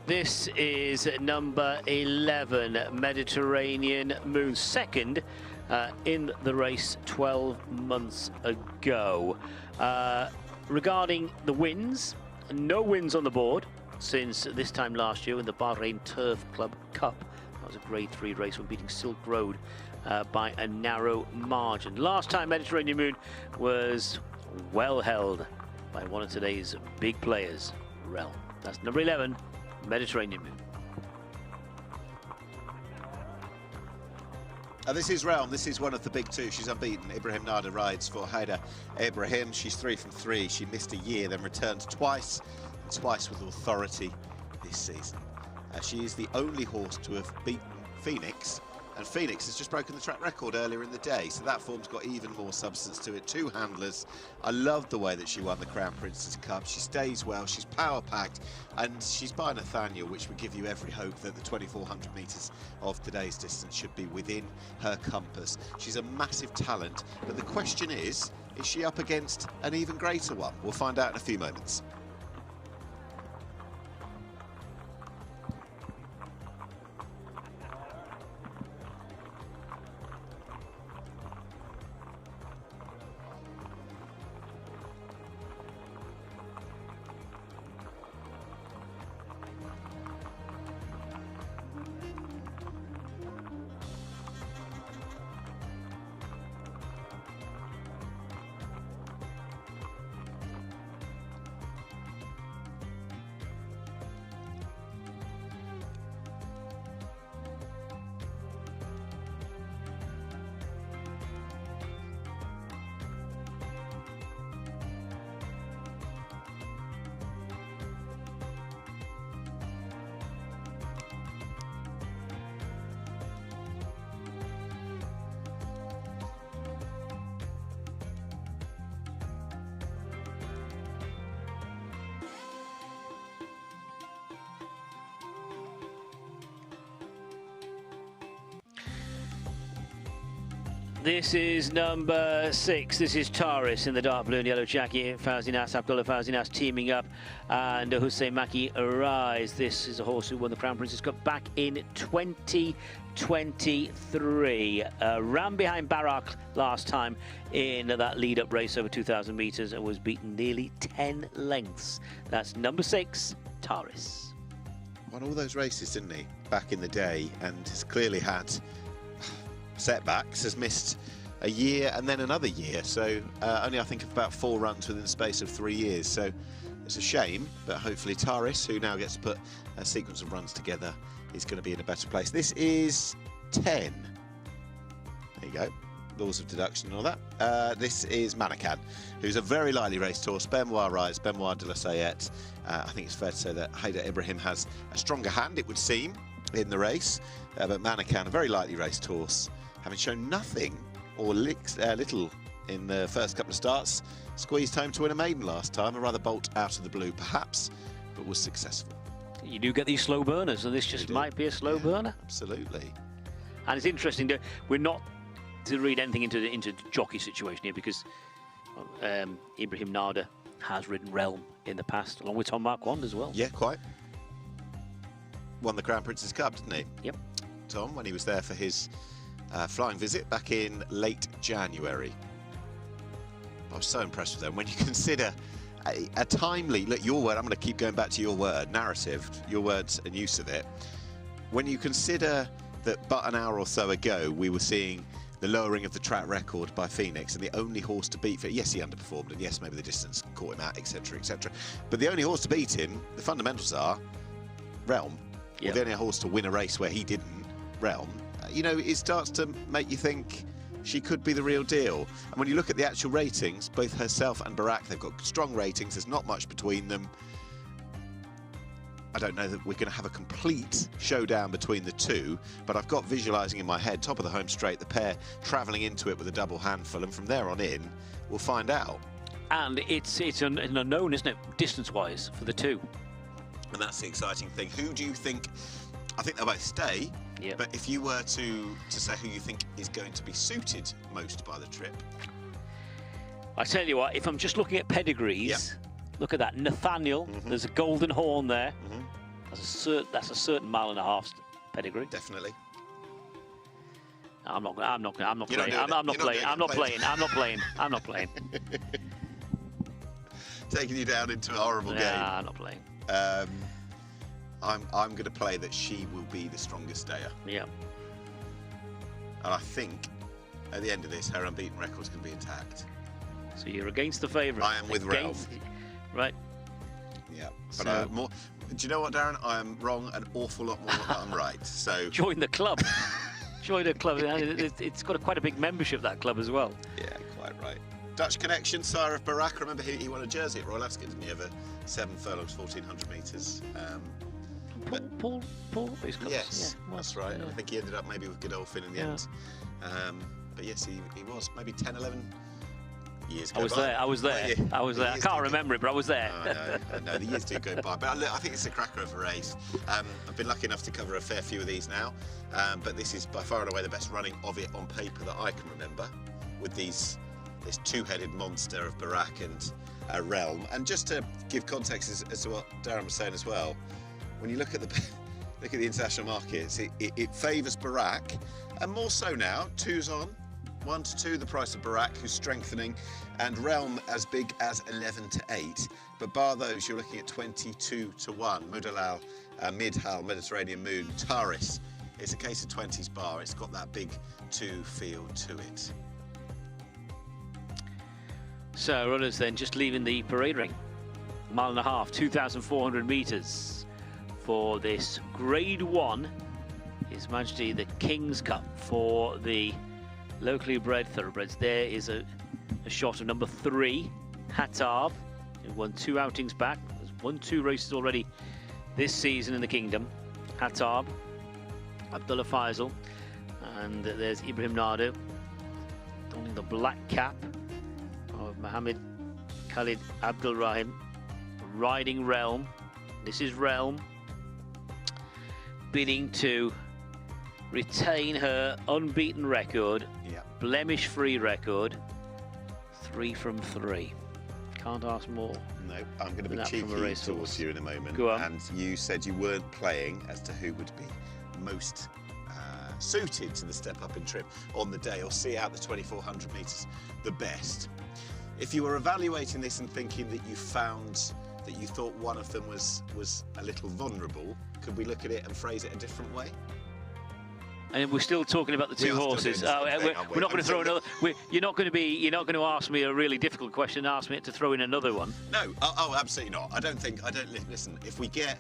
Speaker 3: This is number 11, Mediterranean Moon, 2nd in the race 12 months ago. Regarding the wins, no wins on the board since this time last year in the Bahrain Turf Club Cup. That was a Grade 3 race when beating Silk Road by a narrow margin. Last time Mediterranean Moon was well held by one of today's big players, Realm. That's number 11. Mediterranean Moon.
Speaker 2: This is Realm. This is one of the big two. She's unbeaten. Ibrahim Nada rides for Haida Ibrahim. She's 3 from 3. She missed a year, then returned twice, and twice with authority this season. She is the only horse to have beaten Phoenix, and Phoenix has just broken the track record earlier in the day, so that form's got even more substance to it. 2 handlers. I love the way that she won the Crown Princess Cup. She stays well, she's power-packed, and she's by Nathaniel, which would give you every hope that the 2,400 metres of today's distance should be within her compass. She's a massive talent, but the question is she up against an even greater one? We'll find out in a few moments.
Speaker 3: This is number 6. This is Taris in the dark blue and yellow jacket. Fauzinas, Abdullah Fauzinas teaming up, and Hussein Maki Arise. This is a horse who won the Crown Princess Cup back in 2023. Ran behind Barak last time in that lead-up race over 2,000 metres and was beaten nearly 10 lengths. That's number 6, Taris.
Speaker 2: Won all those races, didn't he, back in the day, and has clearly had setbacks, has missed a year and then another year, so only I think of about 4 runs within the space of 3 years, so it's a shame, but hopefully Taris, who now gets to put a sequence of runs together, is going to be in a better place. This is 10. There you go, laws of deduction and all that. This is Manakan, who's a very lightly raced horse. Benoit rides, Benoit de la Sayette. I think it's fair to say that Haida Ibrahim has a stronger hand, it would seem, in the race, but Manakan, a very lightly raced horse, having shown nothing or little in the first couple of starts, squeezed home to win a maiden last time, a rather bolt out of the blue perhaps, but was successful.
Speaker 3: You do get these slow burners, and this just might be a slow burner.
Speaker 2: Absolutely.
Speaker 3: And it's interesting that we're not to read anything into the jockey situation here, because Ibrahim Nada has ridden Realm in the past, along with Tom Marquand as well.
Speaker 2: Yeah, quite. Won the Crown Princess Cup, didn't he?
Speaker 3: Yep.
Speaker 2: Tom, when he was there for his flying visit back in late January. I was so impressed with them. When you consider a timely, look, your word, I'm going to keep going back to your word, narrative, your words and use of it. When you consider that but an hour or so ago, we were seeing the lowering of the track record by Phoenix, and the only horse to beat, yes, he underperformed, and yes, maybe the distance caught him out, etc., etc. But the only horse to beat him, the fundamentals are Realm. Yep. Or the only horse to win a race where he didn't, Realm. You know, it starts to make you think she could be the real deal. And when you look at the actual ratings, both herself and Barak, they've got strong ratings. There's not much between them. I don't know that we're going to have a complete showdown between the two, but I've got visualising in my head, top of the home straight, the pair travelling into it with a double handful, and from there on in, we'll find out.
Speaker 3: And it's an unknown, isn't it, distance-wise, for the two.
Speaker 2: And that's the exciting thing. Who do you think? I think they'll both stay.
Speaker 3: Yep.
Speaker 2: But if you were to say who you think is going to be suited most by the trip,
Speaker 3: I tell you what, if I'm just looking at pedigrees, look at that, Nathaniel. There's a golden horn there. That's a certain 1.5 mile pedigree.
Speaker 2: Definitely.
Speaker 3: I'm not playing.
Speaker 2: Taking you down into a horrible game.
Speaker 3: I'm not playing.
Speaker 2: I'm going to play that she will be the strongest stayer.
Speaker 3: Yeah.
Speaker 2: And I think at the end of this, her unbeaten record's going to be intact.
Speaker 3: So you're against the favourite.
Speaker 2: I am with Realm.
Speaker 3: Right.
Speaker 2: Yeah. But more. Do you know what, Darren? I am wrong an awful lot more than I'm right. So
Speaker 3: join the club. Joined a club, and it's got quite a big membership, that club, as well.
Speaker 2: Yeah, quite right. Dutch connection, sire of Barak. Remember, he won a jersey at Royal Ascot, didn't he, over 7 furlongs, 1,400 metres.
Speaker 3: Paul,
Speaker 2: yes,
Speaker 3: yeah,
Speaker 2: that's right.
Speaker 3: Yeah.
Speaker 2: I think he ended up maybe with Godolphin in the end. But yes, he was maybe 10, 11 years ago.
Speaker 3: I was there. I can't remember it, but I was there.
Speaker 2: I know, the years do go by. But look, I think it's a cracker of a race. I've been lucky enough to cover a fair few of these now, but this is by far and away the best running of it on paper that I can remember, with this two-headed monster of Barak and Realm. And just to give context as to what Darren was saying as well, when you look at the international markets, it favours Barak, and more so now. 2's on, 1 to 2 the price of Barak, who's strengthening, and Realm as big as 11 to 8. But bar those, you're looking at 22 to 1. Mudalal, Midhal, Mediterranean Moon, Taris. It's a case of 20s bar. It's got that big 2 feel to it.
Speaker 3: So runners then just leaving the parade ring. 1.5 miles, 2,400 metres for this Grade 1, His Majesty the King's Cup for the locally bred thoroughbreds. There is a shot of number 3, Hatab, who won 2 outings back. Has won 2 races already this season in the Kingdom. Hatab, Abdullah Faisal, and there's Ibrahim Nardo, donning the black cap of Mohammed Khalid Abdul Rahim, riding Realm. This is Realm, bidding to retain her unbeaten record, blemish-free record, 3 from 3. Can't ask more.
Speaker 2: No, I'm going to be cheeky towards you in a moment.
Speaker 3: Go on.
Speaker 2: And you said you weren't playing as to who would be most suited to the step up in trip on the day, or see out the 2,400 metres the best. If you were evaluating this and thinking that you found that you thought one of them was a little vulnerable, could we look at it and phrase it a different way?
Speaker 3: And we're still talking about the 2 horses. We're not going to throw another. You're not going to ask me a really difficult question. Ask me to throw in another one.
Speaker 2: No, absolutely not. I don't listen. If we get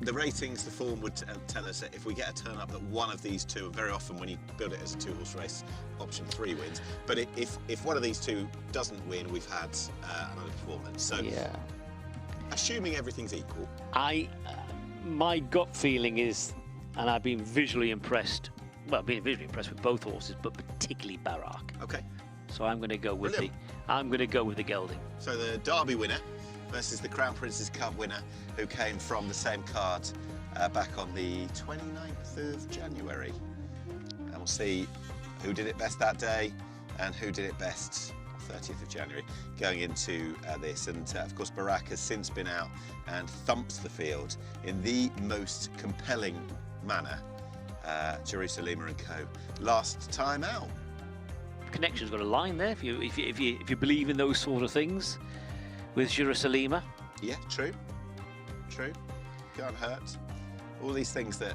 Speaker 2: the ratings, the form would tell us that if we get a turn up that one of these 2, very often when you build it as a 2-horse race, option 3 wins. But if one of these 2 doesn't win, we've had another performance. So yeah. Assuming everything's equal,
Speaker 3: my gut feeling is, and I've been visually impressed. Well, being visually impressed with both horses, but particularly Barak.
Speaker 2: Okay.
Speaker 3: So I'm going to go with the gelding. So the Derby winner versus the Crown Prince's Cup winner, who came from the same card back on the 29th of January. And we'll see who did it best that day and who did it best 30th of January going into this. And of course, Barak has since been out and thumped the field in the most compelling manner. Jerusalem and Co. last time out. Connection's got a line there if you believe in those sort of things with Jerusalem. Yeah, true. Can't hurt. All these things that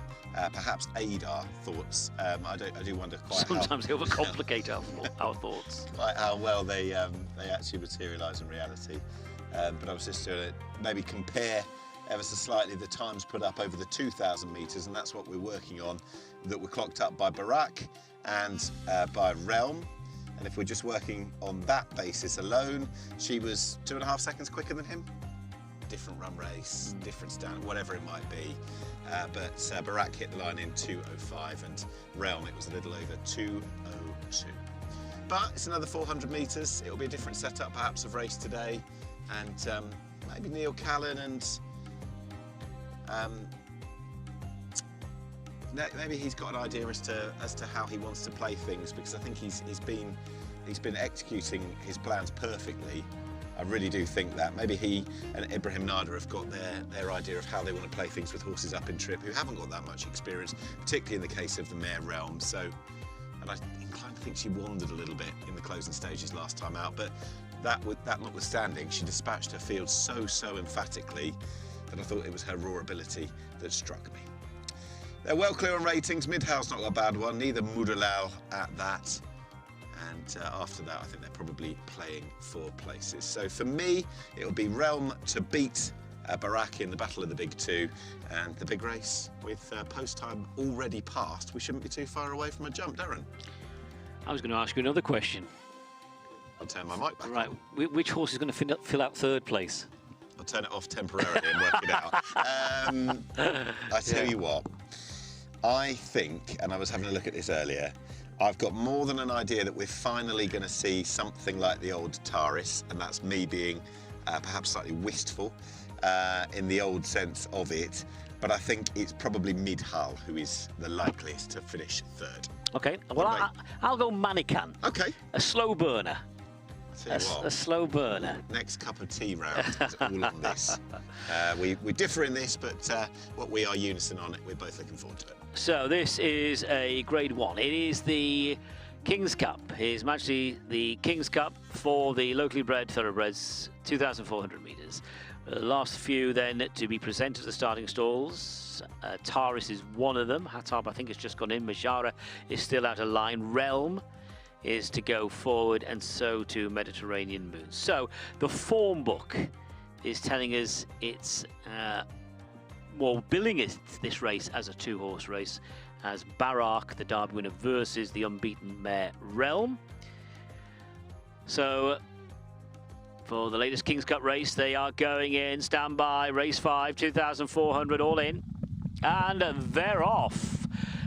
Speaker 3: perhaps aid our thoughts. I do wonder quite sometimes they overcomplicate our thoughts. Quite how well they actually materialise in reality. But I was just going to maybe compare ever so slightly the times put up over the 2,000 metres, and that's what we're working on, that were clocked up by Barak and by Realm. And if we're just working on that basis alone, she was 2.5 seconds quicker than him. Different run race, different standard, whatever it might be. But Barak hit the line in 2:05, and Realm, it was a little over 2:02. But it's another 400 metres. It'll be a different setup perhaps of race today, and maybe Neil Callan and maybe he's got an idea as to how he wants to play things, because I think he's been executing his plans perfectly. I really do think that maybe he and Ibrahim Nada have got their idea of how they want to play things with horses up in trip who haven't got that much experience, particularly in the case of the mare Realm. So, and I'm inclined to think she wandered a little bit in the closing stages last time out, but that notwithstanding, she dispatched her field so emphatically that I thought it was her raw ability that struck me. They're well clear on ratings. Midhouse not got a bad one, neither Mudalal at that. And after that, I think they're probably playing for places. So for me, it'll be Realm to beat
Speaker 2: Barrack in the Battle of the Big Two, and the big race with post time already passed. We shouldn't be too far away from a jump, Darren.
Speaker 3: I was going to ask you another question.
Speaker 2: I'll turn my mic back
Speaker 3: Right,
Speaker 2: on.
Speaker 3: which horse is going to fill out third place?
Speaker 2: I'll turn it off temporarily and work it out. I tell you what, I think, and I was having a look at this earlier, I've got more than an idea that we're finally going to see something like the old Taris, and that's me being perhaps slightly wistful in the old sense of it, but I think it's probably Midhal who is the likeliest to finish third.
Speaker 3: Okay, well, I'll go Manican.
Speaker 2: Okay.
Speaker 3: A slow burner.
Speaker 2: A
Speaker 3: slow burner.
Speaker 2: Next cup of tea round is all on this. We differ in this, but what we are unison on it, we're both looking forward to it.
Speaker 3: So this is a Grade 1. It is the King's Cup. His Majesty the King's Cup for the locally bred thoroughbreds, 2,400 metres. Last few then to be presented to the starting stalls. Taris is one of them. Hattab, I think, has just gone in. Majara is still out of line. Realm is to go forward, and so to Mediterranean Moon. So the form book is telling us it's billing this race as a two-horse race, as Barrack, the Derby winner, versus the unbeaten mare Realm. So for the latest King's Cup race, they are going in. Stand by, race 5, 2,400 all in, and they're off.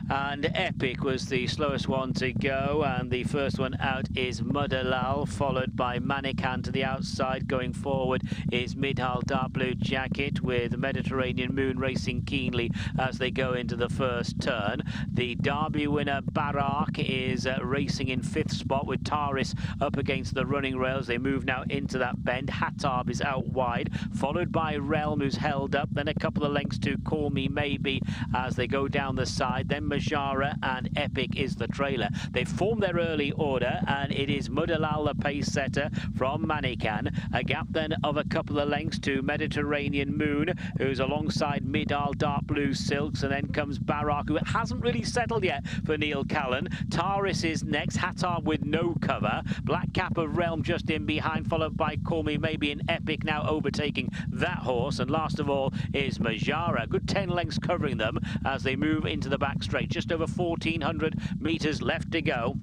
Speaker 3: And Epic was the slowest one to go, and the first one out is Mudalal, followed by Manican to the outside. Going forward is Midhal Dark Blue Jacket, with Mediterranean Moon racing keenly as they go into the first turn. The Derby winner Barrack is racing in 5th spot, with Taris up against the running rails. They move now into that bend. Hattab is out wide, followed by Realm, who's held up. Then a couple of lengths to Call Me Maybe as they go down the side. Then Majara and Epic is the trailer. They've formed their early order, and it is Mudalal, the pace setter from Manican. A gap then of a couple of lengths to Mediterranean Moon, who's alongside Midal Dark Blue Silks, and then comes Barrack, who hasn't really settled yet for Neil Callan. Taris is next, Hattab with no cover. Black Cap of Realm just in behind, followed by Call Me Maybe and Epic now overtaking that horse. And last of all is Majara. Good 10 lengths covering them as they move into the back straight. Just over 1,400 metres left to go.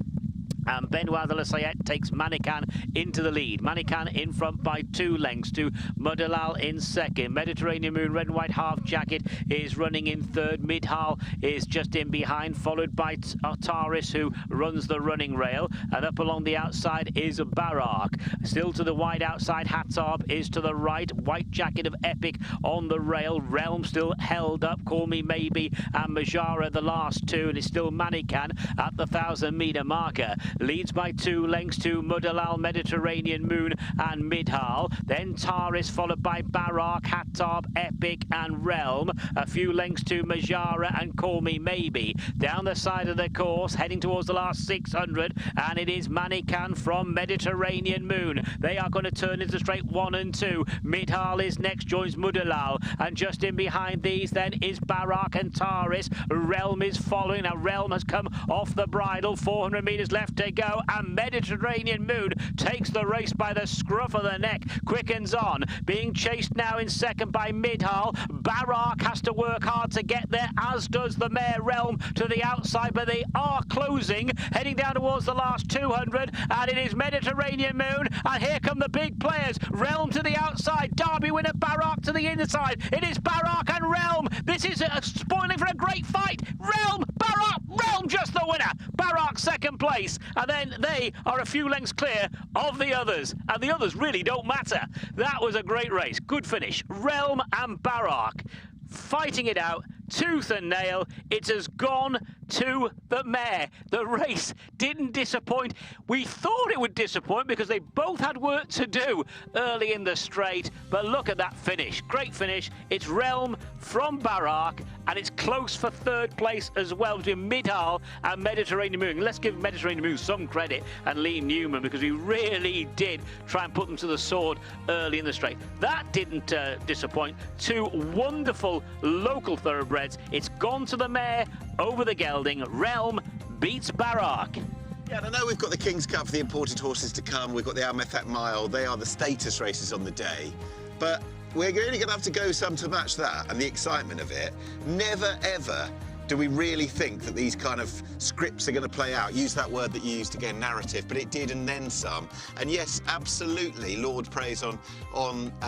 Speaker 3: And Benoit de la Sayette takes Manican into the lead. Manican in front by 2 lengths to Mudalal in second. Mediterranean Moon, red and white half jacket, is running in third. Midhal is just in behind, followed by Taris, who runs the running rail. And up along the outside is Barrack. Still to the wide outside, Hattab is to the right. White jacket of Epic on the rail. Realm still held up. Call Me Maybe and Majara the last two. And it's still Manican at the 1,000-metre marker. Leads by 2 lengths to Mudalal, Mediterranean Moon and Midhal. Then Taris, followed by Barrack, Hattab, Epic and Realm. A few lengths to Majara and Call Me Maybe. Down the side of the course, heading towards the last 600, and it is Manican from Mediterranean Moon. They are going to turn into straight 1 and 2. Midhal is next, joins Mudalal, and just in behind these then is Barrack and Taris. Realm is following. Now Realm has come off the bridle, 400 metres left to go, and Mediterranean Moon takes the race by the scruff of the neck, quickens on, being chased now in second by Midhal. Barrack has to work hard to get there, as does the mare Realm to the outside, but they are closing, heading down towards the last 200, and it is Mediterranean Moon, and here come the big players. Realm to the outside, Derby winner Barrack to the inside. It is Barrack and Realm. This is spoiling for a great fight. Realm, Barrack, Realm just the winner. Barrack second place. And then they are a few lengths clear of the others, and the others really don't matter. That was a great race. Good finish. Realm and Barrack fighting it out, tooth and nail. It has gone to the mare. The race didn't disappoint. We thought it would disappoint because they both had work to do early in the straight, but look at that finish. Great finish. It's Realm from Barrack, and it's close for third place as well between Midhal and Mediterranean Moon. Let's give Mediterranean Moon some credit and Lee Newman, because we really did try and put them to the sword early in the straight. That didn't disappoint. 2 wonderful local thoroughbreds. It's gone to the mare over the gelding. Realm beats Barrack.
Speaker 2: Yeah, and I know we've got the King's Cup for the imported horses to come. We've got the METHAQ Mile. They are the status races on the day. But we're really going to have to go some to match that and the excitement of it. Never, ever do we really think that these kind of scripts are going to play out? Use that word that you used again, narrative, but it did and then some. And yes, absolutely, Lord praise on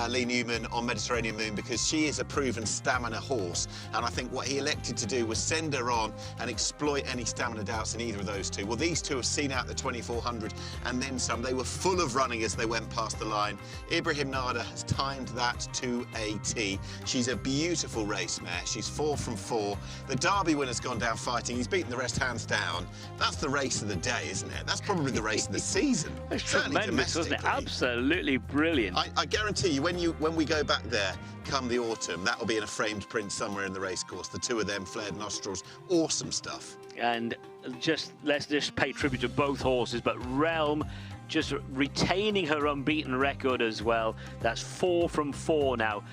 Speaker 2: Lee Newman on Mediterranean Moon, because she is a proven stamina horse. And I think what he elected to do was send her on and exploit any stamina doubts in either of those two. Well, these two have seen out the 2400 and then some. They were full of running as they went past the line. Ibrahim Nada has timed that to a T. She's a beautiful race mare. She's 4 from 4. The Derby winner's gone down fighting. He's beaten the rest hands down. That's the race of the day, isn't it? That's probably the race of the season.
Speaker 3: It's tremendous, wasn't it? Absolutely brilliant.
Speaker 2: I guarantee you, when we go back there, come the autumn, that'll be in a framed print somewhere in the racecourse. The two of them, flared nostrils, awesome stuff.
Speaker 3: And let's just pay tribute to both horses, but Realm just retaining her unbeaten record as well. That's 4 from 4 now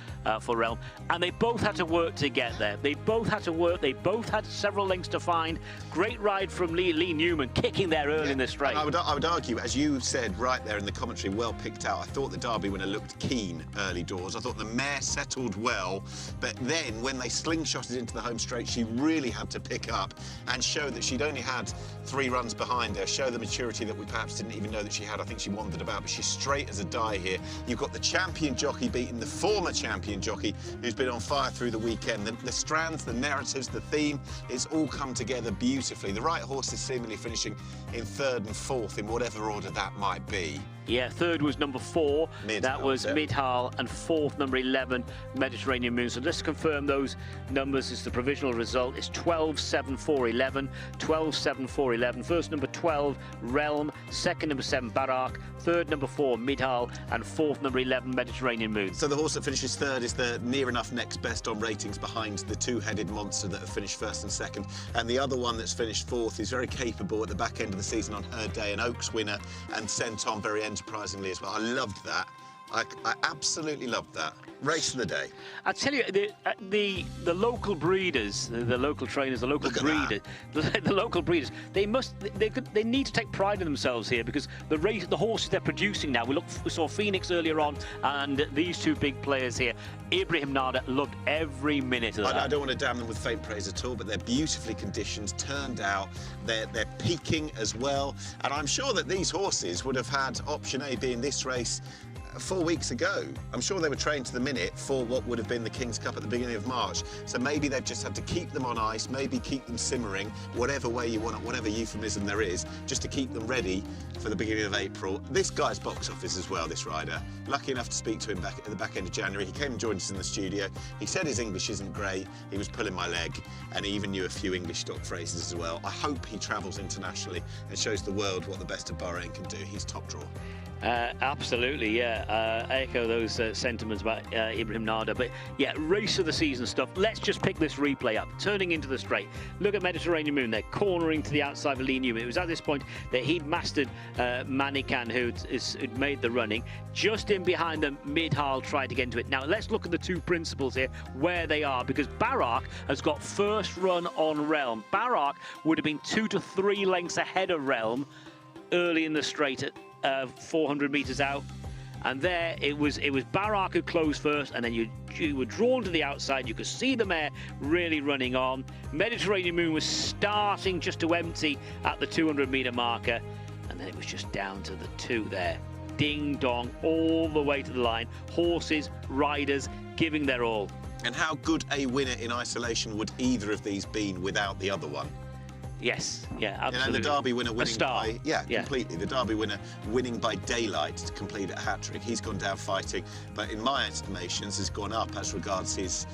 Speaker 3: for Realm. And they both had to work to get there. They both had to work. They both had several lengths to find. Great ride from Lee Newman, kicking there early in the straight.
Speaker 2: And I would argue, as you said right there in the commentary, well picked out, I thought the Derby winner looked keen early doors. I thought the mare settled well, but then when they slingshotted into the home straight, she really had to pick up and show that she'd only had 3 runs behind her, show the maturity that we perhaps didn't even know that she had. I think she wandered about, but she's straight as a die here. You've got the champion jockey beating the former champion jockey who's been on fire through the weekend. The strands, the narratives, the theme, it's all come together beautifully. The right horse is seemingly finishing in 3rd and 4th in whatever order that might be.
Speaker 3: Yeah, 3rd was number 4. That was
Speaker 2: yeah.
Speaker 3: Midhal, and 4th, number 11, Mediterranean Moon. So let's confirm those numbers. It's the provisional result. It's 12, 7, 4, 11. 12, 7, 4, 11. First number 12, Realm. Second number 7, Barak. Third number 4, Midhal. And 4th number 11, Mediterranean Moon.
Speaker 2: So the horse that finishes 3rd is the near enough next best on ratings behind the 2-headed monster that have finished 1st and 2nd. And the other one that's finished 4th is very capable at the back end of the season on her day, an Oaks winner, and sent on very enterprisingly as well. I loved that. I absolutely loved that. Race of the day.
Speaker 3: I tell you, the local breeders, the local trainers, the local breeders, the local breeders, they need to take pride in themselves here, because the horses they're producing now. We saw Phoenix earlier on, and these two big players here. Ibrahim Nada loved every minute of that.
Speaker 2: I don't want to damn them with faint praise at all, but they're beautifully conditioned, turned out. They're peaking as well, and I'm sure that these horses would have had option A being this race 4 weeks ago. I'm sure they were trained to the minute for what would have been the King's Cup at the beginning of March. So maybe they've just had to keep them on ice, maybe keep them simmering, whatever way you want it, whatever euphemism there is, just to keep them ready for the beginning of April. This guy's box office as well, this rider. Lucky enough to speak to him back at the back end of January. He came and joined us in the studio. He said his English isn't great. He was pulling my leg, and he even knew a few English stock phrases as well. I hope he travels internationally and shows the world what the best of Bahrain can do. He's top draw.
Speaker 3: Absolutely, yeah. I echo those sentiments about Ibrahim Nada. But yeah, race of the season stuff. Let's just pick this replay up. Turning into the straight. Look at Mediterranean Moon. They're cornering to the outside of Lee Newman. It was at this point that he'd mastered Manikan, who'd made the running. Just in behind them, Midhal tried to get into it. Now let's look at the two principals here, where they are, because Barak has got first run on Realm. Barak would have been 2 to 3 lengths ahead of Realm early in the straight at 400 metres out, and there it was Barak who closed first, and then you were drawn to the outside. You could see the mare really running on. Mediterranean Moon was starting just to empty at the 200-metre marker, and then it was just down to the 2 there. Ding dong, all the way to the line. Horses, riders giving their all.
Speaker 2: And how good a winner in isolation would either of these been without the other one?
Speaker 3: Yes, yeah, absolutely.
Speaker 2: You know, the Derby winner winning by...
Speaker 3: Yeah,
Speaker 2: completely. The Derby winner winning by daylight to complete a hat-trick. He's gone down fighting, but in my estimations has gone up as regards his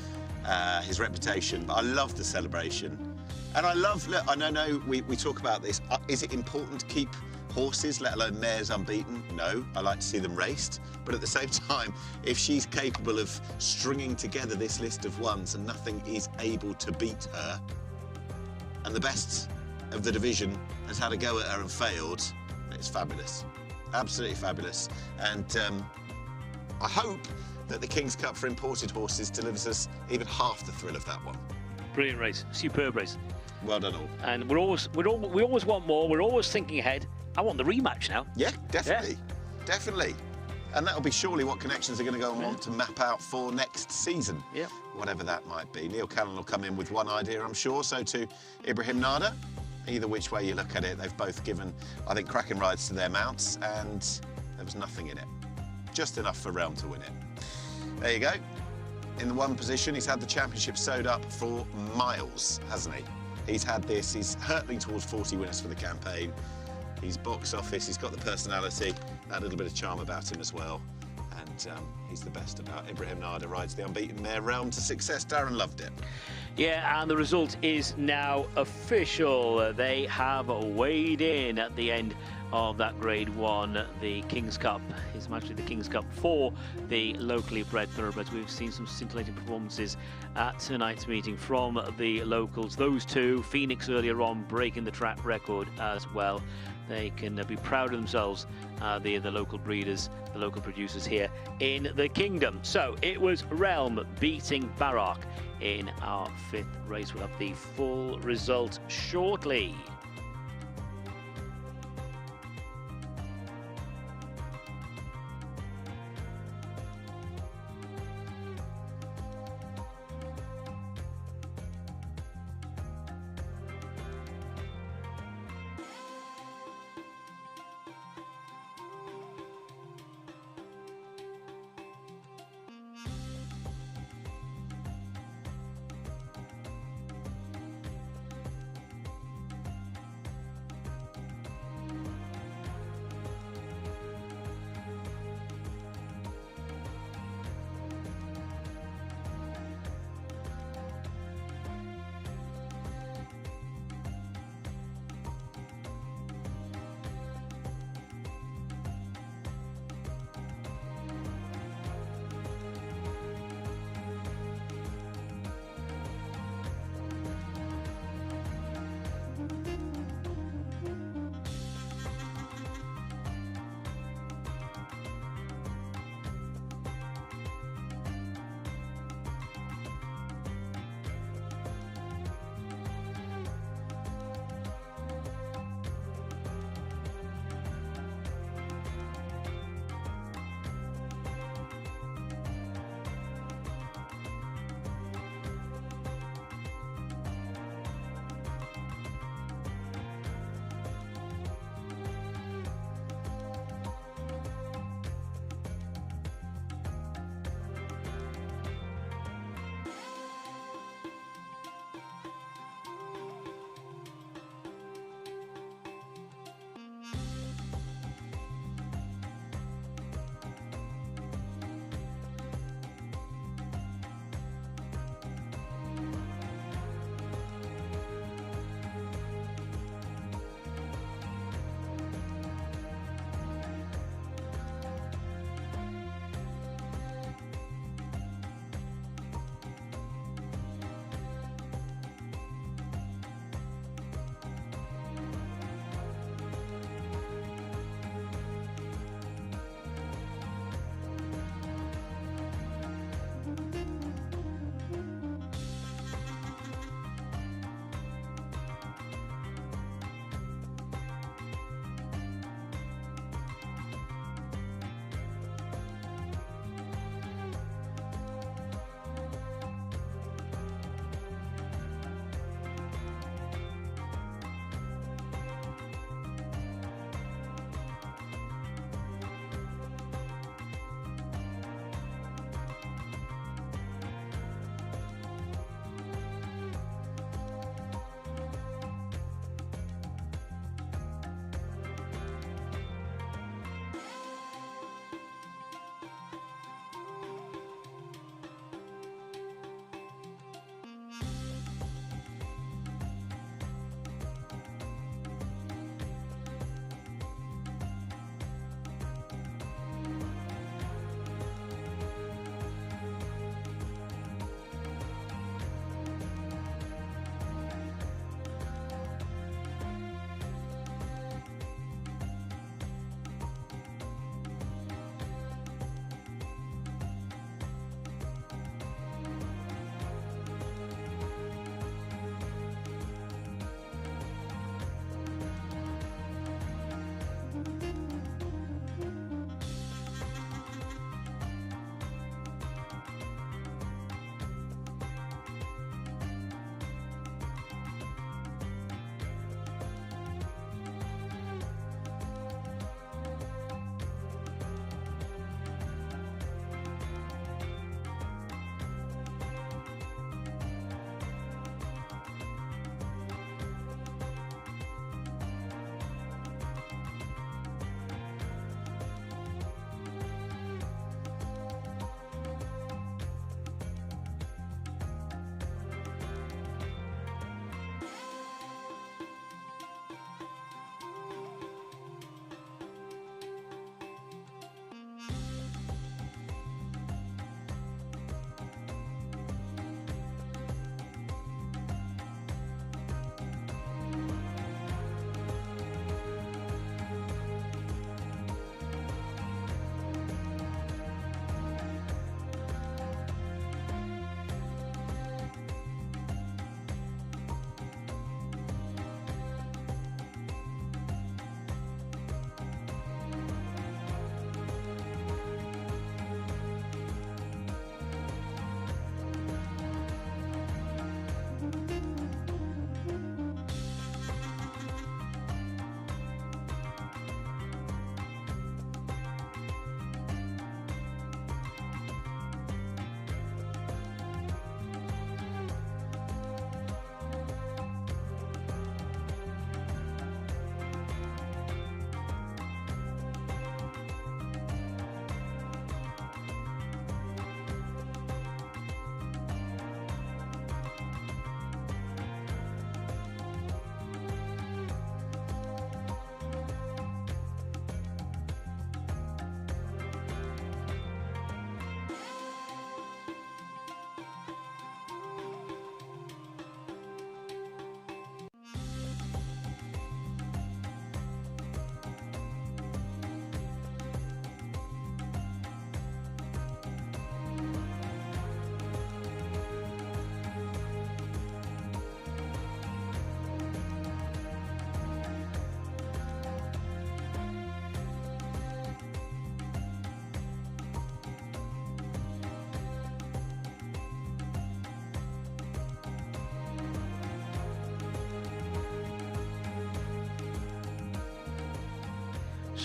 Speaker 2: reputation. But I love the celebration. And I love... Look, I know we talk about this. Is it important to keep horses, let alone mares, unbeaten? No, I like to see them raced. But at the same time, if she's capable of stringing together this list of ones and nothing is able to beat her, and the best of the division has had a go at her and failed, it's fabulous. Absolutely fabulous. And I hope that the King's Cup for imported horses delivers us even half the thrill of that one.
Speaker 3: Brilliant race, superb race.
Speaker 2: Well done all.
Speaker 3: And we always want more. We're always thinking ahead. I want the rematch now.
Speaker 2: Yeah, definitely. Yeah. Definitely. And that'll be surely what connections are going to go on to map out for next season, whatever that might be. Neil Callan will come in with one idea, I'm sure, so too Ibrahim Nada. Either which way you look at it, they've both given, I think, cracking rides to their mounts, and there was nothing in it. Just enough for Realm to win it. There you go. In the one position, he's had the championship sewed up for miles, hasn't he? He's had this, he's hurtling towards 40 winners for the campaign. He's box office, he's got the personality, that little bit of charm about him as well. And he's the best about. Ibrahim Nada rides the unbeaten mare Realm to success. Darren loved it.
Speaker 3: Yeah, and the result is now official. They have weighed in at the end of that Grade 1. The King's Cup is actually the King's Cup for the locally bred thoroughbreds. We've seen some scintillating performances at tonight's meeting from the locals. Those two, Phoenix earlier on, breaking the track record as well. They can be proud of themselves, the local breeders, the local producers here in the kingdom. So it was Realm beating Barak in our 5th race. We'll have the full result shortly.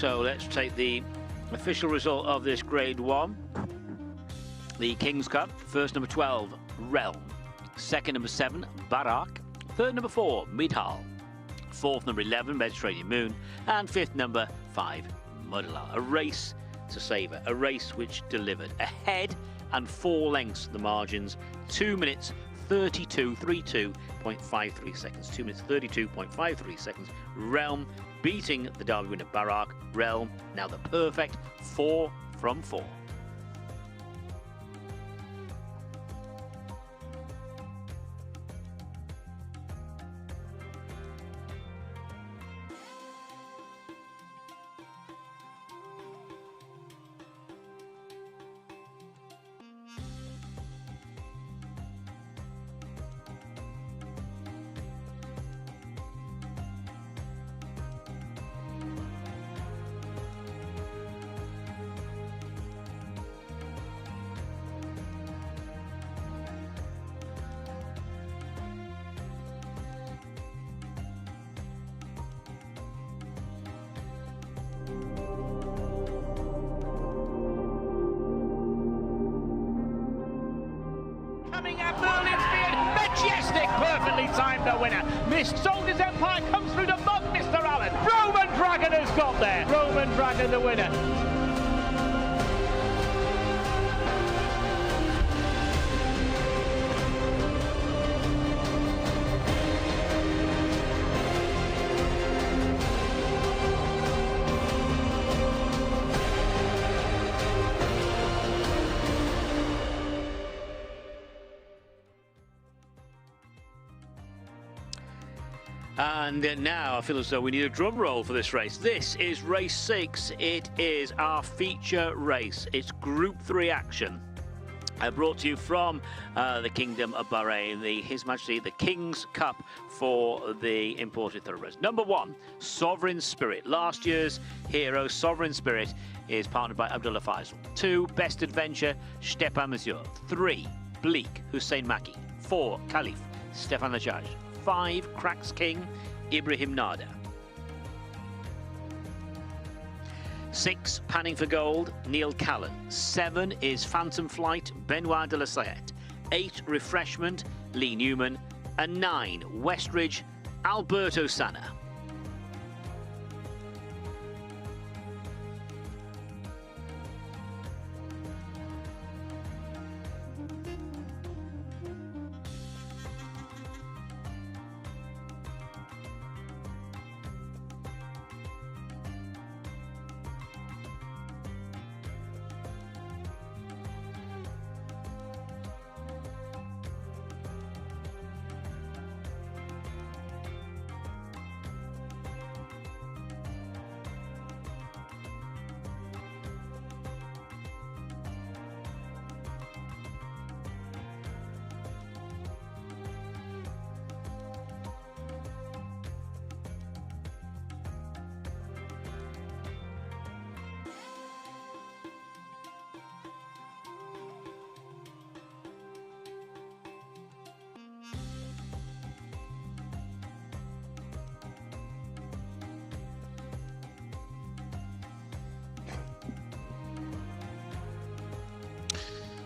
Speaker 3: So let's take the official result of this Grade 1. The King's Cup. First, number 12, Realm. Second, number 7, Barak. Third, number 4, Midhal. Fourth, number 11, Mediterranean Moon. And fifth, number 5, Mudala. A race to savour. A race which delivered. Ahead and 4 lengths the margins. 2 minutes 32.53 seconds. 2 minutes 32.53 seconds. Realm beating the Derby winner Barak. Realm now the perfect 4 from 4.
Speaker 1: Coming at Merlin's beard, Majestic perfectly timed the winner. Miss Soldiers Empire comes through to mug Mr. Allen. Roman Dragon has got there. Roman Dragon the winner.
Speaker 3: And now I feel as though we need a drum roll for this race. This is race 6. It is our feature race. It's Group 3 action. Brought to you from the Kingdom of Bahrain, His Majesty the King's Cup for the imported thoroughbreds. Number 1, Sovereign Spirit. Last year's hero, Sovereign Spirit, is partnered by Abdullah Faisal. 2, Best Adventure, Stepan Monsieur. 3, Bleak, Hussein Maki. 4, Caliph, Stefan Lajaj. 5, Cracks King, Ibrahim Nada. 6, Panning for Gold, Neil Callan. 7 is Phantom Flight, Benoit de la Sayette. 8, Refreshment, Lee Newman. And 9, Westridge, Alberto Sanna.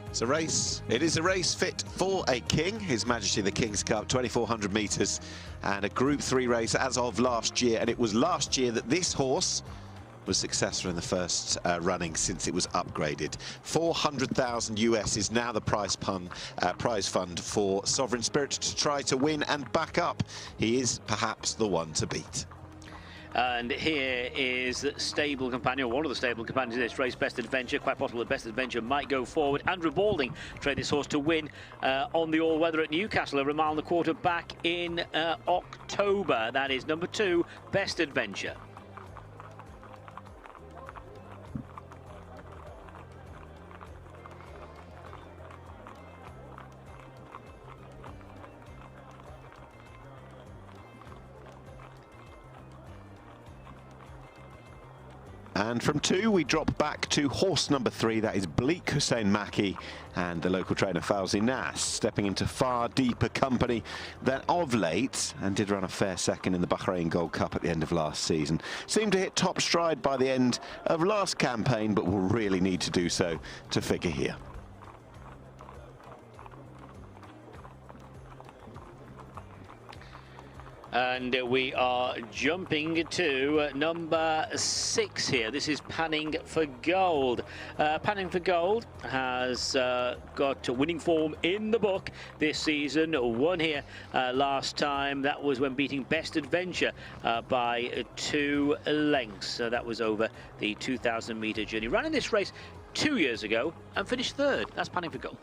Speaker 2: It's a race. It is a race fit for a king, His Majesty the King's Cup, 2,400 metres, and a Group 3 race as of last year. And it was last year that this horse was successful in the first running since it was upgraded. 400,000 US is now the prize fund for Sovereign Spirit to try to win and back up. He is perhaps the one to beat.
Speaker 3: And here is the stable companion, one of the stable companions in this race, Best Adventure. Quite possible that Best Adventure might go forward. Andrew Balding trained this horse to win on the all-weather at Newcastle, over a mile and a quarter back in October. That is number 2, Best Adventure.
Speaker 4: And from 2, we drop back to horse number 3. That is Bleak Hussein Maki and the local trainer Fawzi Nas, stepping into far deeper company than of late, and did run a fair second in the Bahrain Gold Cup at the end of last season. Seemed to hit top stride by the end of last campaign, but will really need to do so to figure here.
Speaker 3: And we are jumping to number 6 here. This is Panning for Gold. Panning for Gold has got winning form in the book this season. Won here last time. That was when beating Best Adventure by 2 lengths. So that was over the 2,000-metre journey. Ran in this race 2 years ago and finished 3rd. That's Panning for Gold.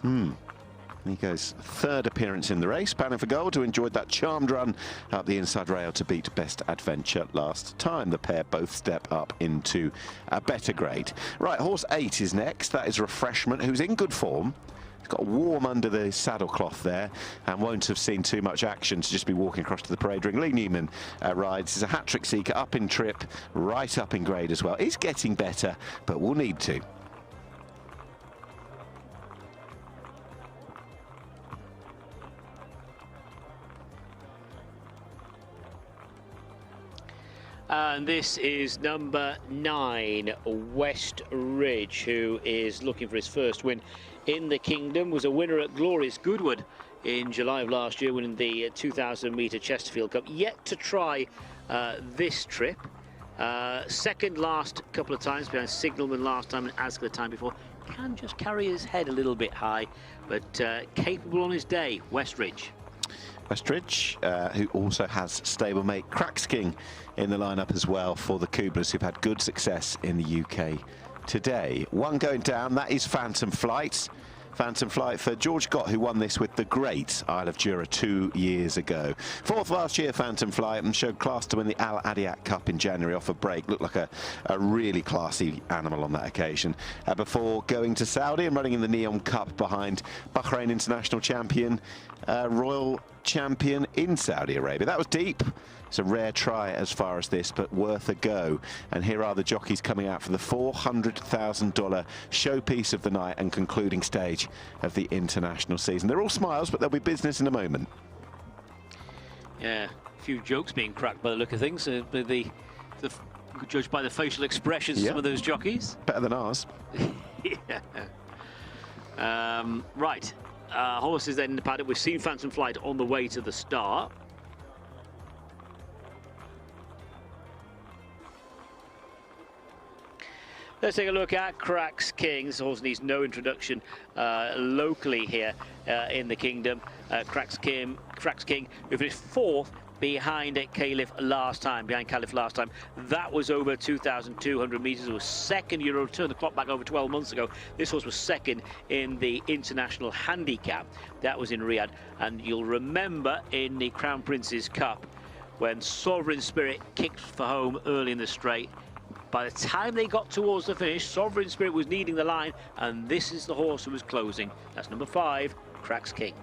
Speaker 4: He goes 3rd appearance in the race. Panning for Gold, who enjoyed that charmed run up the inside rail to beat Best Adventure last time. The pair both step up into a better grade. Right, horse 8 is next. That is Refreshment, who's in good form. He's got warm under the saddle cloth there and won't have seen too much action to just be walking across to the parade ring. Lee Newman rides. He's a hat-trick seeker, up in trip, right up in grade as well. He's getting better, but will need to.
Speaker 3: And this is number 9, West Ridge, who is looking for his first win in the Kingdom. Was a winner at Glorious Goodwood in July of last year, winning the 2,000-metre Chesterfield Cup. Yet to try this trip. Second last couple of times behind Signalman last time and Aska the time before. Can just carry his head a little bit high, but capable on his day, West Ridge.
Speaker 4: West Ridge, who also has stablemate Cracks King in the lineup as well for the Kublers, who've had good success in the UK today. One going down, that is Phantom Flight. Phantom Flight for George Gott, who won this with the great Isle of Jura 2 years ago. 4th last year, Phantom Flight, and showed class to win the Al Adiat Cup in January off a break. Looked like a really classy animal on that occasion. Before going to Saudi and running in the Neom Cup behind Bahrain International Champion, Royal Champion in Saudi Arabia. That was deep. It's a rare try as far as this, but worth a go. And here are the jockeys coming out for the $400,000 showpiece of the night and concluding stage of the international season. They're all smiles, but there'll be business in a moment.
Speaker 3: Yeah, a few jokes being cracked by the look of things. Judged by the facial expressions of some of those jockeys.
Speaker 4: Better than ours.
Speaker 3: Yeah. Right. Horses then in the paddock. We've seen Phantom Flight on the way to the start. Let's take a look at Cracks King. This horse needs no introduction locally here in the Kingdom. Cracks King, who finished 4th behind Caliph last time. That was over 2,200 metres. It was 2nd. You turn the clock back over 12 months ago. This horse was 2nd in the International Handicap. That was in Riyadh. And you'll remember in the Crown Prince's Cup when Sovereign Spirit kicked for home early in the straight. By the time they got towards the finish, Sovereign Spirit was leading the line, and this is the horse who was closing. That's number 5, Cracks King.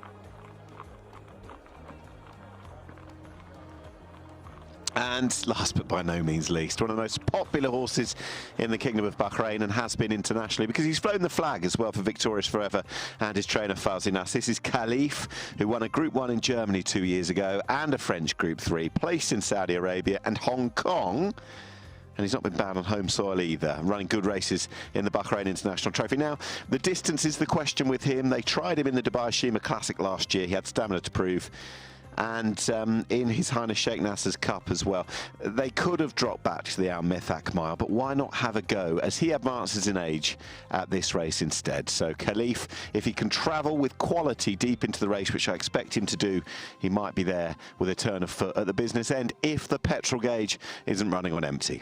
Speaker 4: And last but by no means least, one of the most popular horses in the Kingdom of Bahrain and has been internationally because he's flown the flag as well for Victorious Forever and his trainer Fawzi Nas. This is Caliph, who won a Group 1 in Germany 2 years ago and a French Group 3, placed in Saudi Arabia and Hong Kong. And he's not been bad on home soil either, running good races in the Bahrain International Trophy. Now, the distance is the question with him. They tried him in the Dubai Shima Classic last year. He had stamina to prove. And in His Highness Sheikh Nasser's Cup as well. They could have dropped back to the Al METHAQ mile, but why not have a go as he advances in age at this race instead? So Caliph, if he can travel with quality deep into the race, which I expect him to do, he might be there with a turn of foot at the business end if the petrol gauge isn't running on empty.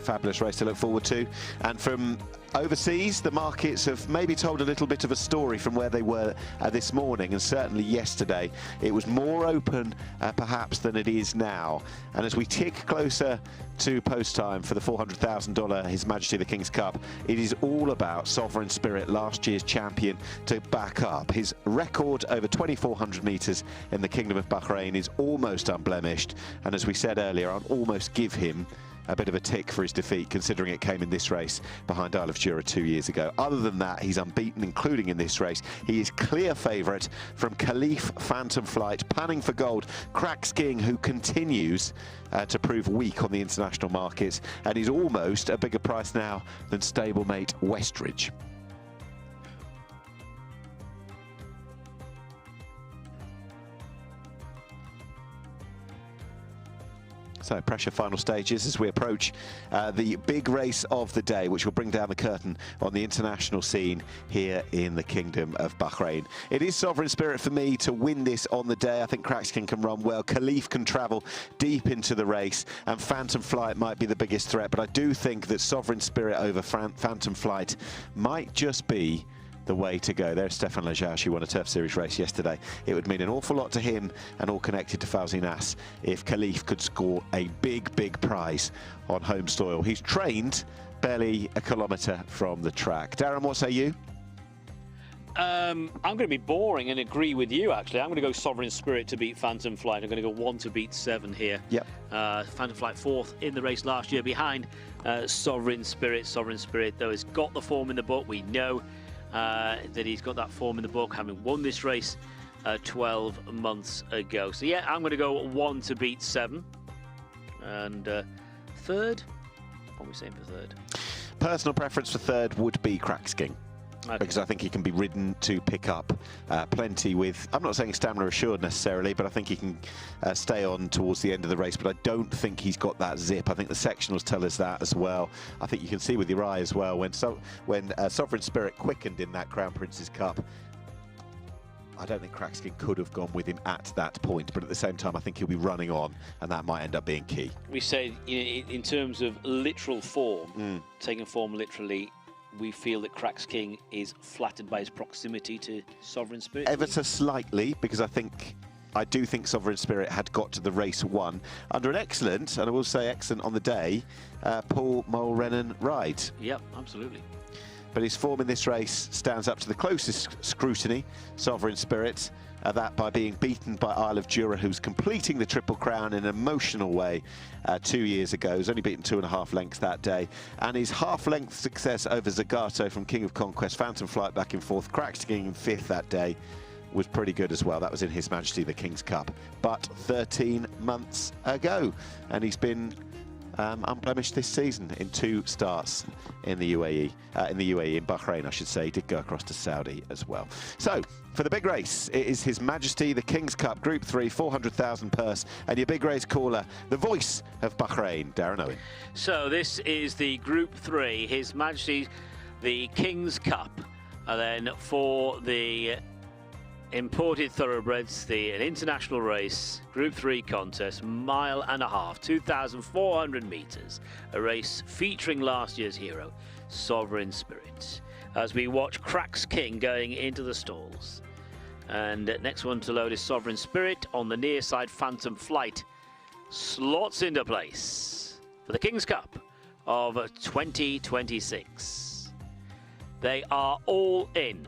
Speaker 4: Fabulous race to look forward to. And from Overseas, the markets have maybe told a little bit of a story from where they were this morning, and certainly yesterday. It was more open, perhaps, than it is now. And as we tick closer to post time for the $400,000 His Majesty the King's Cup, it is all about Sovereign Spirit, last year's champion, to back up. His record over 2,400 metres in the Kingdom of Bahrain is almost unblemished. And as we said earlier, I'd almost give him a bit of a tick for his defeat, considering it came in this race behind Isle of Jura 2 years ago. Other than that, he's unbeaten, including in this race. He is clear favourite from Khalif, Phantom Flight, panning for gold, Cracks King, who continues to prove weak on the international markets, and he's almost a bigger price now than stablemate Westridge. So pressure final stages as we approach the big race of the day, which will bring down the curtain on the international scene here in the Kingdom of Bahrain. It is Sovereign Spirit for me to win this on the day. I think Cracks King can run well. Khalif can travel deep into the race, and Phantom Flight might be the biggest threat. But I do think that Sovereign Spirit over Phantom Flight might just be the way to go. There's Stefan Lajauche, who won a Turf Series race yesterday. It would mean an awful lot to him and all connected to Fawzi Nas if Khalif could score a big, big prize on home soil. He's trained barely a kilometre from the track. Darren, what say you?
Speaker 3: I'm going to be boring and agree with you, actually. I'm going to go Sovereign Spirit to beat Phantom Flight. I'm going to go 1 to beat 7 here.
Speaker 4: Yep.
Speaker 3: Phantom Flight 4th in the race last year behind Sovereign Spirit. Sovereign Spirit, though, has got the form in the book. We know that he's got that form in the book, having won this race 12 months ago. So yeah, I'm going to go 1 to beat 7. And third, what are we saying for third?
Speaker 4: Personal preference for third would be Cracks King. Okay. Because I think he can be ridden to pick up plenty with, I'm not saying stamina assured necessarily, but I think he can stay on towards the end of the race. But I don't think he's got that zip. I think the sectionals tell us that as well. I think you can see with your eye as well, when Sovereign Spirit quickened in that Crown Prince's Cup, I don't think Cracks King could have gone with him at that point, but at the same time, I think he'll be running on, and that might end up being key. We
Speaker 3: say, in terms of literal form, taking form literally, we feel that Cracks King is flattered by his proximity to Sovereign Spirit.
Speaker 4: Ever so slightly, because I do think Sovereign Spirit had got to the race 1 under an excellent, and I will say excellent on the day, Paul Mulrennan ride.
Speaker 3: Yep, absolutely.
Speaker 4: But his form in this race stands up to the closest scrutiny, Sovereign Spirit, that by being beaten by Isle of Jura, who's completing the Triple Crown in an emotional way 2 years ago. He's only beaten 2.5 lengths that day. And his half-length success over Zagato from King of Conquest, Phantom Flight back in 4th, Cracks King in 5th that day, was pretty good as well. That was in His Majesty the King's Cup, but 13 months ago. And he's been unblemished this season in 2 starts in the UAE, in Bahrain, I should say. He did go across to Saudi as well. So, for the big race, it is His Majesty the King's Cup, Group 3, 400,000 purse, and your big race caller, the voice of Bahrain, Darren Owen.
Speaker 3: So this is the Group 3, His Majesty the King's Cup, and then for the imported thoroughbreds, an international race, Group 3 contest, 1.5 miles, 2,400 metres, a race featuring last year's hero, Sovereign Spirit, as we watch Cracks King going into the stalls. And next one to load is Sovereign Spirit. On the near side, Phantom Flight slots into place for the King's Cup of 2026. They are all in.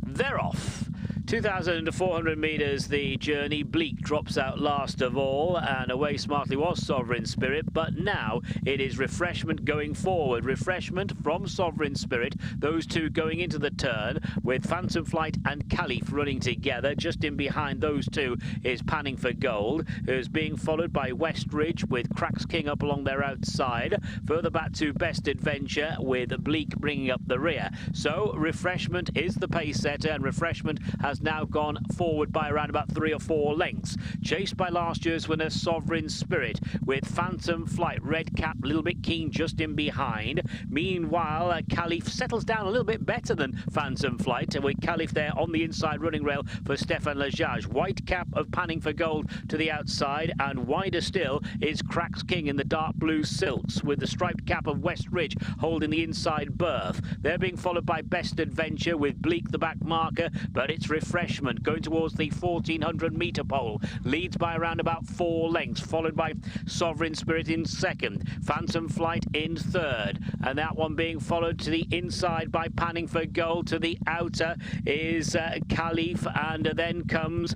Speaker 3: They're off. 2,400 metres the journey. Bleak drops out last of all, and away smartly was Sovereign Spirit, but now it is Refreshment going forward. Refreshment from Sovereign Spirit, those two going into the turn with Phantom Flight and Khalif running together. Just in behind those two is Panning for Gold, who's being followed by Westridge with Cracks King up along their outside. Further back to Best Adventure with Bleak bringing up the rear. So Refreshment is the pace setter, and Refreshment has has now gone forward by around about 3 or 4 lengths. Chased by last year's winner, Sovereign Spirit, with Phantom Flight, Red Cap, a little bit keen just in behind. Meanwhile, Caliph settles down a little bit better than Phantom Flight, with Caliph there on the inside running rail for Stefan Lajage. White Cap of Panning for Gold to the outside, and wider still is Cracks King in the dark blue silks, with the striped cap of West Ridge holding the inside berth. They're being followed by Best Adventure with Bleak the back marker, but it's Refreshment going towards the 1400 metre pole. Leads by around about 4 lengths, followed by Sovereign Spirit in second, Phantom Flight in third, and that one being followed to the inside by Panning for Gold. To the outer is Caliph, and then comes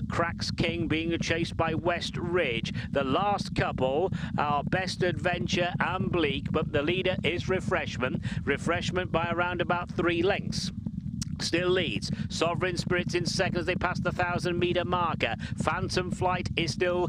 Speaker 3: Cracks King being chased by West Ridge. The last couple are Best Adventure and Bleak, but the leader is Refreshment. Refreshment by around about 3 lengths. Still leads. Sovereign Spirit's in second as they pass the 1000-metre marker. Phantom Flight is still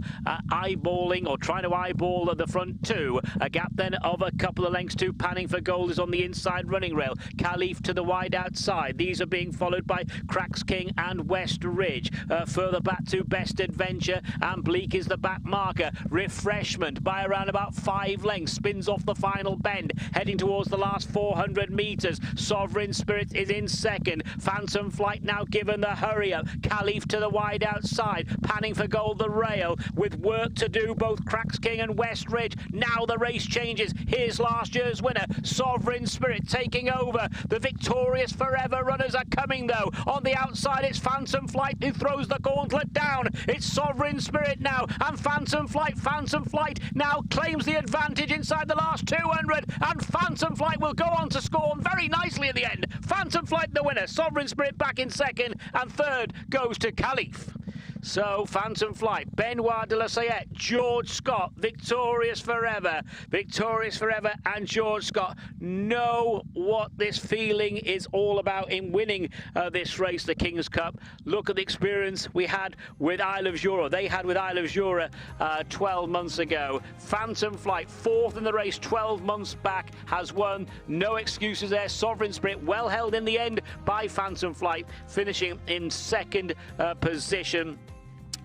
Speaker 3: eyeballing, or trying to eyeball at the front two. A gap then of a couple of lengths to Panning for Gold is on the inside running rail. Caliph to the wide outside. These are being followed by Cracks King and West Ridge. Further back to Best Adventure, and Bleak is the back marker. Refreshment by around about 5 lengths. Spins off the final bend, heading towards the last 400 metres. Sovereign Spirit is in second. Phantom Flight now given the hurry up. Caliph to the wide outside. Panning for Gold the rail, with work to do, both Cracks King and West Ridge. Now the race changes. Here's last year's winner, Sovereign Spirit, taking over. The Victorious Forever runners are coming though. On the outside it's Phantom Flight who throws the gauntlet down. It's Sovereign Spirit now, and Phantom Flight now claims the advantage inside the last 200, and Phantom Flight will go on to score very nicely at the end. Phantom Flight the winner. Sovereign Spirit back in second, and third goes to Caliph. So Phantom Flight, Benoit de la Sayette, George Scott, Victorious Forever, and George Scott know what this feeling is all about in winning this race, the King's Cup. Look at the experience we had with Isle of Jura. They had with Isle of Jura 12 months ago. Phantom Flight, fourth in the race 12 months back, has won. No excuses there. Sovereign Spirit well held in the end by Phantom Flight, finishing in second position.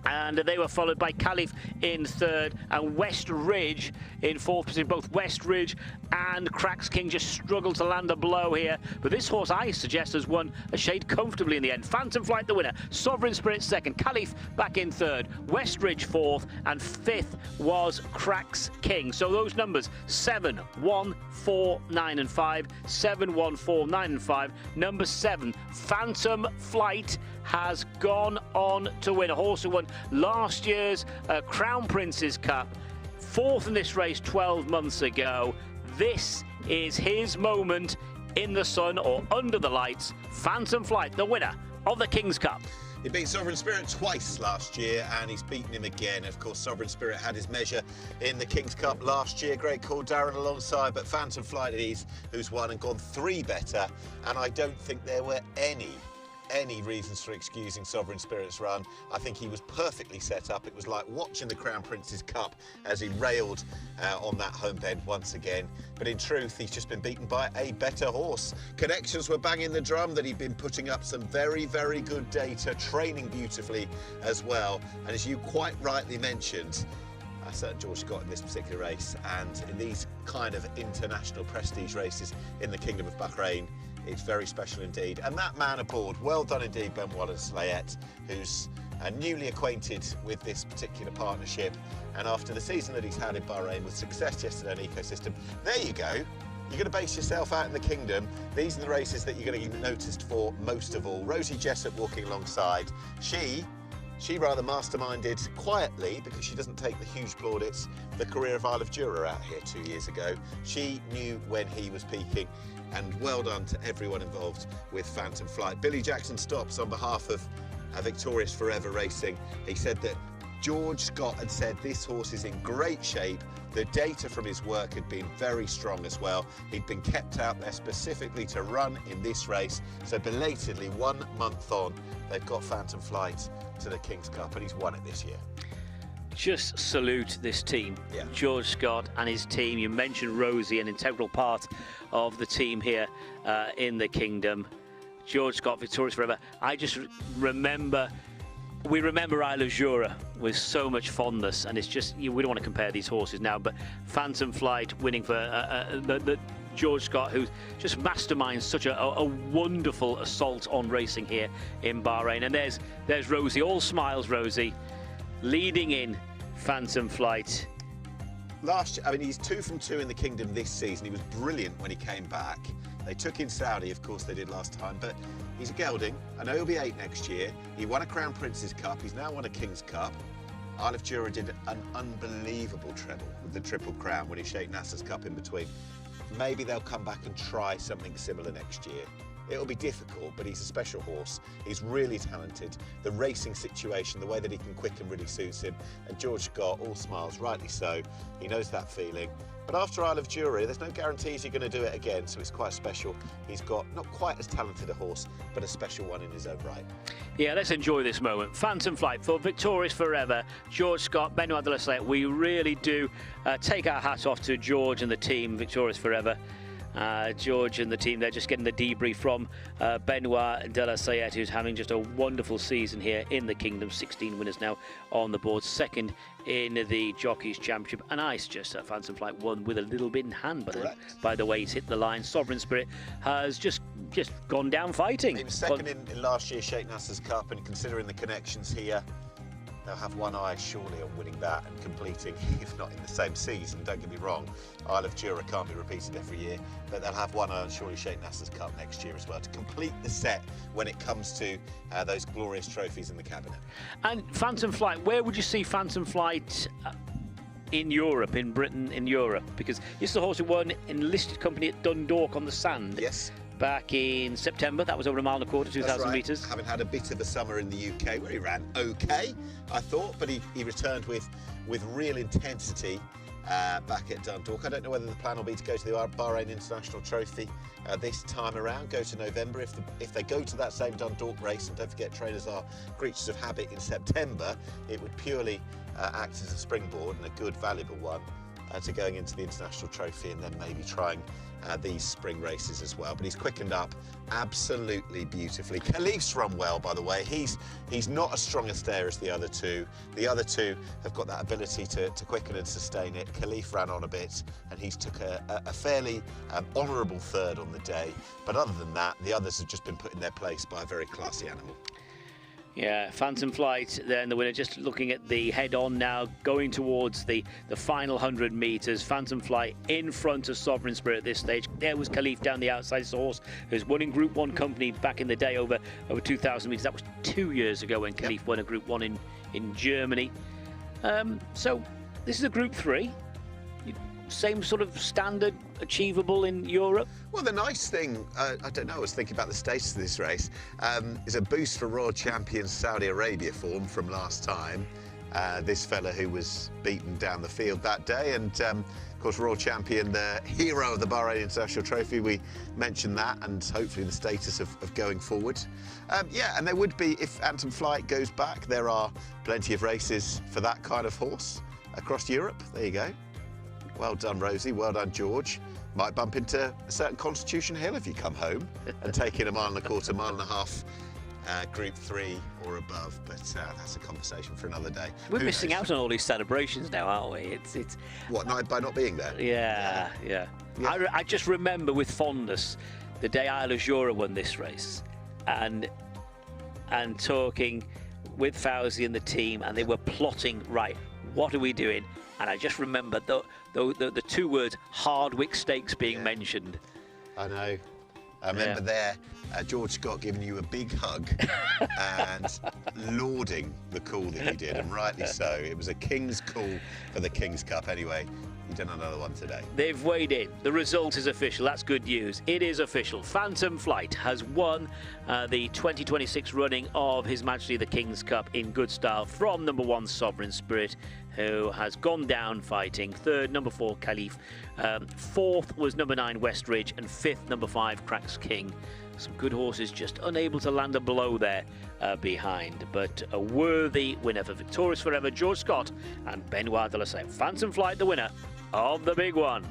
Speaker 3: And they were followed by Caliph in third, and West Ridge in fourth position. Both West Ridge and Cracks King just struggled to land a blow here, but this horse, I suggest, has won a shade comfortably in the end. Phantom Flight the winner, Sovereign Spirit second, Caliph back in third, West Ridge fourth, and fifth was Cracks King. So those numbers: 7, 1, 4, 9 and 5, 7, 1, 4, 9 and 5. Number 7, Phantom Flight, has gone on to win. A horse who won last year's Crown Prince's Cup, fourth in this race 12 months ago. This is his moment in the sun, or under the lights. Phantom Flight, the winner of the King's Cup.
Speaker 2: He beat Sovereign Spirit twice last year, and he's beaten him again. Of course, Sovereign Spirit had his measure in the King's Cup last year. Great call, Darren, alongside, but Phantom Flight it is who's won and gone 3 better, and I don't think there were any reasons for excusing Sovereign Spirit's run. I think he was perfectly set up. It was like watching the Crown Prince's Cup as he railed on that home bend once again. But in truth, he's just been beaten by a better horse. Connections were banging the drum that he'd been putting up some very, very good data, training beautifully as well. And as you quite rightly mentioned, George Scott in this particular race, and in these kind of international prestige races in the Kingdom of Bahrain, it's very special indeed. And that man aboard, well done indeed, Benoit de la Sayette, who's newly acquainted with this particular partnership, and after the season that he's had in Bahrain with success yesterday in Ecosystem, there you go. You're going to base yourself out in the Kingdom. These are the races that you're going to get noticed for most of all. Rosie Jessup walking alongside. She rather masterminded quietly, because she doesn't take the huge plaudits, the career of Isle of Jura out here 2 years ago. She knew when he was peaking, and well done to everyone involved with Phantom Flight. Billy Jackson stops on behalf of Victorious Forever Racing. He said that George Scott had said this horse is in great shape. The data from his work had been very strong as well. He'd been kept out there specifically to run in this race. So belatedly, 1 month on, they've got Phantom Flight to the King's Cup, and he's won it this year.
Speaker 3: Just salute this team,
Speaker 2: yeah.
Speaker 3: George Scott and his team. You mentioned Rosie, an integral part of the team here in the Kingdom. George Scott, Victorious Forever. I just remember, we remember Isle of Jura with so much fondness, and it's just, we don't want to compare these horses now, but Phantom Flight winning for the George Scott, who just masterminds such a wonderful assault on racing here in Bahrain. And there's Rosie, all smiles, Rosie, leading in Phantom Flight.
Speaker 2: Last year, I mean, he's 2 from 2 in the Kingdom this season. He was brilliant when he came back. They took in Saudi, of course they did last time, but he's a gelding. I know he'll be 8 next year. He won a Crown Prince's Cup. He's now won a King's Cup. Isle of Jura did an unbelievable treble with the Triple Crown when he Sheikh Nasser's Cup in between. Maybe they'll come back and try something similar next year. It'll be difficult, but he's a special horse. He's really talented. The racing situation, the way that he can quicken really suits him. And George Scott, all smiles, rightly so. He knows that feeling. But after Isle of Jura, there's no guarantees you're going to do it again, so it's quite special. He's got not quite as talented a horse, but a special one in his own right.
Speaker 3: Yeah, let's enjoy this moment. Phantom Flight for Victorious Forever. George Scott, Benoit de la Salle. We really do take our hat off to George and the team, Victorious Forever. George and the team, they're just getting the debrief from Benoit de la Salle, who's having just a wonderful season here in the Kingdom. 16 winners now on the board, second in the Jockeys Championship. And I suggest that Phantom Flight won with a little bit in hand, but by the way he's hit the line. Sovereign Spirit has just gone down fighting.
Speaker 2: He was second in last year's Sheikh Nasser's Cup, and considering the connections here, they'll have one eye surely on winning that and completing, if not in the same season, don't get me wrong, Isle of Jura can't be repeated every year, but they'll have one eye on surely Sheikh Nasser's Cup next year as well to complete the set when it comes to those glorious trophies in the cabinet.
Speaker 3: And Phantom Flight, where would you see Phantom Flight in Europe, in Britain, in Europe? Because this is the horse who won enlisted company at Dundalk on the sand.
Speaker 2: Yes.
Speaker 3: Back in September. That was over 1.25 miles, 2,000 metres.
Speaker 2: Having had a bit of a summer in the UK where he ran okay, I thought, but he returned with real intensity back at Dundalk. I don't know whether the plan will be to go to the Bahrain International Trophy this time around, go to November. If they go to that same Dundalk race, and don't forget trainers are creatures of habit, in September, it would purely act as a springboard, and a good, valuable one, to going into the International Trophy, and then maybe trying these spring races as well. But he's quickened up absolutely beautifully. Khalif's run well, by the way. He's not as strong a stayer as the other two. The other two have got that ability to quicken and sustain it. Khalif ran on a bit, and he's took a fairly honourable third on the day. But other than that, the others have just been put in their place by a very classy animal.
Speaker 3: Yeah, Phantom Flight then the winner, just looking at the head-on now, going towards the final 100 metres. Phantom Flight in front of Sovereign Spirit at this stage. There was Khalif down the outside. It's a horse who's won in Group 1 company back in the day over 2,000 metres. That was 2 years ago when Khalif won a Group 1 in Germany. So this is a Group 3. Same sort of standard achievable in Europe?
Speaker 2: Well, the nice thing, I don't know, I was thinking about the status of this race, is a boost for Royal Champion Saudi Arabia form from last time. This fella who was beaten down the field that day, and of course Royal Champion, the hero of the Bahrain International Trophy, we mentioned that, and hopefully the status of going forward. Yeah, and there would be, if Phantom Flight goes back, there are plenty of races for that kind of horse across Europe. There you go. Well done, Rosie. Well done, George. Might bump into a certain Constitution Hill if you come home and take in a 1.25 miles, Group 3 or above. But that's a conversation for another day.
Speaker 3: We're missing out on all these celebrations now, aren't we? It's
Speaker 2: what, by not being there?
Speaker 3: Yeah. I just remember with fondness the day Isle of Jura won this race, and talking with Fauzi and the team, and they were plotting, right, what are we doing? And I just remember the two words Hardwick Stakes being mentioned.
Speaker 2: I know. I remember there, George Scott giving you a big hug and lauding the call that you did, and rightly so. It was a king's call for the King's Cup anyway. You've done another one today.
Speaker 3: They've weighed in. The result is official. That's good news. It is official. Phantom Flight has won the 2026 running of His Majesty the King's Cup in good style from number 1 Sovereign Spirit, who has gone down fighting. Third, number 4 Khalif. Fourth was number 9 Westridge, and fifth, number 5 Cracks King. Some good horses just unable to land a blow there behind, but a worthy winner for Victorious Forever, George Scott and Benoit de la Salle. Phantom Flight, the winner of the big one.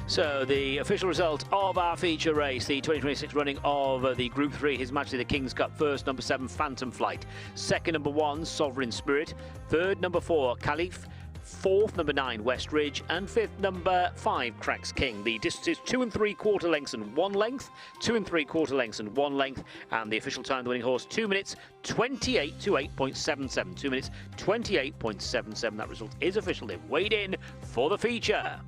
Speaker 3: So the official result of our feature race, the 2026 running of the Group 3, His Majesty the King's Cup. First, number 7, Phantom Flight. Second, number 1, Sovereign Spirit. Third, number 4, Caliph. Fourth, number 9, West Ridge. And fifth, number 5, Cracks King. The distance is 2 3/4 lengths and 1 length. 2 3/4 lengths and 1 length. And the official time of the winning horse, 2 minutes 28:28.77. 2 minutes 28.77. That result is official. They've weighed in for the feature.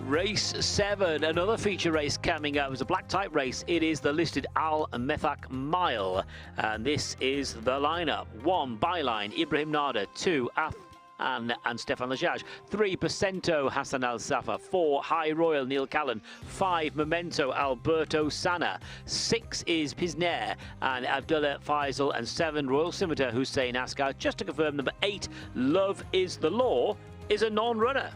Speaker 3: Race 7, another feature race coming up. It's a black type race. It is the listed Al METHAQ Mile. And this is the lineup. 1, Byline, Ibrahim Nada. 2, and Stefan Lajaj. 3, Percento, Hassan Al Safa. 4, High Royal, Neil Callan. 5, Memento, Alberto Sana. 6 is Pisner and Abdullah Faisal. And 7, Royal Scimitar, Hussein Askar. Just to confirm, number 8, Love is the Law, is a non-runner.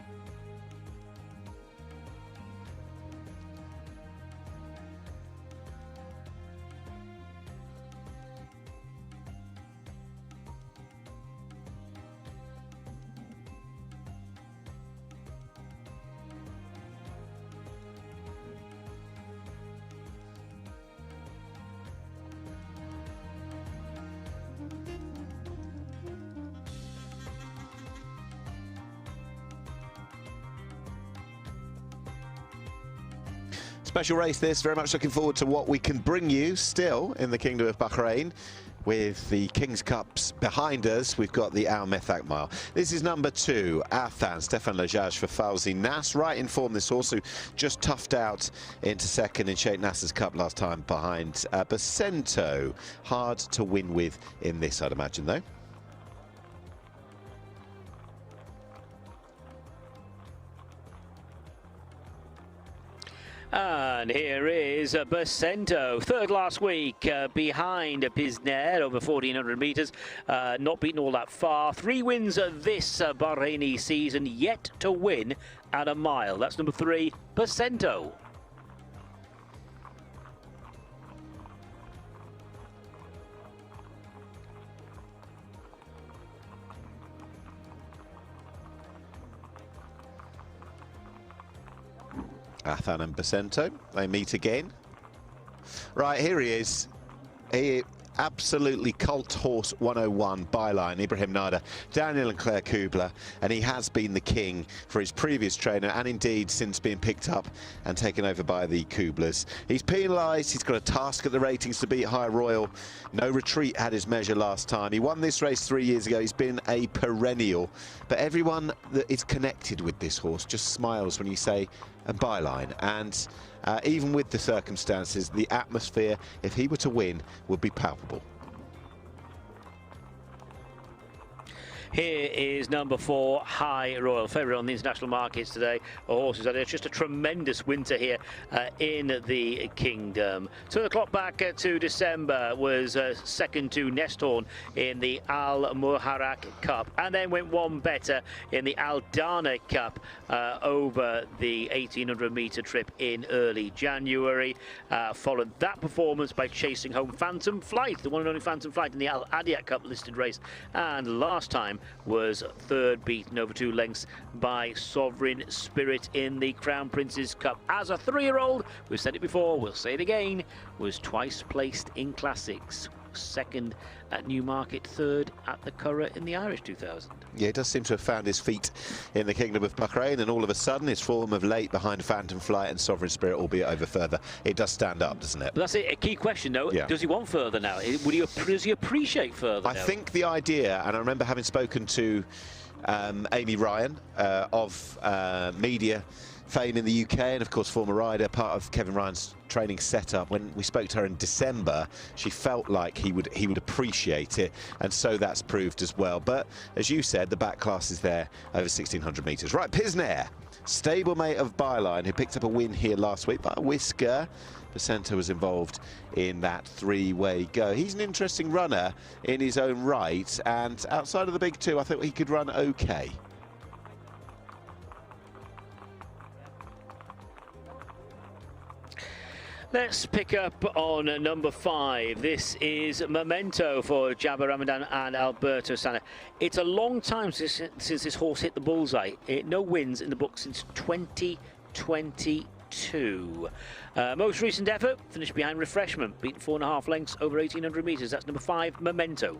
Speaker 4: Special race this, very much looking forward to what we can bring you still in the Kingdom of Bahrain. With the King's Cups behind us, we've got the Al METHAQ Mile. This is number 2, Athan, Stefan Lajaj for Fawzi Nas. Right in form, this horse who just toughed out into second in Sheikh Nasser's Cup last time behind Percento. Hard to win with in this, I'd imagine, though.
Speaker 3: And here is Percento, third last week, behind Pisner, over 1,400 metres, not beaten all that far. 3 wins this Bahraini season, yet to win at a mile. That's number 3, Percento.
Speaker 4: Athan and Percento, they meet again. Right, here he is. He absolutely cult horse 101 Byline, Ibrahim Nada, Daniel and Claire Kubler, and he has been the king for his previous trainer and indeed since being picked up and taken over by the Kublers. He's penalised, he's got a task at the ratings to beat High Royal. No retreat had his measure last time. He won this race 3 years ago. He's been a perennial, but everyone that is connected with this horse just smiles when you say a Byline, and even with the circumstances, the atmosphere, if he were to win, would be palpable.
Speaker 3: Here is number 4, High Royal, favourite on the international markets today. Horses, it's just a tremendous winter here in the Kingdom. So the clock back to December was second to Nesthorn in the Al Muharrak Cup, and then went one better in the Al Dana Cup over the 1,800 metre trip in early January. Followed that performance by chasing home Phantom Flight, the one and only Phantom Flight in the Al Adiat Cup listed race, and last time was third, beaten over 2 lengths by Sovereign Spirit in the Crown Prince's Cup. As a 3-year-old, we've said it before, we'll say it again, was twice placed in classics. second at Newmarket, third at the Curragh in the Irish 2000.
Speaker 4: Yeah, he does seem to have found his feet in the Kingdom of Bahrain, and all of a sudden his form of late behind Phantom Flight and Sovereign Spirit, albeit over further, it does stand up, doesn't it?
Speaker 3: But that's a key question, though.
Speaker 4: Yeah.
Speaker 3: Does he want further now? Does he appreciate further
Speaker 4: I
Speaker 3: now?
Speaker 4: think the idea, and I remember having spoken to Amy Ryan of media fame in the UK, and of course former rider, part of Kevin Ryan's training setup. When we spoke to her in December, she felt like he would appreciate it, and so that's proved as well. But as you said, the back class is there over 1600 metres. Right, Pisnair, stablemate of Byline, who picked up a win here last week by a whisker. Bacento was involved in that three-way go. He's an interesting runner in his own right, and outside of the big two, I think he could run okay.
Speaker 3: Let's pick up on number 5. This is Memento for Jabba Ramadan and Alberto Sanna. It's a long time since this horse hit the bullseye. No wins in the book since 2022. Most recent effort, finished behind Refreshment, beaten 4.5 lengths over 1800 metres. That's number 5, Memento.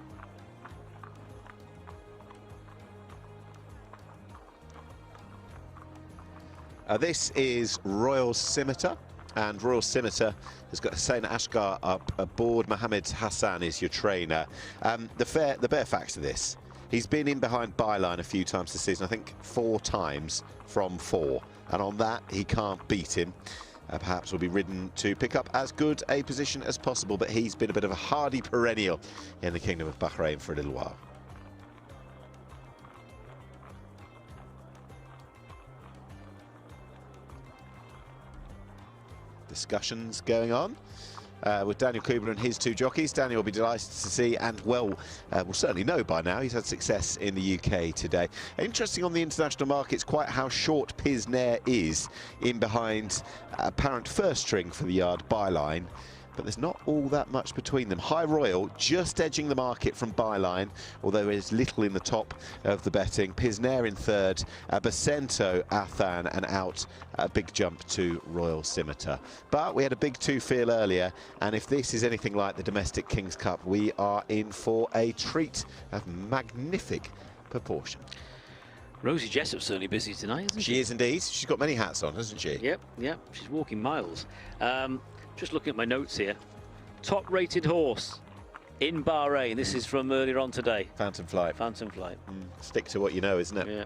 Speaker 4: This is Royal Scimitar. And Royal Scimitar has got Hussein Ashgar up aboard. Mohammed Hassan is your trainer. The bare facts of this, he's been in behind Byline a few times this season, I think 4 times from 4. And on that, he can't beat him. Perhaps will be ridden to pick up as good a position as possible, but he's been a bit of a hardy perennial in the Kingdom of Bahrain for a little while. Discussions going on with Daniel Kubler and his 2 jockeys. Daniel will be delighted to see, and will certainly know by now, he's had success in the UK today. Interesting on the international markets, quite how short Pisnair is in behind apparent first string for the yard, Byline. But there's not all that much between them. High Royal just edging the market from Byline, although there is little in the top of the betting. Pisnair in third, Bacento, Athan, and out a big jump to Royal Scimitar. But we had a big 2 feel earlier, and if this is anything like the domestic King's Cup, we are in for a treat of magnific proportion.
Speaker 3: Rosie Jessup's certainly busy tonight, isn't she?
Speaker 4: She is indeed. She's got many hats on, hasn't she?
Speaker 3: Yep, she's walking miles. Just looking at my notes here. Top-rated horse in Bahrain. This is from earlier on today.
Speaker 4: Phantom Flight.
Speaker 3: Phantom Flight.
Speaker 4: Stick to what you know, isn't it?
Speaker 3: Yeah.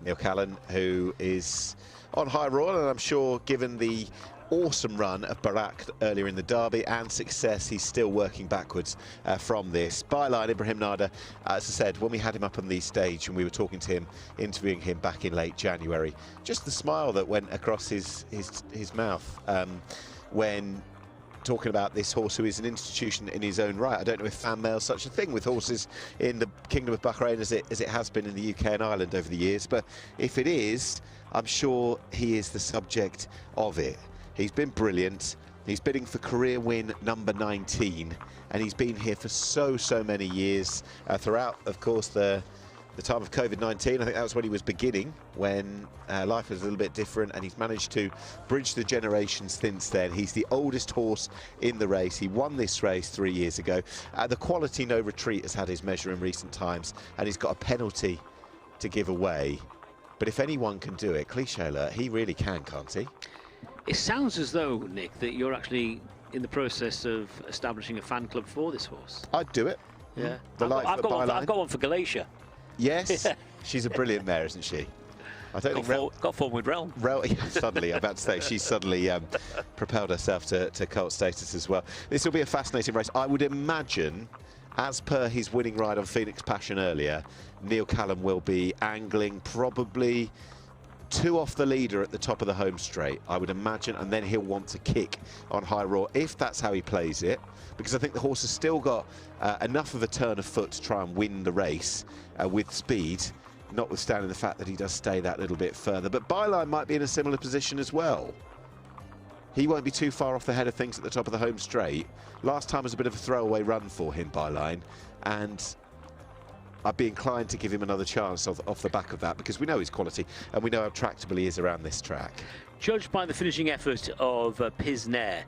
Speaker 4: Neil Callan, who is on High Royal, and I'm sure given the awesome run of Barak earlier in the Derby and success, he's still working backwards from this. Byline, Ibrahim Nada, as I said, when we had him up on the stage and we were talking to him, interviewing him back in late January, just the smile that went across his mouth when talking about this horse, who is an institution in his own right. I don't know if fan mail's such a thing with horses in the Kingdom of Bahrain as it has been in the UK and Ireland over the years, but if it is, I'm sure he is the subject of it. He's been brilliant. He's bidding for career win number 19, and he's been here for so many years throughout, of course, the time of COVID-19. I think that was when he was beginning, when life was a little bit different, and he's managed to bridge the generations since then. He's the oldest horse in the race. He won this race 3 years ago. The quality no retreat has had his measure in recent times, and he's got a penalty to give away. But if anyone can do it, cliche alert, he really can, can't he?
Speaker 3: It sounds as though, Nick, that you're actually in the process of establishing a fan club for this horse.
Speaker 4: I'd do it.
Speaker 3: Yeah.
Speaker 4: I've
Speaker 3: got one for Galatia.
Speaker 4: Yes, she's a brilliant mare, isn't she? I don't think
Speaker 3: got form with Realm.
Speaker 4: Suddenly, I'm about to say, she's suddenly propelled herself to cult status as well. This will be a fascinating race. I would imagine, as per his winning ride on Phoenix Passion earlier, Neil Callan will be angling probably 2 off the leader at the top of the home straight, I would imagine, and then he'll want to kick on High Roar if that's how he plays it, because I think the horse has still got enough of a turn of foot to try and win the race with speed, notwithstanding the fact that he does stay that little bit further. But Byline might be in a similar position as well. He won't be too far off the head of things at the top of the home straight. Last time was a bit of a throwaway run for him, Byline, and I'd be inclined to give him another chance off the back of that, because we know his quality and we know how tractable he is around this track.
Speaker 3: Judged by the finishing effort of Pisnair,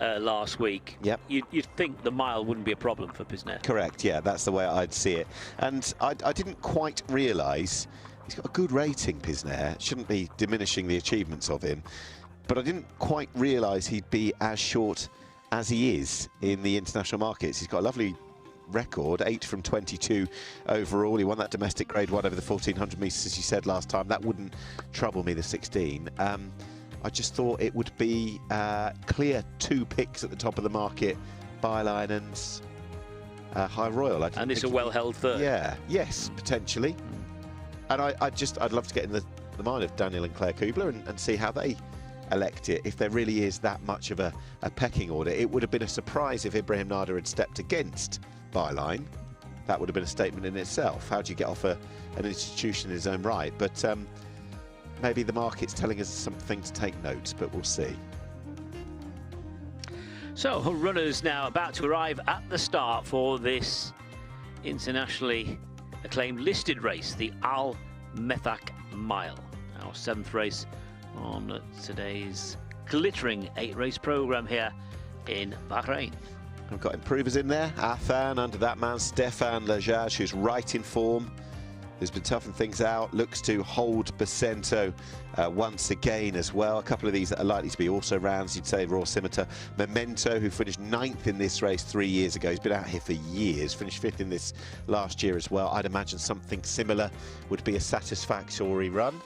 Speaker 3: last week.
Speaker 4: Yep.
Speaker 3: You'd think the mile wouldn't be a problem for Pisnet.
Speaker 4: Correct, yeah, that's the way I'd see it. And I didn't quite realise, he's got a good rating, Pisnet, shouldn't be diminishing the achievements of him, but I didn't quite realise he'd be as short as he is in the international markets. He's got a lovely record, 8 from 22 overall. He won that domestic grade 1 over the 1400 metres, as you said last time. That wouldn't trouble me, the 16. I just thought it would be clear 2 picks at the top of the market, Byline and High Royal.
Speaker 3: And it's a well-held third.
Speaker 4: Yeah, yes, potentially. And I'd love to get in the mind of Daniel and Claire Kubler and see how they elect it, if there really is that much of a pecking order. It would have been a surprise if Ibrahim Nada had stepped against Byline. That would have been a statement in itself. How do you get off an institution in his own right? But maybe the market's telling us something to take note, but we'll see.
Speaker 3: So, runners now about to arrive at the start for this internationally acclaimed listed race, the Al METHAQ Mile. Our 7th race on today's glittering 8-race programme here in Bahrain.
Speaker 4: We've got improvers in there. Athan under that man, Stefan Lajaj, who's right in form, who's been toughing things out, looks to hold Bacento once again as well. A couple of these that are likely to be also rounds, you'd say raw scimitar. Memento, who finished 9th in this race 3 years ago. He's been out here for years, finished 5th in this last year as well. I'd imagine something similar would be a satisfactory run.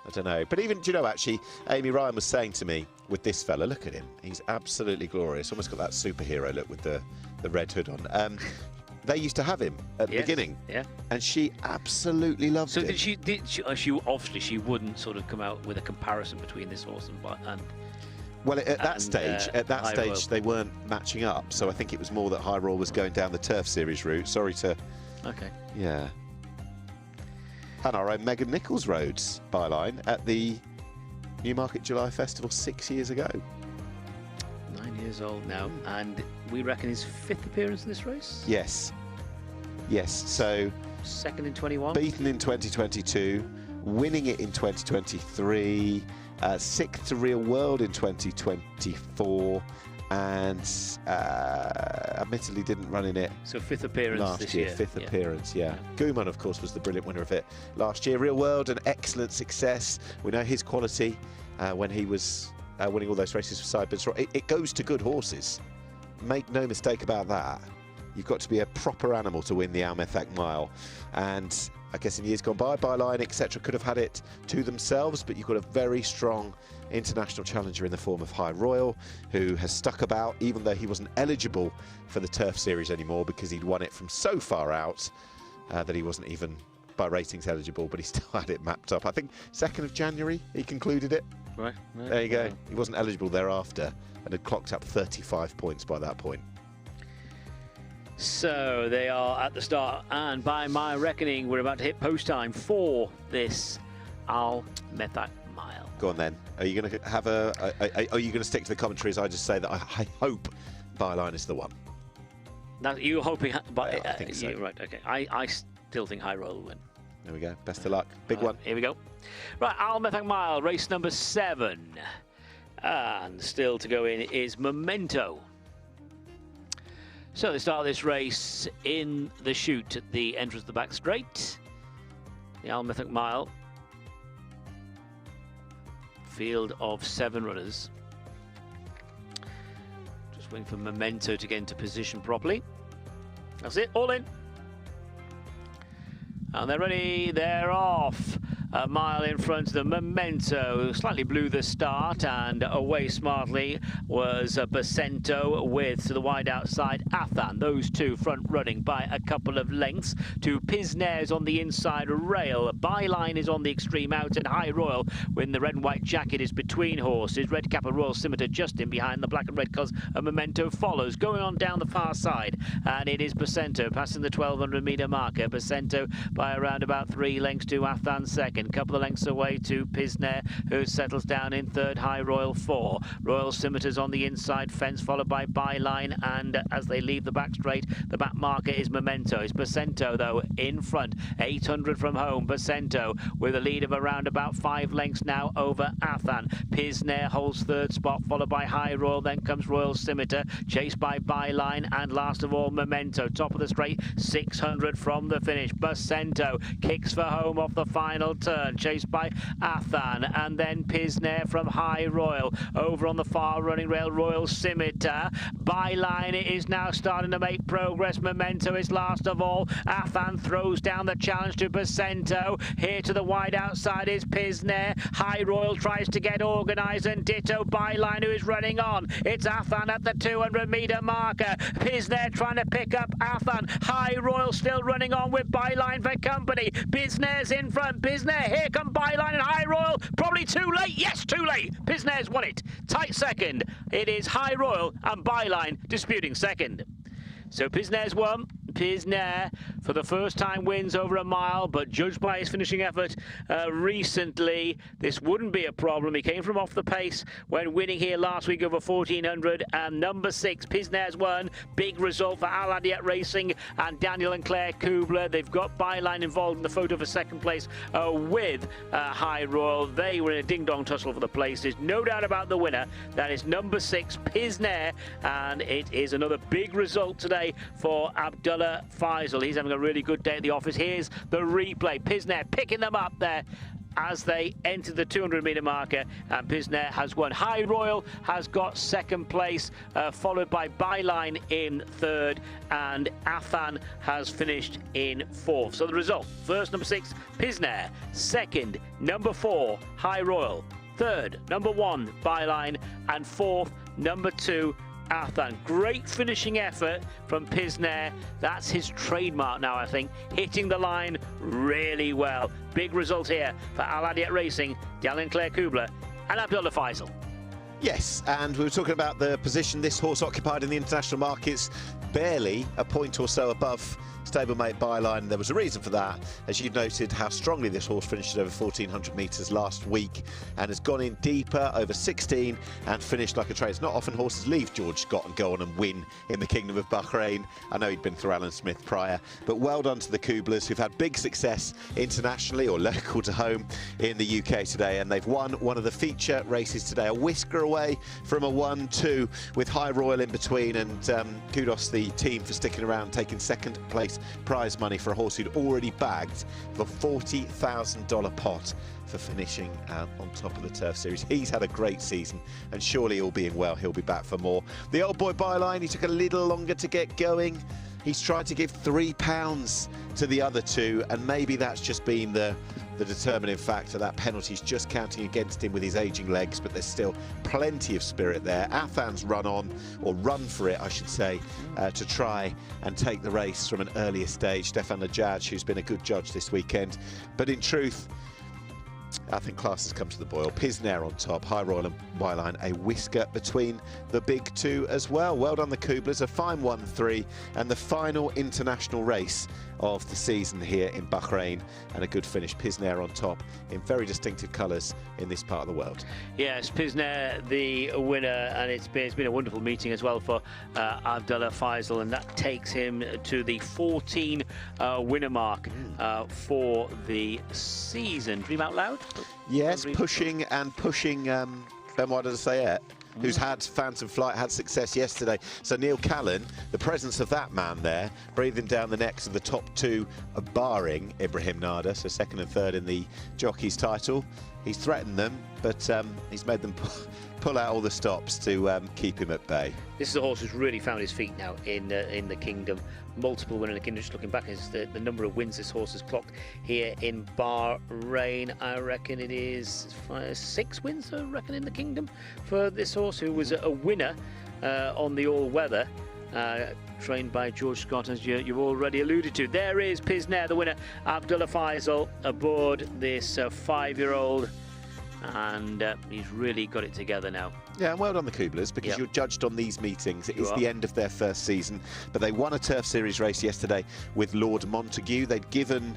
Speaker 4: I don't know. But even, do you know, actually, Amy Ryan was saying to me, with this fella, look at him. He's absolutely glorious. Almost got that superhero look with the red hood on. They used to have him at the beginning. Yeah. And she absolutely loved him.
Speaker 3: So did she obviously she wouldn't sort of come out with a comparison between this horse and
Speaker 4: well, at that stage, they weren't matching up. So I think it was more that High Royal was going down the Turf Series route. Sorry to...
Speaker 3: Okay.
Speaker 4: Yeah. And our own Megan Nichols Roads Byline at the Newmarket July Festival 6 years ago.
Speaker 3: 9 years old now, and we reckon his 5th appearance in this race?
Speaker 4: Yes. Yes, so...
Speaker 3: 2nd in 21?
Speaker 4: Beaten in 2022, winning it in 2023, 6th to Real World in 2024, and admittedly didn't run in it.
Speaker 3: So 5th appearance
Speaker 4: last
Speaker 3: this
Speaker 4: year.
Speaker 3: year.
Speaker 4: 5th appearance, yeah. Guman, of course, was the brilliant winner of it last year. Real World, an excellent success. We know his quality when he was winning all those races for Sideburns. It goes to good horses. Make no mistake about that. You've got to be a proper animal to win the Al METHAQ Mile. And I guess in years gone by, Byline, etc., could have had it to themselves, but you've got a very strong international challenger in the form of High Royal, who has stuck about, even though he wasn't eligible for the Turf Series anymore because he'd won it from so far out that he wasn't even by ratings eligible, but he still had it mapped up. I think 2nd of January he concluded it.
Speaker 3: Right.
Speaker 4: There you go. He wasn't eligible thereafter and had clocked up 35 points by that point.
Speaker 3: So they are at the start, and by my reckoning, we're about to hit post time for this Al METHAQ Mile.
Speaker 4: Go on then. Are you going to have are you going to stick to the commentary as I just say that I hope Byline is the one?
Speaker 3: Now you're hoping, but
Speaker 4: I think so.
Speaker 3: Right. Okay. I still think High Royal will win.
Speaker 4: There we go. Best of luck. Big one.
Speaker 3: Here we go. Right, Al METHAQ Mile, race number 7, and still to go in is Memento. So they start this race in the chute at the entrance of the back straight. The Al METHAQ Mile. Field of 7 runners. Just waiting for Memento to get into position properly. That's it, all in. And they're ready, they're off. A mile in front of the Memento, slightly blew the start, and away smartly was Bacento with, to the wide outside, Athan. Those two front running by a couple of lengths to Pisnes on the inside rail. Byline is on the extreme out, and High Royal, when the red and white jacket is between horses. Red cap and Royal Scimitar just in behind the black and red cos. A Memento follows, going on down the far side, and it is Bacento passing the 1200 metre marker. Bacento by around about 3 lengths to Athan second. second. Couple of lengths away to Pisnair, who settles down in third. High Royal 4. Royal Scimitar's on the inside fence, followed by Byline, and as they leave the back straight, the back marker is Memento. It's Bacento, though, in front. 800 from home. Bacento with a lead of around about 5 lengths now over Athan. Pisnair holds third spot, followed by High Royal. Then comes Royal Scimitar, chased by Byline, and last of all, Memento. Top of the straight, 600 from the finish. Bacento kicks for home off the final turn, chased by Athan, and then Pisnair from High Royal. Over on the far running rail, Royal Scimitar. Byline is now starting to make progress. Memento is last of all. Athan throws down the challenge to Bacento. Here to the wide outside is Pisnair. High Royal tries to get organised, and ditto Byline, who is running on. It's Athan at the 200-metre marker. Pisnair trying to pick up Athan. High Royal still running on with Byline for company. Pisnair's in front. Pisnair, here come Byline and High Royal. Probably too late. Yes, too late. Pisnair's won it. Tight second. It is High Royal and Byline disputing second. So Pisnair's won. Pisnair, for the first time, wins over a mile, but judged by his finishing effort recently, this wouldn't be a problem. He came from off the pace when winning here last week over 1400, and number 6, Pisnair's won. Big result for Al Adiat Racing and Daniel and Claire Kubler. They've got Byline involved in the photo for second place with High Royal. They were in a ding-dong tussle for the place. There's no doubt about the winner. That is number 6, Pisnair, and it is another big result today for Abdullah Faisal. He's having a really good day at the office. Here's the replay. Pisnair picking them up there as they enter the 200-metre marker, and Pisnair has won. High Royal has got second place, followed by Byline in third, and Athan has finished in fourth. So the result: first, number 6, Pisnair; second, number 4, High Royal; third, number 1, Byline; and fourth, number 2, Athan. Great finishing effort from Pisnair. That's his trademark now, I think. Hitting the line really well. Big result here for Al Adiat Racing, Daniel and Claire Kubler, and Abdullah Faisal.
Speaker 2: Yes, and we were talking about the position this horse occupied in the international markets, barely a point or so above stablemate Byline. There was a reason for that, as you noted how strongly this horse finished at over 1400 metres last week and has gone in deeper over 16 and finished like a train. It's not often horses leave George Scott and go on and win in the Kingdom of Bahrain. I know he'd been through Alan Smith prior, but well done to the Kublers, who've had big success internationally or local to home in the UK today, and they've won one of the feature races today, a whisker away from a 1-2 with High Royal in between, and kudos to the team for sticking around, taking second place prize money for a horse who'd already bagged the $40,000 pot for finishing on top of the Turf Series. He's had a great season, and surely, all being well, he'll be back for more. The old boy Byline, he took a little longer to get going. He's tried to give £3 to the other two, and maybe that's just been the determining factor. That penalty's just counting against him with his aging legs, but there's still plenty of spirit there. Athan's run on, or run for it, I should say, to try and take the race from an earlier stage. Stefan Lajaj, who's been a good judge this weekend, but in truth, I think class has come to the boil. Pisnair on top, High Royal and Byline a whisker between the big two as well. Well done the Kublers, a fine 1-3, and the final international race of the season here in Bahrain, and a good finish. Pisnair on top in very distinctive colours in this part of the world.
Speaker 3: Yes, Pisnair the winner, and it's been a wonderful meeting as well for Abdullah Faisal, and that takes him to the 14 winner mark for the season. Dream out loud?
Speaker 2: Yes, pushing Benoit de Sayet, who's had Phantom Flight, had success yesterday. So Neil Callan, the presence of that man there, breathing down the necks of the top two, barring Ibrahim Nada, so second and third in the jockey's title. He's threatened them, but he's made them pull out all the stops to keep him at bay.
Speaker 3: This is a horse who's really found his feet now in the Kingdom. Multiple winner in the Kingdom. Just looking back, is the number of wins this horse has clocked here in Bahrain. I reckon it is 6 wins, I reckon, in the Kingdom for this horse, who was a winner on the all-weather. Trained by George Scott, as you've already alluded to. There is Pisnair, the winner, Abdullah Faisal, aboard this 5-year-old, and he's really got it together now.
Speaker 2: Yeah, and well done the Kublers, because you're judged on these meetings. It is the end of their first season, but they won a Turf Series race yesterday with Lord Montague. They'd given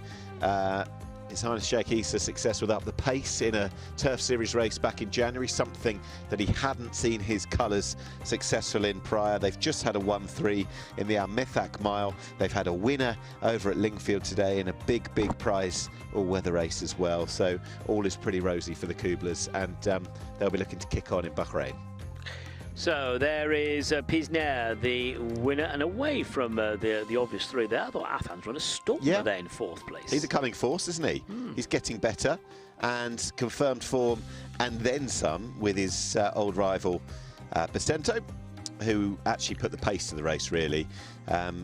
Speaker 2: His Highness Sheikh Issa successful with up the pace in a Turf Series race back in January, something that he hadn't seen his colours successful in prior. They've just had a 1-3 in the METHAQ mile. They've had a winner over at Lingfield today in a big prize all-weather race as well. So all is pretty rosy for the Kublers, and they'll be looking to kick on in Bahrain.
Speaker 3: So there is Pisner, the winner, and away from the obvious three there. I thought Affan's run a stormer there in 4th place.
Speaker 2: He's a coming force, isn't he? He's getting better and confirmed form, and then some with his old rival Bacento, who actually put the pace to the race, really.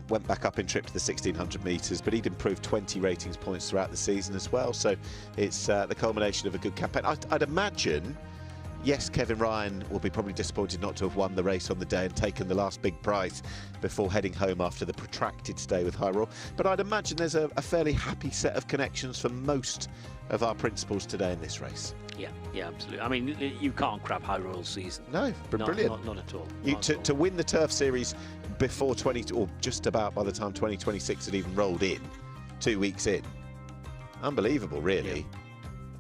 Speaker 2: Went back up in trip to the 1600 metres, but he'd improved 20 ratings points throughout the season as well. So it's the culmination of a good campaign. I'd imagine, yes, Kevin Ryan will be probably disappointed not to have won the race on the day and taken the last big prize before heading home after the protracted stay with High Royal. But I'd imagine there's a fairly happy set of connections for most of our principals today in this race.
Speaker 3: Yeah, absolutely. I mean, you can't crap High Royal season.
Speaker 2: No, brilliant.
Speaker 3: Not at all.
Speaker 2: To win the Turf Series before or just about by the time 2026 had even rolled in, 2 weeks in. Unbelievable, really.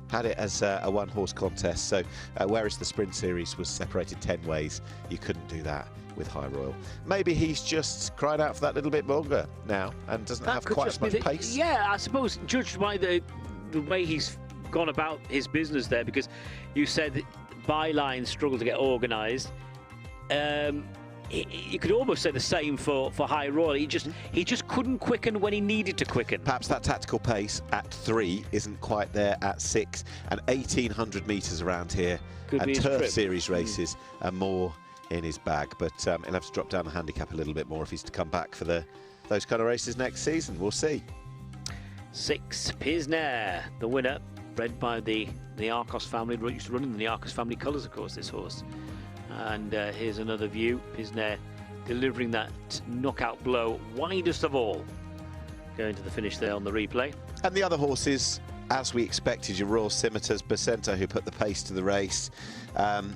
Speaker 2: Had it as a one-horse contest, so whereas the Sprint Series was separated 10 ways, you couldn't do that with High Royal. Maybe he's just cried out for that little bit longer now and doesn't have quite as much pace.
Speaker 3: Yeah, I suppose, judged by the way he's gone about his business there, because you said that bylines struggle to get organised. You could almost say the same for High Royal. He just couldn't quicken when he needed to quicken.
Speaker 2: Perhaps that tactical pace at 3 isn't quite there at 6, and 1800 metres around here and Turf Series races are more in his bag. But he'll have to drop down the handicap a little bit more if he's to come back for those kind of races next season. We'll see.
Speaker 3: 6, Pisner, the winner, bred by the Arcos family. Used to run in the Arcos family colours, of course, this horse. And here's another view. Pisner delivering that knockout blow, widest of all, going to the finish there on the replay.
Speaker 2: And the other horses, as we expected, your Royal Scimitars, Bacento, who put the pace to the race,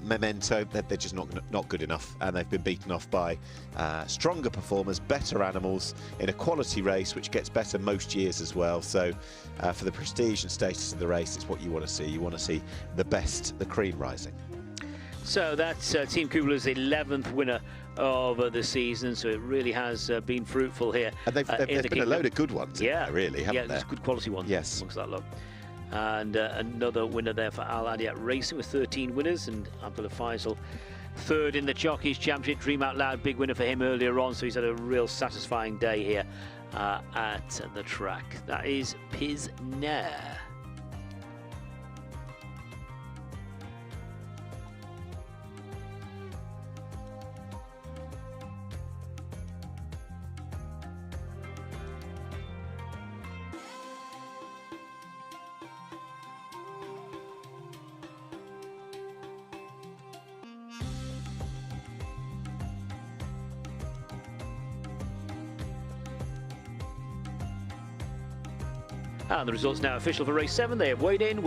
Speaker 2: Memento, they're just not good enough, and they've been beaten off by stronger performers, better animals in a quality race, which gets better most years as well. So for the prestige and status of the race, it's what you want to see. You want to see the best, the cream rising.
Speaker 3: So that's Team Kubler's 11th winner of the season, so it really has been fruitful here.
Speaker 2: And there's been a load of good ones, really, haven't there?
Speaker 3: Yeah, good quality ones amongst that lot. And another winner there for Al Adiat Racing with 13 winners, and Abdullah Faisal 3rd in the Jockeys Championship. Dream Out Loud, big winner for him earlier on, so he's had a real satisfying day here at the track. That is Pisner. And the results now official for race 7. They have weighed in.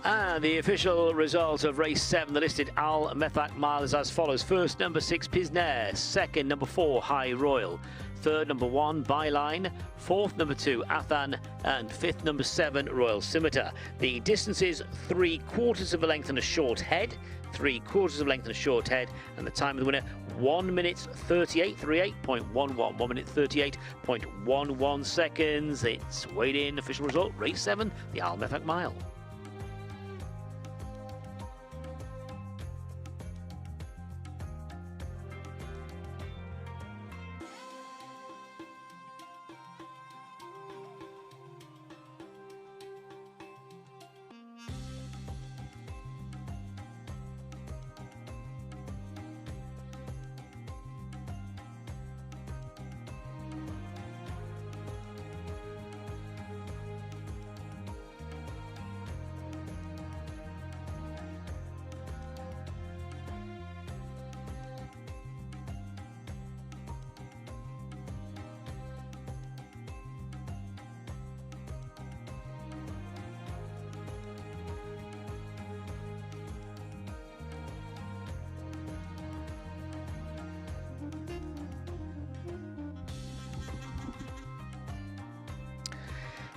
Speaker 3: And the official result of race 7, the listed Al METHAQ mile, is as follows. First, number 6, Pisnair. Second, number 4, High Royal. Third, number 1, Byline. Fourth, number 2, Athan. And fifth, number 7, Royal Scimitar. The distance is 3/4 of a length and a short head. 3/4 of a length and a short head. And the time of the winner, 1 minute 38.11. 1 minute 38.11 seconds. It's weighed in. Official result, race 7, the Al METHAQ mile.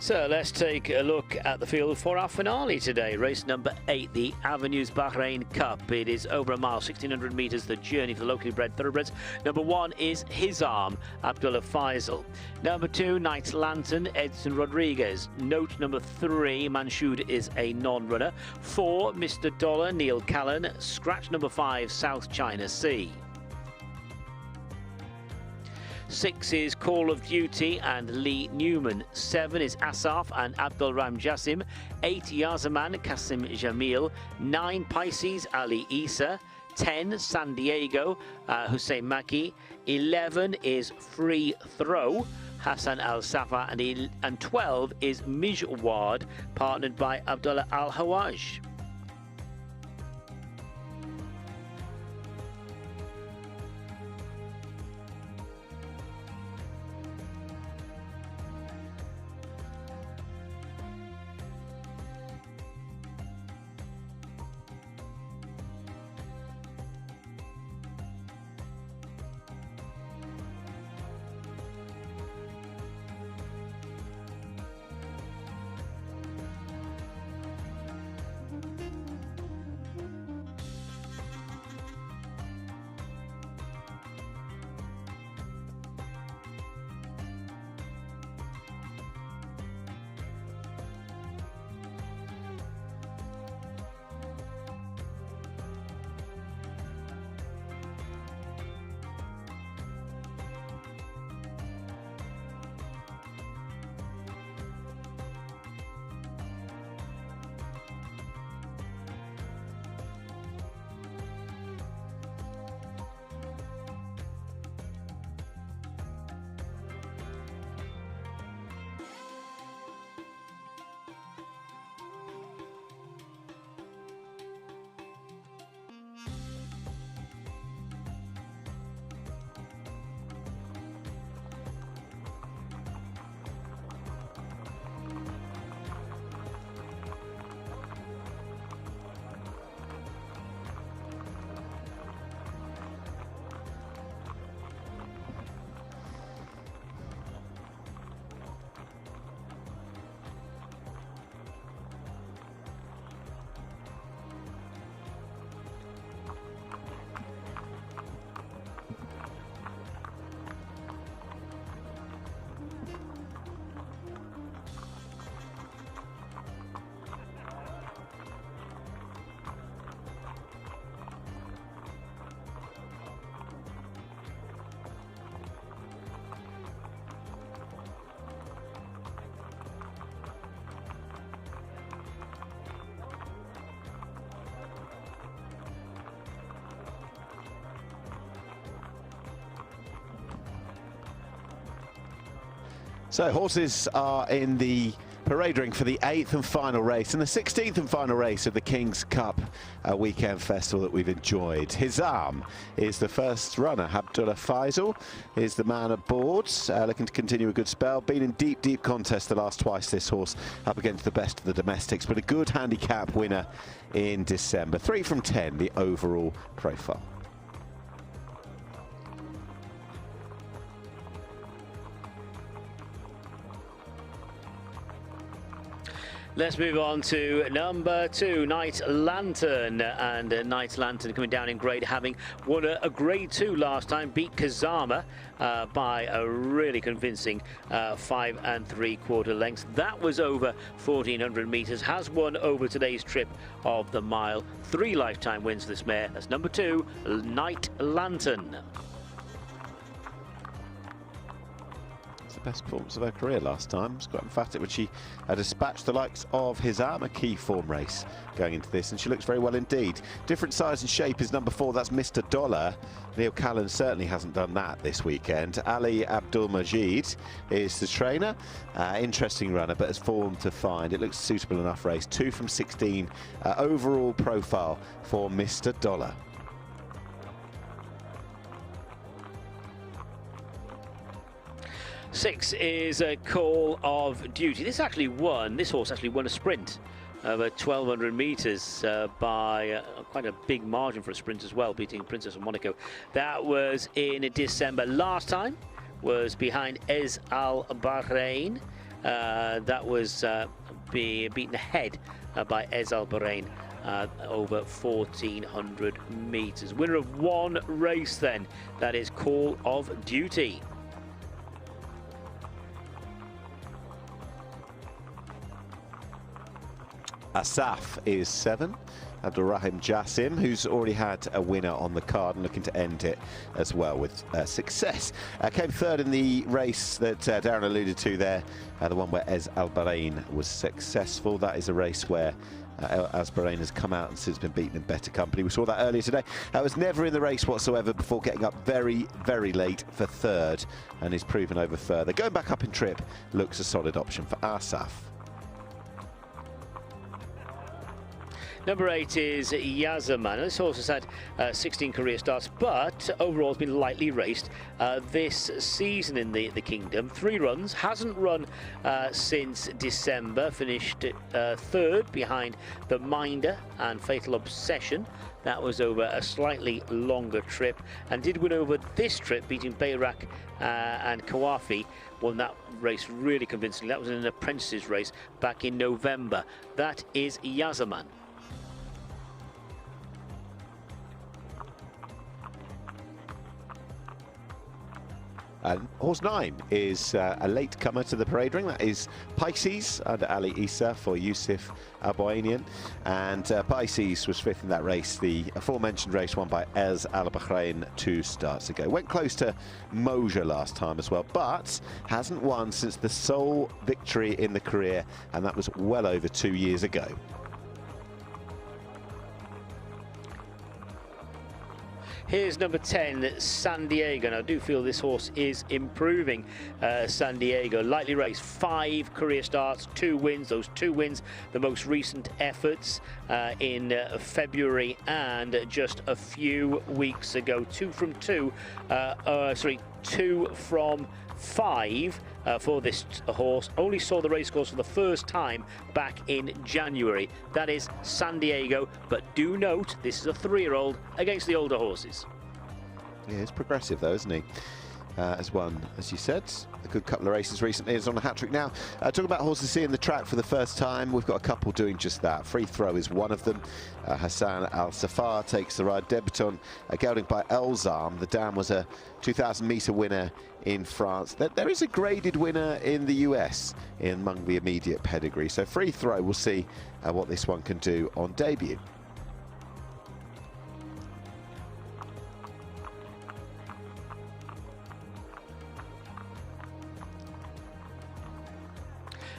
Speaker 3: So let's take a look at the field for our finale today. Race number 8, the AVENUES-BAHRAIN Cup. It is over a mile, 1,600 metres, the journey for the locally bred thoroughbreds. Number 1 is His Arm, Abdullah Faisal. Number 2, Knight's Lantern, Edson Rodriguez. Note number 3, Manshood is a non-runner. 4, Mr. Dollar, Neil Callan. Scratch number 5, South China Sea. 6 is Call of Duty and Lee Newman. 7 is Asaf and Abdul Ram Jassim. 8 Yazaman, Kasim Jamil. 9 Pisces, Ali Isa. 10 San Diego, Hussein Maki. 11 is Free Throw, Hassan Al Safa. And 12 is Mijwad, partnered by Abdullah Al Hawaj.
Speaker 4: So horses are in the Parade ring for the 8th and final race and the 16th and final race of the King's Cup weekend festival that we've enjoyed. Hizam is the first runner. Abdullah Faisal is the man aboard, looking to continue a good spell. Been in deep contest the last twice, this horse, up against the best of the domestics, but a good handicap winner in December. 3 from 10, the overall profile.
Speaker 3: Let's move on to number 2, Night Lantern. And Night Lantern coming down in grade, having won a grade 2 last time, beat Kazama by a really convincing 5 3/4 lengths. That was over 1,400 metres, has won over today's trip of the mile. 3 lifetime wins for this mare. That's number 2, Night Lantern.
Speaker 4: The best performance of her career last time. It's quite emphatic when she dispatched the likes of Hizam, a key form race going into this, and she looks very well indeed. Different size and shape is number 4, that's Mr. Dollar. Neil Callan certainly hasn't done that this weekend. Ali Abdul Majid is the trainer. Interesting runner, but has form to find. It looks a suitable enough race. 2 from 16 overall profile for Mr. Dollar.
Speaker 3: Six is a Call of Duty. This horse actually won a sprint over 1,200 metres by quite a big margin for a sprint as well, beating Princess of Monaco. That was in December. Last time was behind Ez Al Bahrain. That was beaten ahead by Ez Al Bahrain. Over 1,400 metres. Winner of 1 race then. That is Call of Duty.
Speaker 4: Asaf is 7. Abdulrahim Jassim, who's already had a winner on the card and looking to end it as well with success. Came 3rd in the race that Darren alluded to there, the one where Ez Al Bahrain was successful. That is a race where Ez Bahrain has come out and since been beaten in better company. We saw that earlier today. Was never in the race whatsoever before getting up very late for 3rd and is proven over further. Going back up in trip looks a solid option for Asaf.
Speaker 3: Number 8 is Yazaman. This horse has had 16 career starts, but overall has been lightly raced this season in the Kingdom. 3 runs, hasn't run since December, finished 3rd behind the Minder and Fatal Obsession. That was over a slightly longer trip, and did win over this trip, beating Bayrak and Kawafi. Won that race really convincingly. That was in an apprentices race back in November. That is Yazaman.
Speaker 4: Horse 9 is a late comer to the parade ring. That is Pisces under Ali Issa for Yusuf Aboanian. And Pisces was 5th in that race, the aforementioned race won by Ez Al Bahrain 2 starts ago. Went close to Moja last time as well, but hasn't won since the sole victory in the career, and that was well over 2 years ago.
Speaker 3: Here's number 10, San Diego. Now, I do feel this horse is improving. San Diego, lightly raced, 5 career starts, 2 wins. Those 2 wins, the most recent efforts in February and just a few weeks ago. 2 from 5 for this horse. Only saw the race course for the first time back in January. That is San Diego, but do note this is a 3-year-old against the older horses.
Speaker 4: Yeah, he's progressive though, isn't he? Has won, as you said, a good couple of races recently. Is on a hat-trick now. Talking about horses seeing the track for the first time, we've got a couple doing just that. Free Throw is one of them. Hassan Al Safar takes the ride. Debutant, gelding by Elzam. The dam was a 2,000-metre winner in France. There is a graded winner in the US among the immediate pedigree. So Free Throw, we'll see what this one can do on debut.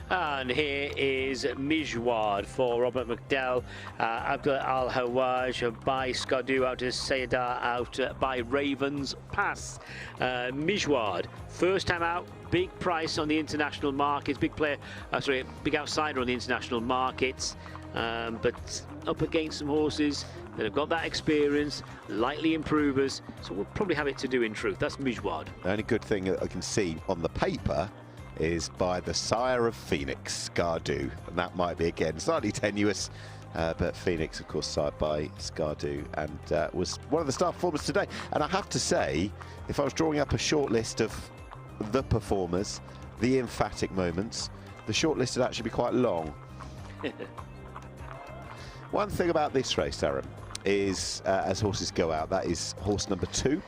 Speaker 3: And here is Mijwad for Robert McDowell. Abdul Al Hawaj by Skadu out to Sayada out by Ravens Pass. Mijwad, first time out, big price on the international markets, big player, big outsider on the international markets, but up against some horses that have got that experience, lightly improvers, so we'll probably have it to do in truth. That's Mijwad.
Speaker 4: The only good thing that I can see on the paper is by the sire of Phoenix, Skadu, and that might be again slightly tenuous, but Phoenix, of course, sired by Skadu, and was one of the star performers today. And I have to say, if I was drawing up a short list of the performers, the emphatic moments, the short list would actually be quite long. One thing about this race, Aaron, is as horses go out, that is horse number 2.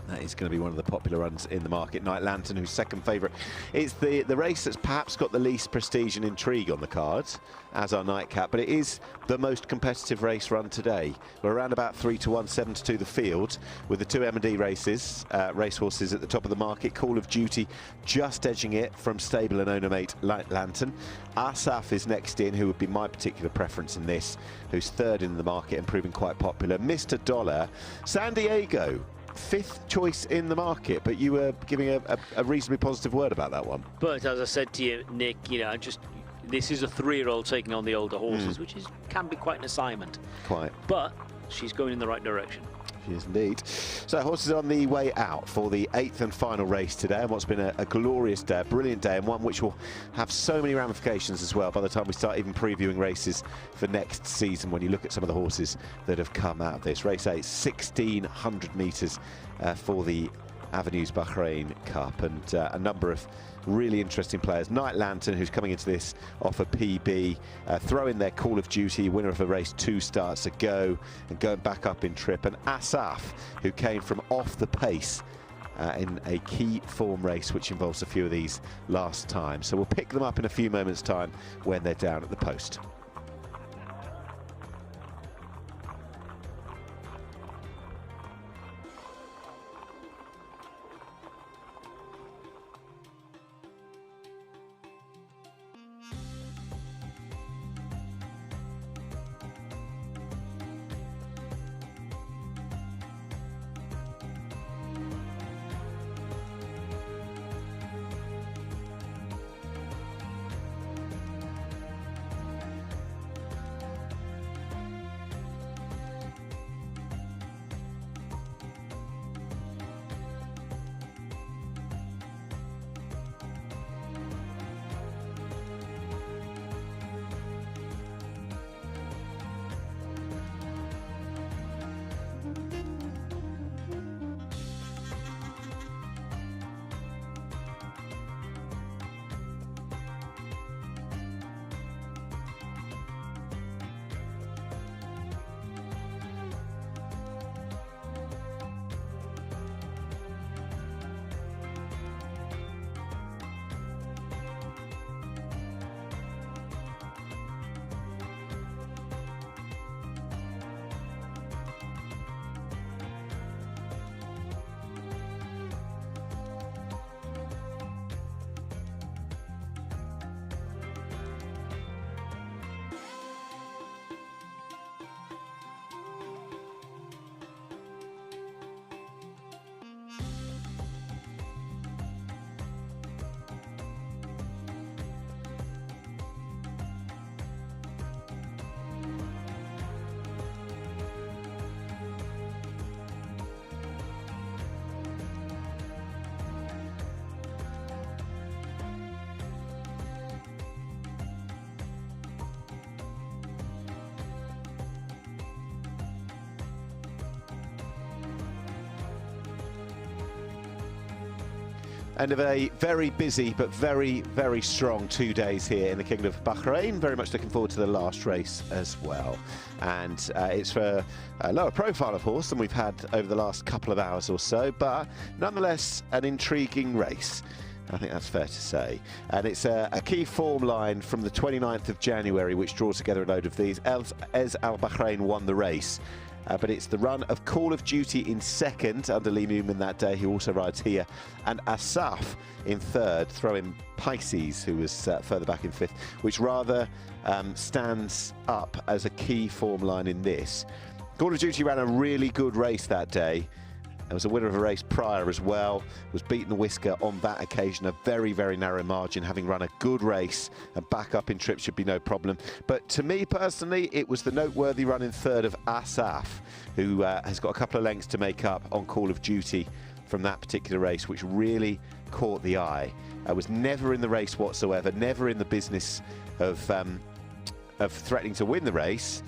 Speaker 4: That is going to be one of the popular runs in the market. Night Lantern, who's second favourite. It's the race that's perhaps got the least prestige and intrigue on the cards, as our nightcap, but it is the most competitive race run today. We're around about 3-1, 7-2 the field, with the 2 M&D races, racehorses at the top of the market. Call of Duty just edging it from stable and owner mate Night Lantern. Asaf is next in, who would be my particular preference in this, who's third in the market and proving quite popular. Mr. Dollar, San Diego, 5th choice in the market, but you were giving a reasonably positive word about that one.
Speaker 3: But as I said to you, Nick, you know, this is a 3-year-old taking on the older horses, which can be quite an assignment.
Speaker 4: Quite.
Speaker 3: But she's going in the right direction.
Speaker 4: She is indeed. So horses on the way out for the 8th and final race today, and what's been a glorious day, a brilliant day, and one which will have so many ramifications as well by the time we start even previewing races for next season. When you look at some of the horses that have come out of this race 8, 1600 metres for the AVENUES-BAHRAIN Cup, and a number of really interesting players. Night Lantern, who's coming into this off a PB, throw in their Call of Duty, winner of a race 2 starts ago and going back up in trip, and Asaf, who came from off the pace in a key form race which involves a few of these last time. So we'll pick them up in a few moments time when they're down at the post. End of a very busy but very, very strong 2 days here in the Kingdom of Bahrain. Very much looking forward to the last race as well. And it's for a lower profile of horse than we've had over the last couple of hours or so, but nonetheless an intriguing race. I think that's fair to say. And it's a key form line from the 29th of January, which draws together a load of these. Ez Al Bahrain won the race. but it's the run of Call of Duty in second under Lee Newman that day, who also rides here, and Asaf in third, throwing Pisces, who was further back in fifth, which rather stands up as a key form line in this. Call of Duty ran a really good race that day. There was a winner of a race prior as well, was beaten the whisker on that occasion, a very, very narrow margin, having run a good race, and back up in trip should be no problem. But to me personally, it was the noteworthy run in third of Asaf, who has got a couple of lengths to make up on Call of Duty from that particular race, which really caught the eye. Was never in the race whatsoever, never in the business of threatening to win the race,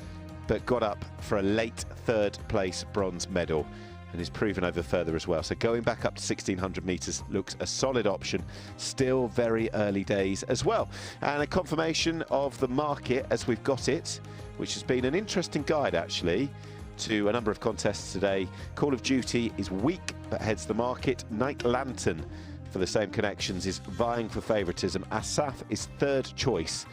Speaker 4: but got up for a late third place bronze medal, and is proven over further as well. So going back up to 1600 metres looks a solid option. Still very early days as well. And a confirmation of the market as we've got it, which has been an interesting guide actually to a number of contests today. Call of Duty is weak but heads the market. Night Lantern, for the same connections, is vying for favouritism. Asaf is third choice.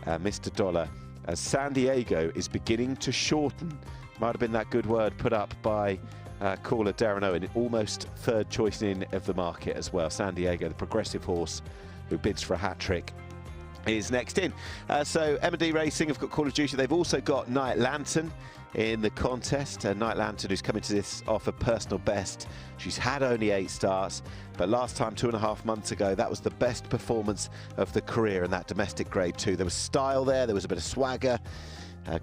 Speaker 4: Mr. Dollar, as San Diego is beginning to shorten. Might have been that good word put up by caller Darren Owen, almost third choice in of the market as well. San Diego, the progressive horse who bids for a hat-trick, is next in. So M&D Racing have got Call of Duty. They've also got Night Lantern in the contest. Night Lantern, who's coming to this off a personal best. She's had only 8 starts, but last time 2.5 months ago, that was the best performance of the career in that domestic grade 2. There was style there, there was a bit of swagger.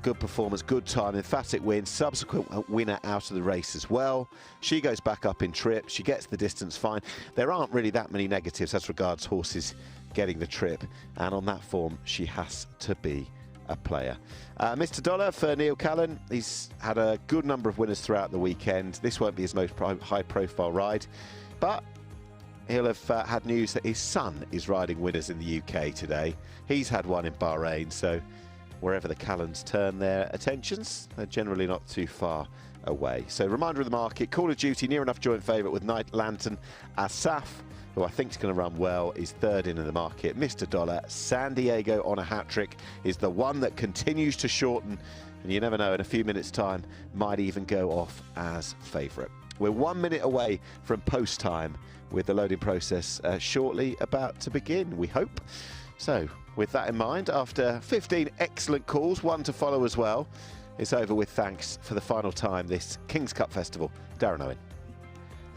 Speaker 4: Good performance, good time, emphatic win, subsequent winner out of the race as well. She goes back up in trip, she gets the distance fine. There aren't really that many negatives as regards horses getting the trip, and on that form she has to be a player. Mr. Dollar for Neil Callan, he's had a good number of winners throughout the weekend. This won't be his most high profile ride, but he'll have had news that his son is riding winners in the UK today. He's had one in Bahrain, so wherever the Callans turn their attentions, they're generally not too far away. So reminder of the market, Call of Duty near enough joint favourite with Night Lantern. Asaf, who I think is going to run well, is third in the market. Mr. Dollar, San Diego on a hat-trick, is the one that continues to shorten, and you never know, in a few minutes time might even go off as favourite. We're 1 minute away from post time, with the loading process shortly about to begin, we hope. So with that in mind, after 15 excellent calls, one to follow as well, it's over with thanks for the final time this King's Cup Festival. Darren Owen.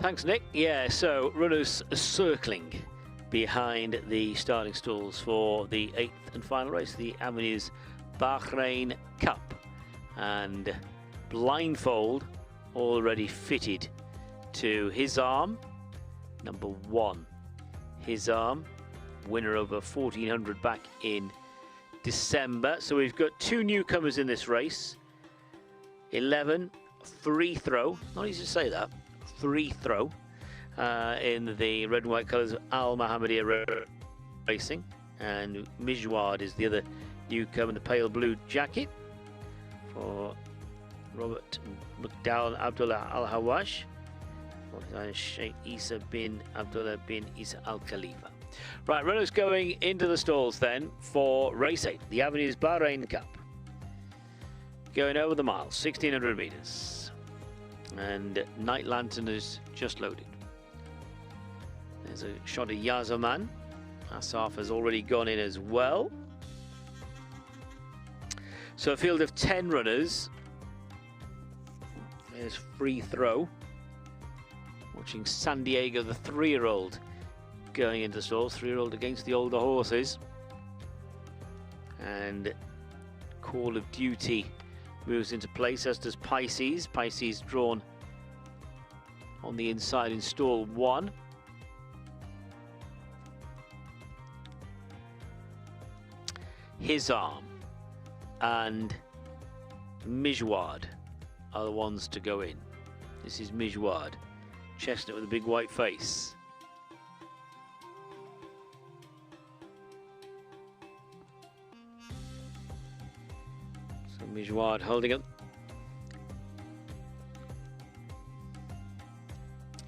Speaker 3: Thanks, Nick. Yeah, so runners circling behind the starting stalls for the 8th and final race, the AVENUES-BAHRAIN Cup. And blindfold already fitted to his arm, number 1. His arm, winner over 1400 back in December. So we've got 2 newcomers in this race. 11 free throw, not easy to say that, free throw in the red and white colours of Al Mohammedia Racing, and Mijwad is the other newcomer in the pale blue jacket for Robert McDowell and Abdullah Al Hawash, Sheikh Isa bin Abdullah bin Isa Al Khalifa. Right, runners going into the stalls then for race 8, the AVENUES-BAHRAIN Cup. Going over the mile, 1600 metres. And Night Lantern is just loaded. There's a shot of Yazaman. Asaf has already gone in as well. So a field of 10 runners. There's free throw. Watching San Diego, the 3-year-old, going into the stalls. 3-year-old against the older horses. And Call of Duty moves into place, as does Pisces. Pisces drawn on the inside in stall 1. His Arm and Mijwad are the ones to go in. This is Mijwad, chestnut with a big white face. So Mijwad holding up.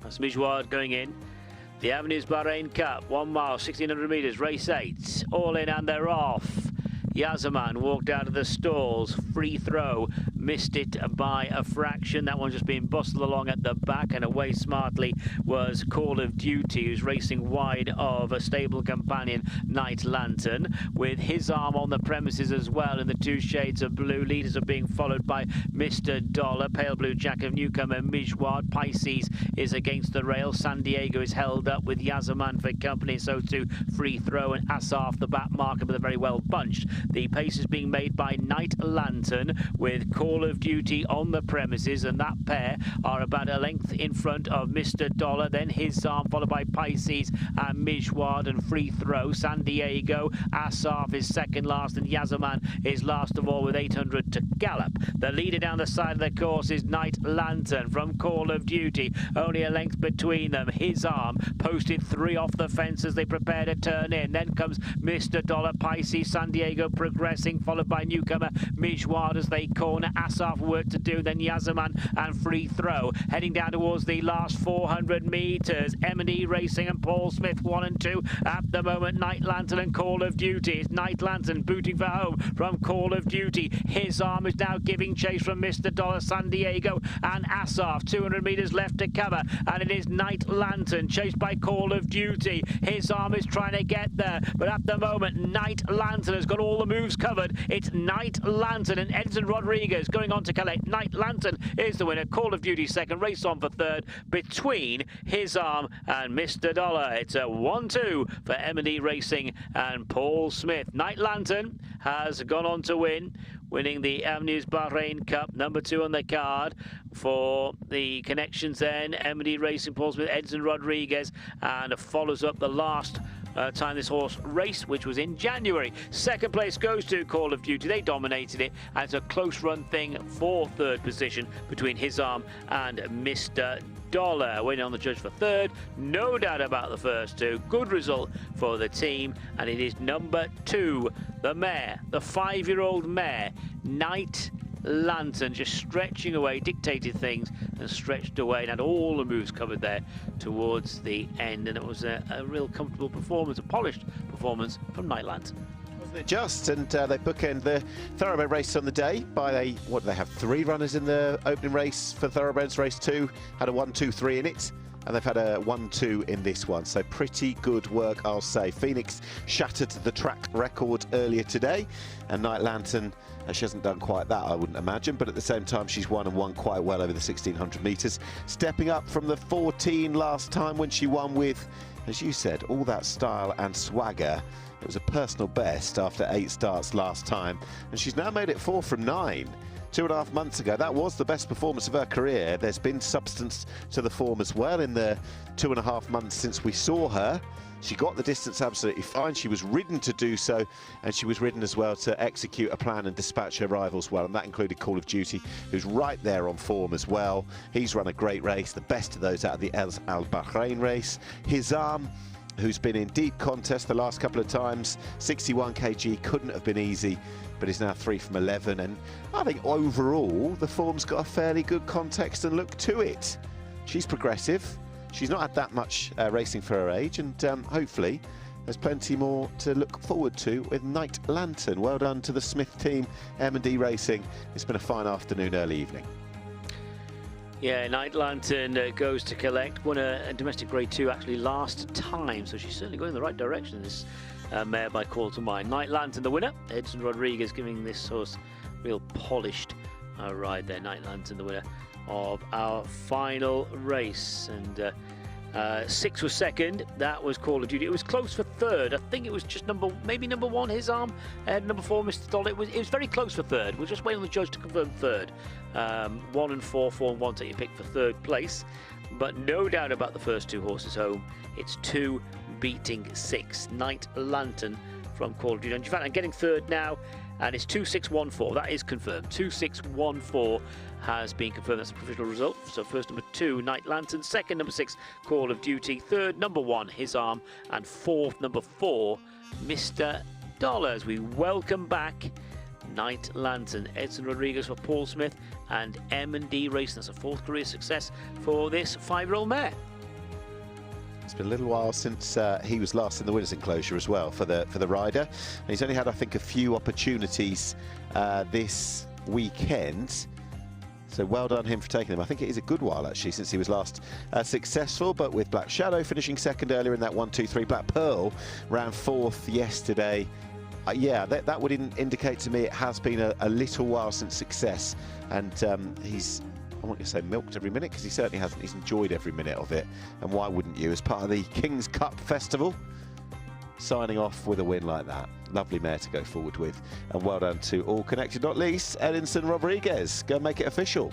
Speaker 3: That's Mijwad going in. The AVENUES-BAHRAIN Cup, 1 mile, 1600 metres, race 8. All in and they're off. Yazaman walked out of the stalls. Free throw. Missed it by a fraction. That one just being bustled along at the back, and away smartly was Call of Duty, who's racing wide of a stable companion, Night Lantern, with his arm on the premises as well in the 2 shades of blue. Leaders are being followed by Mr. Dollar, pale blue jacket of newcomer Mijwad. Pisces is against the rail. San Diego is held up with Yazaman for company, so too Free Throw and Asaf, the back marker, but they're very well bunched. The pace is being made by Night Lantern with Call of Duty on the premises, and that pair are about a length in front of Mr. Dollar, then his arm, followed by Pisces and Mijwad, and Free Throw. San Diego, Asaf is second last, and Yazaman is last of all with 800 to gallop. The leader down the side of the course is Night Lantern from Call of Duty, only a length between them. His arm posted 3 off the fence as they prepare to turn in. Then comes Mr. Dollar, Pisces, San Diego progressing, followed by newcomer Mijwad as they corner. Asaf work to do, then Yazaman and Free Throw heading down towards the last 400 metres. M&E Racing and Paul Smith 1 and 2 at the moment. Night Lantern and Call of Duty. It's Night Lantern booting for home from Call of Duty. His arm is now giving chase from Mr. Dollar, San Diego and Asaf. 200 metres left to cover, and it is Night Lantern chased by Call of Duty. His arm is trying to get there, but at the moment Night Lantern has got all the moves covered. It's Night Lantern and Edson Rodriguez going on to collect. Night Lantern is the winner. Call of Duty second. Race on for third between His Arm and Mr. Dollar. It's a 1-2 for M&E Racing and Paul Smith. Night Lantern has gone on to win, winning the AVENUES-BAHRAIN Cup, number 2 on the card. For the connections then, M&E Racing, Paul Smith, Edson Rodriguez, and follows up the last time this horse raced, which was in January. Second place goes to Call of Duty. They dominated it, and it's a close run thing for third position between His Arm and Mr. Dollar. Waiting on the judge for third. No doubt about the first 2. Good result for the team, and it is number 2, the mare, the 5-year-old mare, Night Lantern, just stretching away, dictated things and stretched away, and had all the moves covered there towards the end, and it was a real comfortable performance, a polished performance from Night Lantern.
Speaker 4: Wasn't it just? And they bookend the thoroughbred race on the day by what do they have, 3 runners in the opening race for thoroughbreds. Race 2 had a 1-2-3 in it, and they've had a 1-2 in this one, so pretty good work, I'll say. Phoenix shattered the track record earlier today, and Night Lantern, she hasn't done quite that, I wouldn't imagine, but at the same time she's won quite well over the 1600 metres, stepping up from the 14 last time when she won with, as you said, all that style and swagger. It was a personal best after 8 starts last time, and she's now made it 4 from 9. 2.5 months ago, that was the best performance of her career. There's been substance to the form as well in the 2.5 months since we saw her. She got the distance absolutely fine. She was ridden to do so, and she was ridden as well to execute a plan and dispatch her rivals well, and that included Call of Duty, who's right there on form as well. He's run a great race, the best of those out of the Al-Bahrain race. His Arm, who's been in deep contest the last couple of times, 61 kg, couldn't have been easy, but is now 3 from 11, and I think overall the form's got a fairly good context and look to it. She's progressive. She's not had that much racing for her age, and hopefully there's plenty more to look forward to with Night Lantern. Well done to the Smith team, M&D Racing. It's been a fine afternoon, early evening.
Speaker 3: Yeah, Night Lantern goes to collect. Won a domestic grade 2 actually last time, so she's certainly going in the right direction, this mare by Call to Mind. Night Lantern the winner. Edson Rodriguez giving this horse real polished ride there. Night Lantern the winner of our final race, and 6 was second. That was Call of Duty. It was close for third. I think it was just maybe number 1, His Arm, number 4, Mr. Dollar. It was very close for third. We'll just wait on the judge to confirm third. 1 and 4, 4 and 1 take your pick for third place, but no doubt about the first 2 horses home. It's 2 beating 6. Night Lantern from Call of Duty. And in fact, I'm getting third now, and it's 2-6-1-4. That is confirmed. 2-6-1-4 has been confirmed. That's the provisional result. So first number 2, Night Lantern. Second, number 6, Call of Duty. Third, number 1, His Arm. And fourth, number 4, Mr. Dollar. As we welcome back Night Lantern. Edson Rodriguez for Paul Smith and M&D Racing. That's a 4th career success for this 5-year-old mare.
Speaker 4: been a little while since he was last in the winners' enclosure as well for the rider. And he's only had, I think, a few opportunities this weekend. So well done him for taking them. I think it is a good while actually since he was last successful, but with Black Shadow finishing second earlier in that 1-2-3. Black Pearl ran fourth yesterday. Yeah, that would indicate to me it has been a little while since success, and he's, I want to say milked every minute, because he certainly hasn't. He's enjoyed every minute of it, and why wouldn't you, as part of the King's Cup Festival, signing off with a win like that. Lovely mare to go forward with, and well done to all connected, not least Edinson Rodriguez. Go and make it official.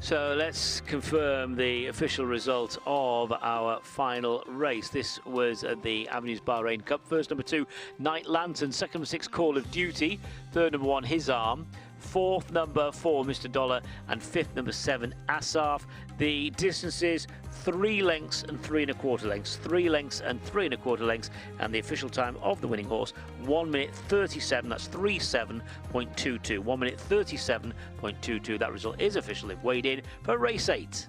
Speaker 3: So let's confirm the official result of our final race. This was the AVENUES-BAHRAIN Cup. First, number 2, Night Lantern. Second, number 6, Call of Duty. Third, number 1, His Arm. Fourth, number 4, Mr. Dollar. And fifth, number 7, Asaf. The distances, 3 lengths and 3 1/4 lengths. 3 lengths and 3 1/4 lengths. And the official time of the winning horse, 1 minute 37. That's 37.22. 1 minute 37.22. That result is officially weighed in for race 8.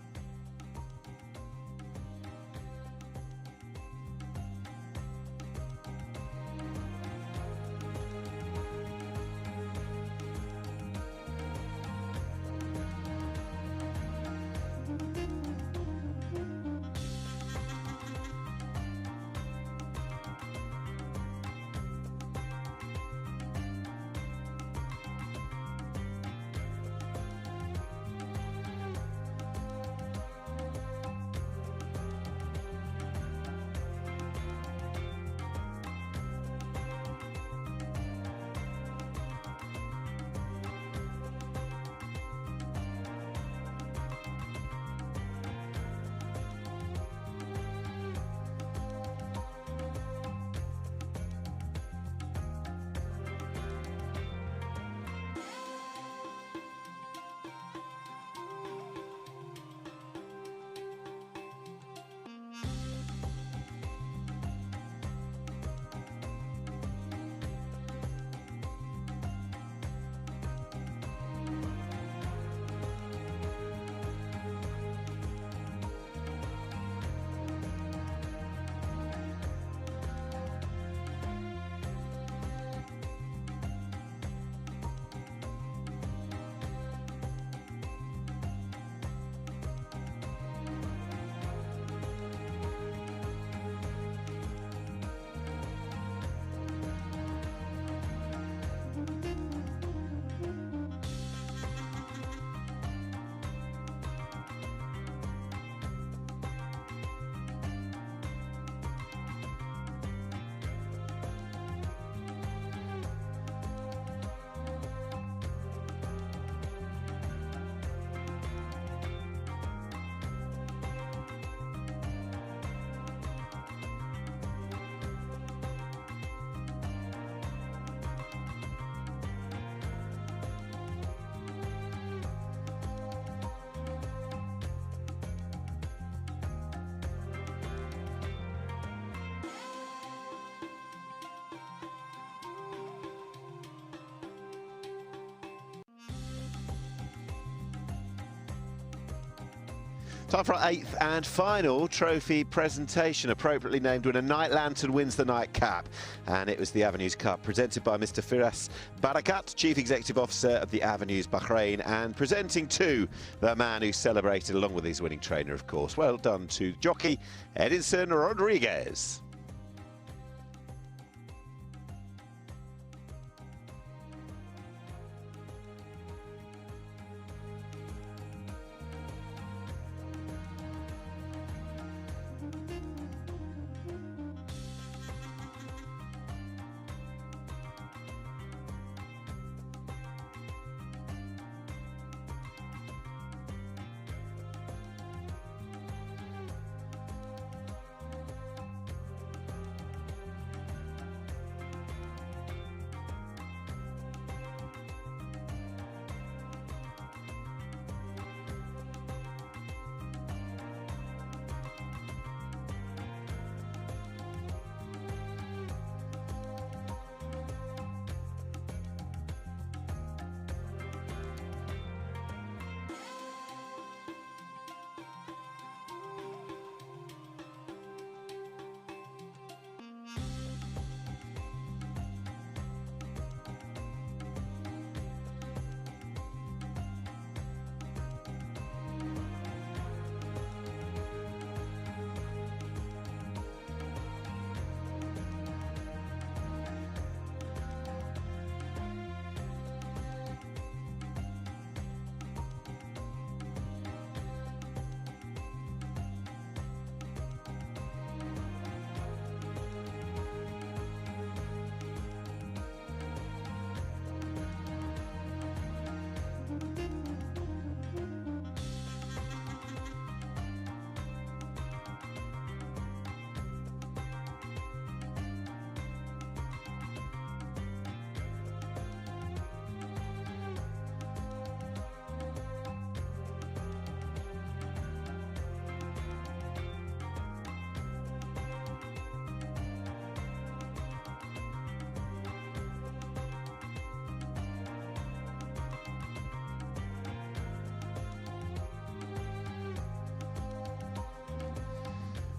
Speaker 4: Time for our 8th and final trophy presentation. Appropriately named winner, Night Lantern wins the night cap. And it was the Avenues Cup, presented by Mr. Firas Barakat, Chief Executive Officer of the Avenues-Bahrain, and presenting to the man who celebrated along with his winning trainer, of course. Well done to jockey Edinson Rodriguez.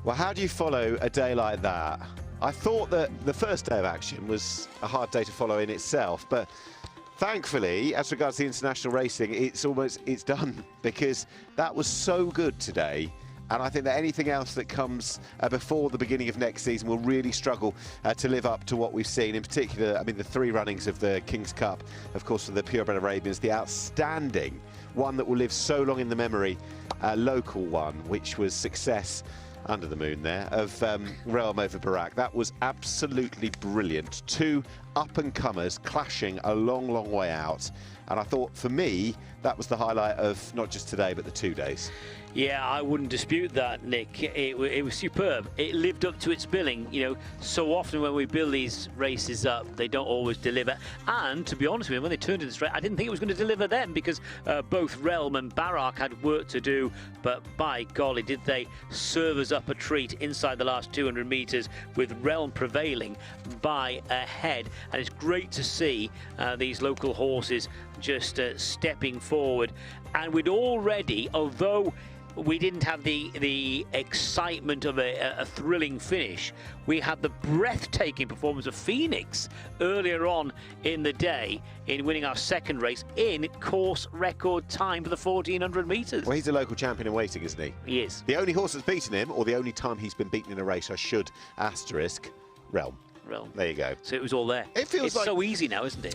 Speaker 4: Well, how do you follow a day like that? I thought that the first day of action was a hard day to follow in itself, but thankfully, as regards to the international racing, it's done, because that was so good today. And I think that anything else that comes before the beginning of next season will really struggle to live up to what we've seen. In particular, I mean, the 3 runnings of the King's Cup, of course, for the purebred Arabians, the outstanding one that will live so long in the memory, local one, which was success under the moon there, of Realm over Barak. That was absolutely brilliant. 2 up-and-comers clashing a long, long way out. And I thought, for me, that was the highlight of not just today, but the 2 days.
Speaker 3: Yeah, I wouldn't dispute that, Nick. It was superb. It lived up to its billing. You know, so often when we build these races up, they don't always deliver. And to be honest with you, when they turned into this race, I didn't think it was going to deliver them, because both Realm and Barak had work to do. But by golly, did they serve us up a treat inside the last 200 metres, with Realm prevailing by a head. And it's great to see these local horses just stepping forward. And we'd already, although we didn't have the excitement of a thrilling finish, we had the breathtaking performance of Phoenix earlier on in the day in winning our second race in course record time for the 1400 metres.
Speaker 4: Well, he's a local champion in waiting, isn't he?
Speaker 3: He is.
Speaker 4: The only horse that's beaten him, or the only time he's been beaten in a race, I should asterisk, Realm. There you go.
Speaker 3: So it was all there.
Speaker 4: It feels
Speaker 3: it's
Speaker 4: like,
Speaker 3: so easy now, isn't it?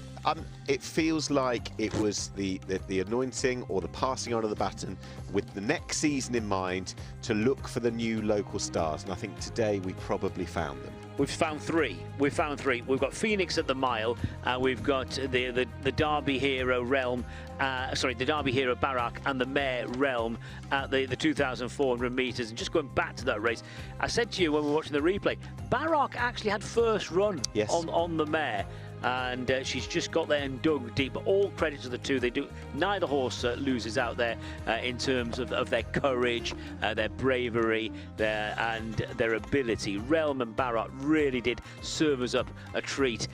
Speaker 4: It feels like it was the anointing or the passing on of the baton with the next season in mind, to look for the new local stars. And I think today we probably found them.
Speaker 3: We've found 3. We've found 3. We've got Phoenix at the mile. We've got the Derby hero Realm. The Derby hero Barak and the mare Realm at the 2,400 metres. And just going back to that race, I said to you when we were watching the replay, Barak actually had first run on the mare. And she's just got there and dug deep. But all credit to the 2. They do. Neither horse loses out there in terms of their courage, their bravery, and their ability. Realm and Barak really did serve us up a treat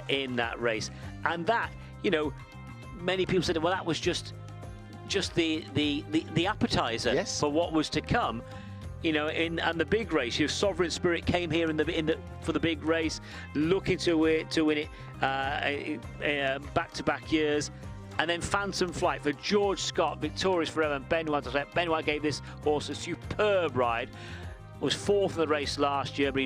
Speaker 3: in that race. And that, you know, many people said, well, that was just the appetizer for what was to come. You know, and the big race, your Sovereign Spirit came here for the big race, looking to win it back-to-back years, and then Phantom Flight for George Scott, victorious forever. And Benoit gave this horse a superb ride. Was 4th in the race last year, but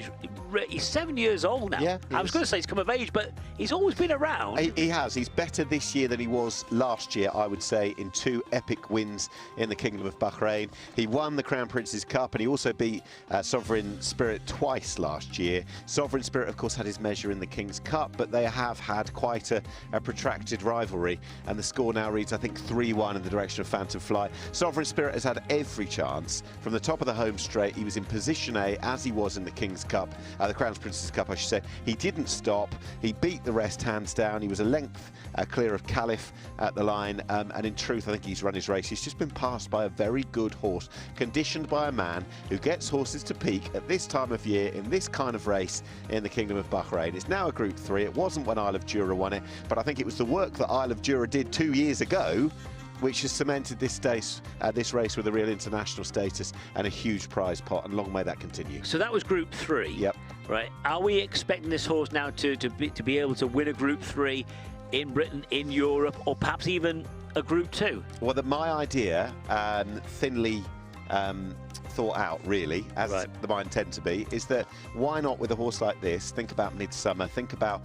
Speaker 3: he's 7 years old now.
Speaker 4: Yeah,
Speaker 3: I was going to say he's come of age, but he's always been around.
Speaker 4: He has. He's better this year than he was last year, I would say, in 2 epic wins in the Kingdom of Bahrain. He won the Crown Prince's Cup, and he also beat Sovereign Spirit twice last year. Sovereign Spirit, of course, had his measure in the King's Cup, but they have had quite a protracted rivalry, and the score now reads, I think, 3-1 in the direction of Phantom Flight. Sovereign Spirit has had every chance. From the top of the home straight, he was in position A, as he was in the King's Cup, the Crown Prince's Cup, I should say. He didn't stop. He beat the rest hands down. He was a length clear of Caliph at the line, and in truth, I think he's run his race. He's just been passed by a very good horse, conditioned by a man who gets horses to peak at this time of year in this kind of race in the Kingdom of Bahrain. It's now a Group 3. It wasn't when Isle of Jura won it, but I think it was the work that Isle of Jura did 2 years ago which has cemented this race with a real international status and a huge prize pot, and long may that continue.
Speaker 3: So that was Group 3.
Speaker 4: Yep.
Speaker 3: Right. Are we expecting this horse now to be able to win a Group 3 in Britain, in Europe, or perhaps even a Group 2?
Speaker 4: Well, my idea, thinly thought out really, as the mine tend to be, is that why not, with a horse like this, think about Midsummer, think about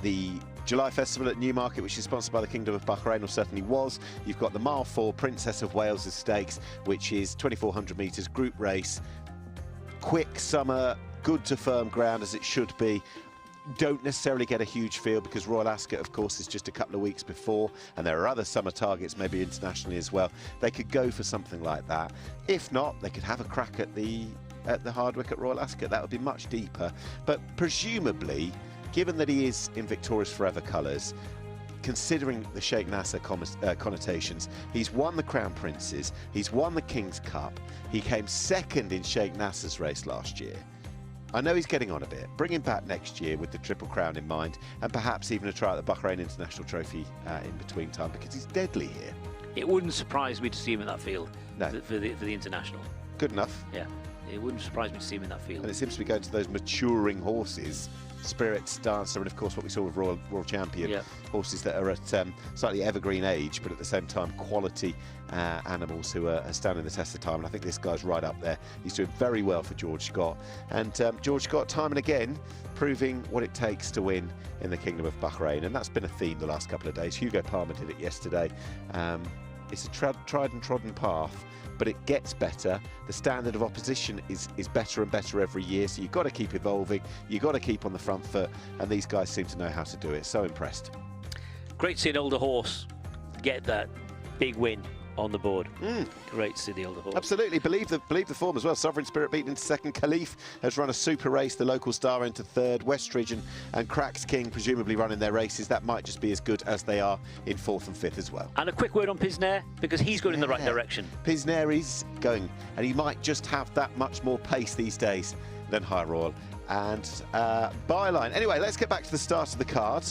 Speaker 4: the July Festival at Newmarket, which is sponsored by the Kingdom of Bahrain, or certainly was. You've got the Mile 4 Princess of Wales' Stakes, which is 2,400 metres group race. Quick summer, good to firm ground as it should be. Don't necessarily get a huge field because Royal Ascot, of course, is just a couple of weeks before, and there are other summer targets, maybe internationally as well. They could go for something like that. If not, they could have a crack at the Hardwick at Royal Ascot. That would be much deeper. But presumably, given that he is in Victorious Forever colours, considering the Sheikh Nasser connotations, he's won the Crown Prince's, he's won the King's Cup, he came second in Sheikh Nasser's race last year. I know he's getting on a bit. Bring him back next year with the Triple Crown in mind, and perhaps even a try at the Bahrain International Trophy in between time, because he's deadly here.
Speaker 3: It wouldn't surprise me to see him in that field for the International.
Speaker 4: Good enough.
Speaker 3: Yeah. It wouldn't surprise me to see him in that field.
Speaker 4: And it seems to be going to those maturing horses. Spirit, Dancer, and of course what we saw with Royal Champion, horses that are at slightly evergreen age, but at the same time quality animals who are standing the test of time. And I think this guy's right up there. He's doing very well for George Scott, and George Scott time and again proving what it takes to win in the Kingdom of Bahrain, and that's been a theme the last couple of days. Hugo Palmer did it yesterday. It's a tried and trodden path, but it gets better. The standard of opposition is better and better every year, so you've got to keep evolving, you've got to keep on the front foot, and these guys seem to know how to do it. So impressed. Great
Speaker 3: to see an older horse get that big win on the board. Great to see the older horse.
Speaker 4: Absolutely, believe the form as well. Sovereign Spirit beaten into second. Khalif has run a super race. The local star into third. Westridge and Cracks King presumably running their races. That might just be as good as they are in fourth and fifth as well.
Speaker 3: And a quick word on Pisnair, because he's going in the right direction.
Speaker 4: Pisnair is going, and he might just have that much more pace these days than High Royal and Byline. Anyway, let's get back to the start of the card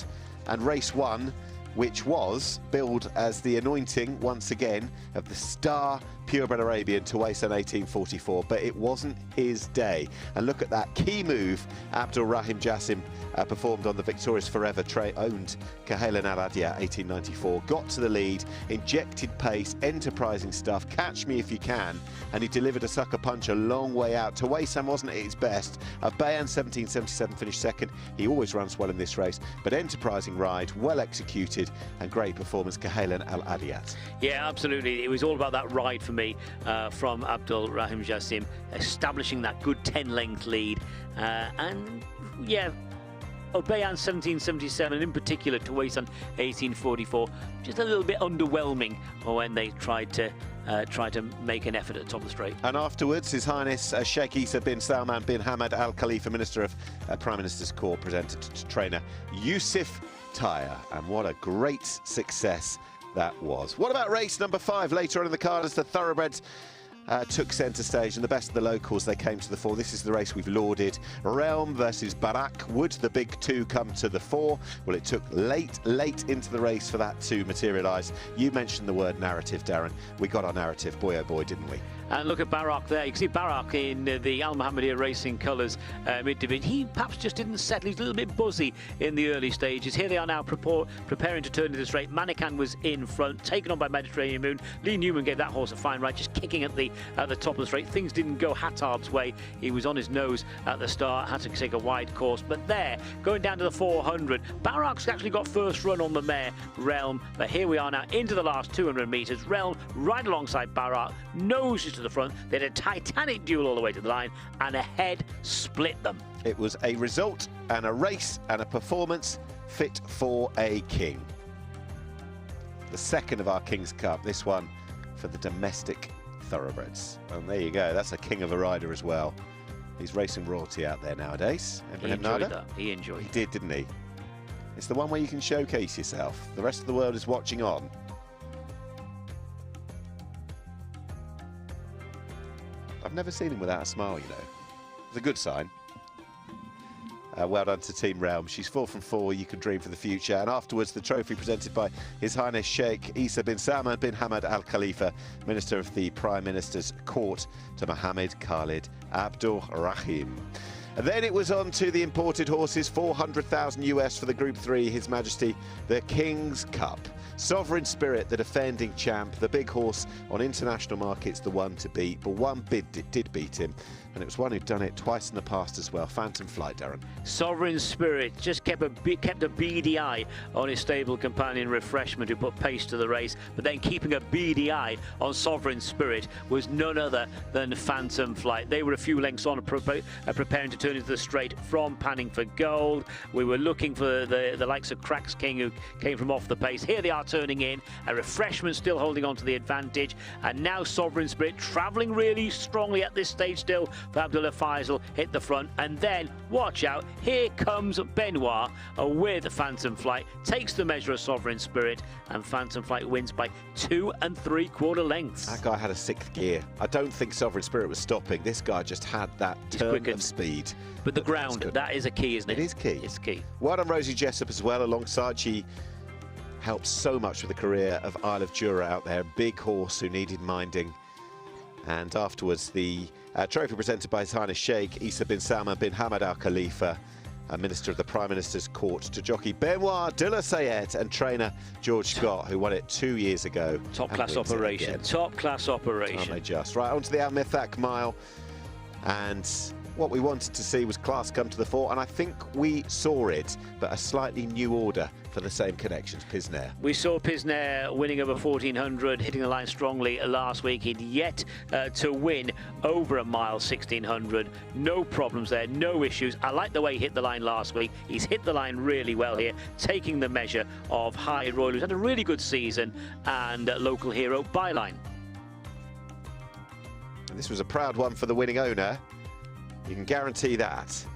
Speaker 4: and race one, which was billed as the anointing, once again, of the star purebred Arabian Tuwaisan 1844, but it wasn't his day. And look at that key move Abdul Rahim Jassim performed on the victorious Forever owned Kahelen Al Adia 1894, got to the lead, injected pace, enterprising stuff, catch me if you can, and he delivered a sucker punch a long way out. Tuwaisan wasn't at his best. Bayan 1777 finished second. He always runs well in this race, but enterprising ride, well executed, and great performance, Kahelen Al Adiyat.
Speaker 3: Yeah, absolutely. It was all about that ride for me from Abdul Rahim Jassim, establishing that good 10-length lead. And yeah, Bayan 1777, and in particular Tuwaisan 1844, just a little bit underwhelming when they tried to make an effort at the top of the straight.
Speaker 4: And afterwards, His Highness Sheikh Isa bin Salman bin Hamad Al Khalifa, Minister of Prime Minister's Court, presented to trainer Yusuf Taya, and what a great success that was. What about race number 5 later on in the card as the thoroughbreds took centre stage, and the best of the locals, they came to the fore. This is the race we've lauded. Realm versus Barak. Would the big two come to the fore? Well, it took late into the race for that to materialise. You mentioned the word narrative, Darren. We got our narrative, boy oh boy, didn't we?
Speaker 3: And look at Barak there. You can see Barak in the Al Mohammedia Racing colours mid-division. He perhaps just didn't settle. He's a little bit buzzy in the early stages. Here they are now preparing to turn into the straight. Manikan was in front, taken on by Mediterranean Moon. Lee Newman gave that horse a fine ride, just kicking at the top of the straight. Things didn't go Hattab's way. He was on his nose at the start, had to take a wide course. But there, going down to the 400, Barak's actually got first run on the mare, Realm. But here we are now into the last 200 metres. Realm right alongside Barak, noses to the front. They had a titanic duel all the way to the line, and a head split them.
Speaker 4: It was a result and a race and a performance fit for a king. The second of our King's Cup, this one for the domestic thoroughbreds. And there you go, that's a king of a rider as well. He's racing royalty out there nowadays.
Speaker 3: He enjoyed that. He enjoyed it.
Speaker 4: He did, didn't he? It's the one where you can showcase yourself. The rest of the world is watching on. I've never seen him without a smile, you know. It's a good sign. Well done to Team Realm. She's 4 from 4. You can dream for the future. And afterwards, the trophy presented by His Highness Sheikh Isa bin Salman bin Hamad Al Khalifa, Minister of the Prime Minister's Court, to Mohammed Khalid Abdul Rahim. And then it was on to the imported horses, 400,000 US for the Group 3, His Majesty the King's Cup. Sovereign Spirit, the defending champ, the big horse on international markets, the one to beat. But one bid did beat him, and it was one who'd done it twice in the past as well. Phantom Flight, Darren.
Speaker 3: Sovereign Spirit just kept a beady eye on his stable companion Refreshment, who put pace to the race, but then keeping a beady eye on Sovereign Spirit was none other than Phantom Flight. They were a few lengths on, preparing to turn into the straight from Panning for Gold. We were looking for the likes of Cracks King, who came from off the pace. Here they are turning in, a Refreshment still holding on to the advantage, and now Sovereign Spirit travelling really strongly at this stage still for Abdullah Faisal, hit the front, and then watch out, here comes Benoit with Phantom Flight, takes the measure of Sovereign Spirit, and Phantom Flight wins by 2 3/4 lengths.
Speaker 4: That guy had a 6th gear. I don't think Sovereign Spirit was stopping. This guy just had that turn of speed.
Speaker 3: But the ground, that is a key, isn't it?
Speaker 4: It is key.
Speaker 3: It's key.
Speaker 4: Well done Rosie Jessup as well, alongside. She helped so much with the career of Isle of Jura out there. Big horse who needed minding. And afterwards, the trophy presented by His Highness Sheikh Isa bin Salman bin Hamad Al Khalifa, Minister of the Prime Minister's Court, to jockey Benoit de la Sayette and trainer George Scott, who won it 2 years ago.
Speaker 3: Top class operation. Top class operation.
Speaker 4: Aren't they just? Right, on to the METHAQ mile. And what we wanted to see was class come to the fore, and I think we saw it, but a slightly new order for the same connections. Pisnair.
Speaker 3: We saw Pisnair winning over 1400, hitting the line strongly last week. He'd yet to win over a mile 1600. No problems there, no issues. I like the way he hit the line last week. He's hit the line really well here, taking the measure of High Royal, who's had a really good season, and local hero Byline.
Speaker 4: And this was a proud one for the winning owner. You can guarantee that.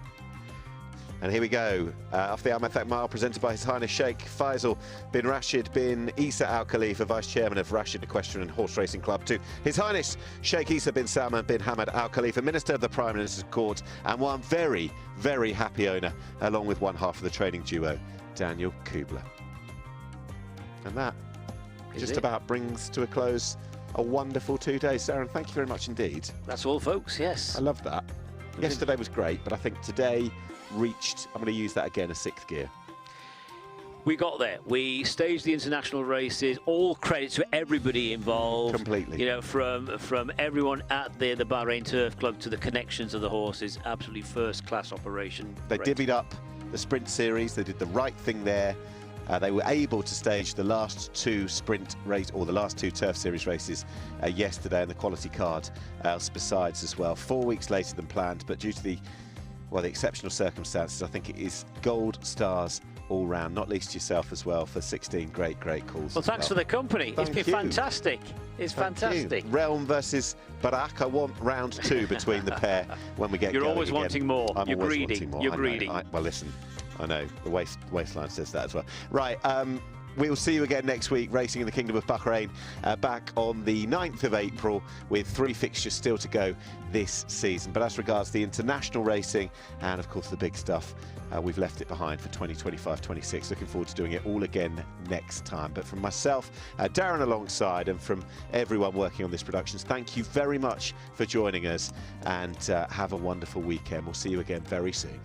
Speaker 4: And here we go, off the METHAQ mile, presented by His Highness Sheikh Faisal bin Rashid bin Isa Al Khalifa, Vice Chairman of Rashid Equestrian and Horse Racing Club, to His Highness Sheikh Isa bin Salman bin Hamad Al Khalifa, Minister of the Prime Minister's Court, and one very, very happy owner, along with one half of the training duo, Daniel Kubler. And that just about brings to a close a wonderful 2 days. Sarah, thank you very much indeed.
Speaker 3: That's all, folks, yes.
Speaker 4: I love that. Yesterday was great, but I think today reached, I'm going to use that again, a 6th gear.
Speaker 3: We got there. We staged the international races. All credit to everybody involved.
Speaker 4: Completely.
Speaker 3: You know, from everyone at the Bahrain Turf Club to the connections of the horses. Absolutely first-class operation.
Speaker 4: They divvied up the sprint series. They did the right thing there. They were able to stage the last 2 sprint race, or the last 2 turf series races yesterday, and the quality card besides as well. 4 weeks later than planned, but due to the exceptional circumstances, I think it is gold stars all round, not least yourself as well, for 16 great calls.
Speaker 3: Well, thanks for the company. It's been fantastic. It's fantastic.
Speaker 4: Realm versus Barak. I want round 2 between the pair when we get going.
Speaker 3: You're always
Speaker 4: again.
Speaker 3: Wanting more.
Speaker 4: I'm
Speaker 3: You're
Speaker 4: always
Speaker 3: greedy.
Speaker 4: Wanting more.
Speaker 3: You're greedy.
Speaker 4: Well, listen, I know the waistline says that as well. Right. We will see you again next week, racing in the Kingdom of Bahrain, back on the 9th of April, with 3 fixtures still to go this season. But as regards the international racing and, of course, the big stuff, we've left it behind for 2025-26. Looking forward to doing it all again next time. But from myself, Darren alongside, and from everyone working on this production, thank you very much for joining us, and have a wonderful weekend. We'll see you again very soon.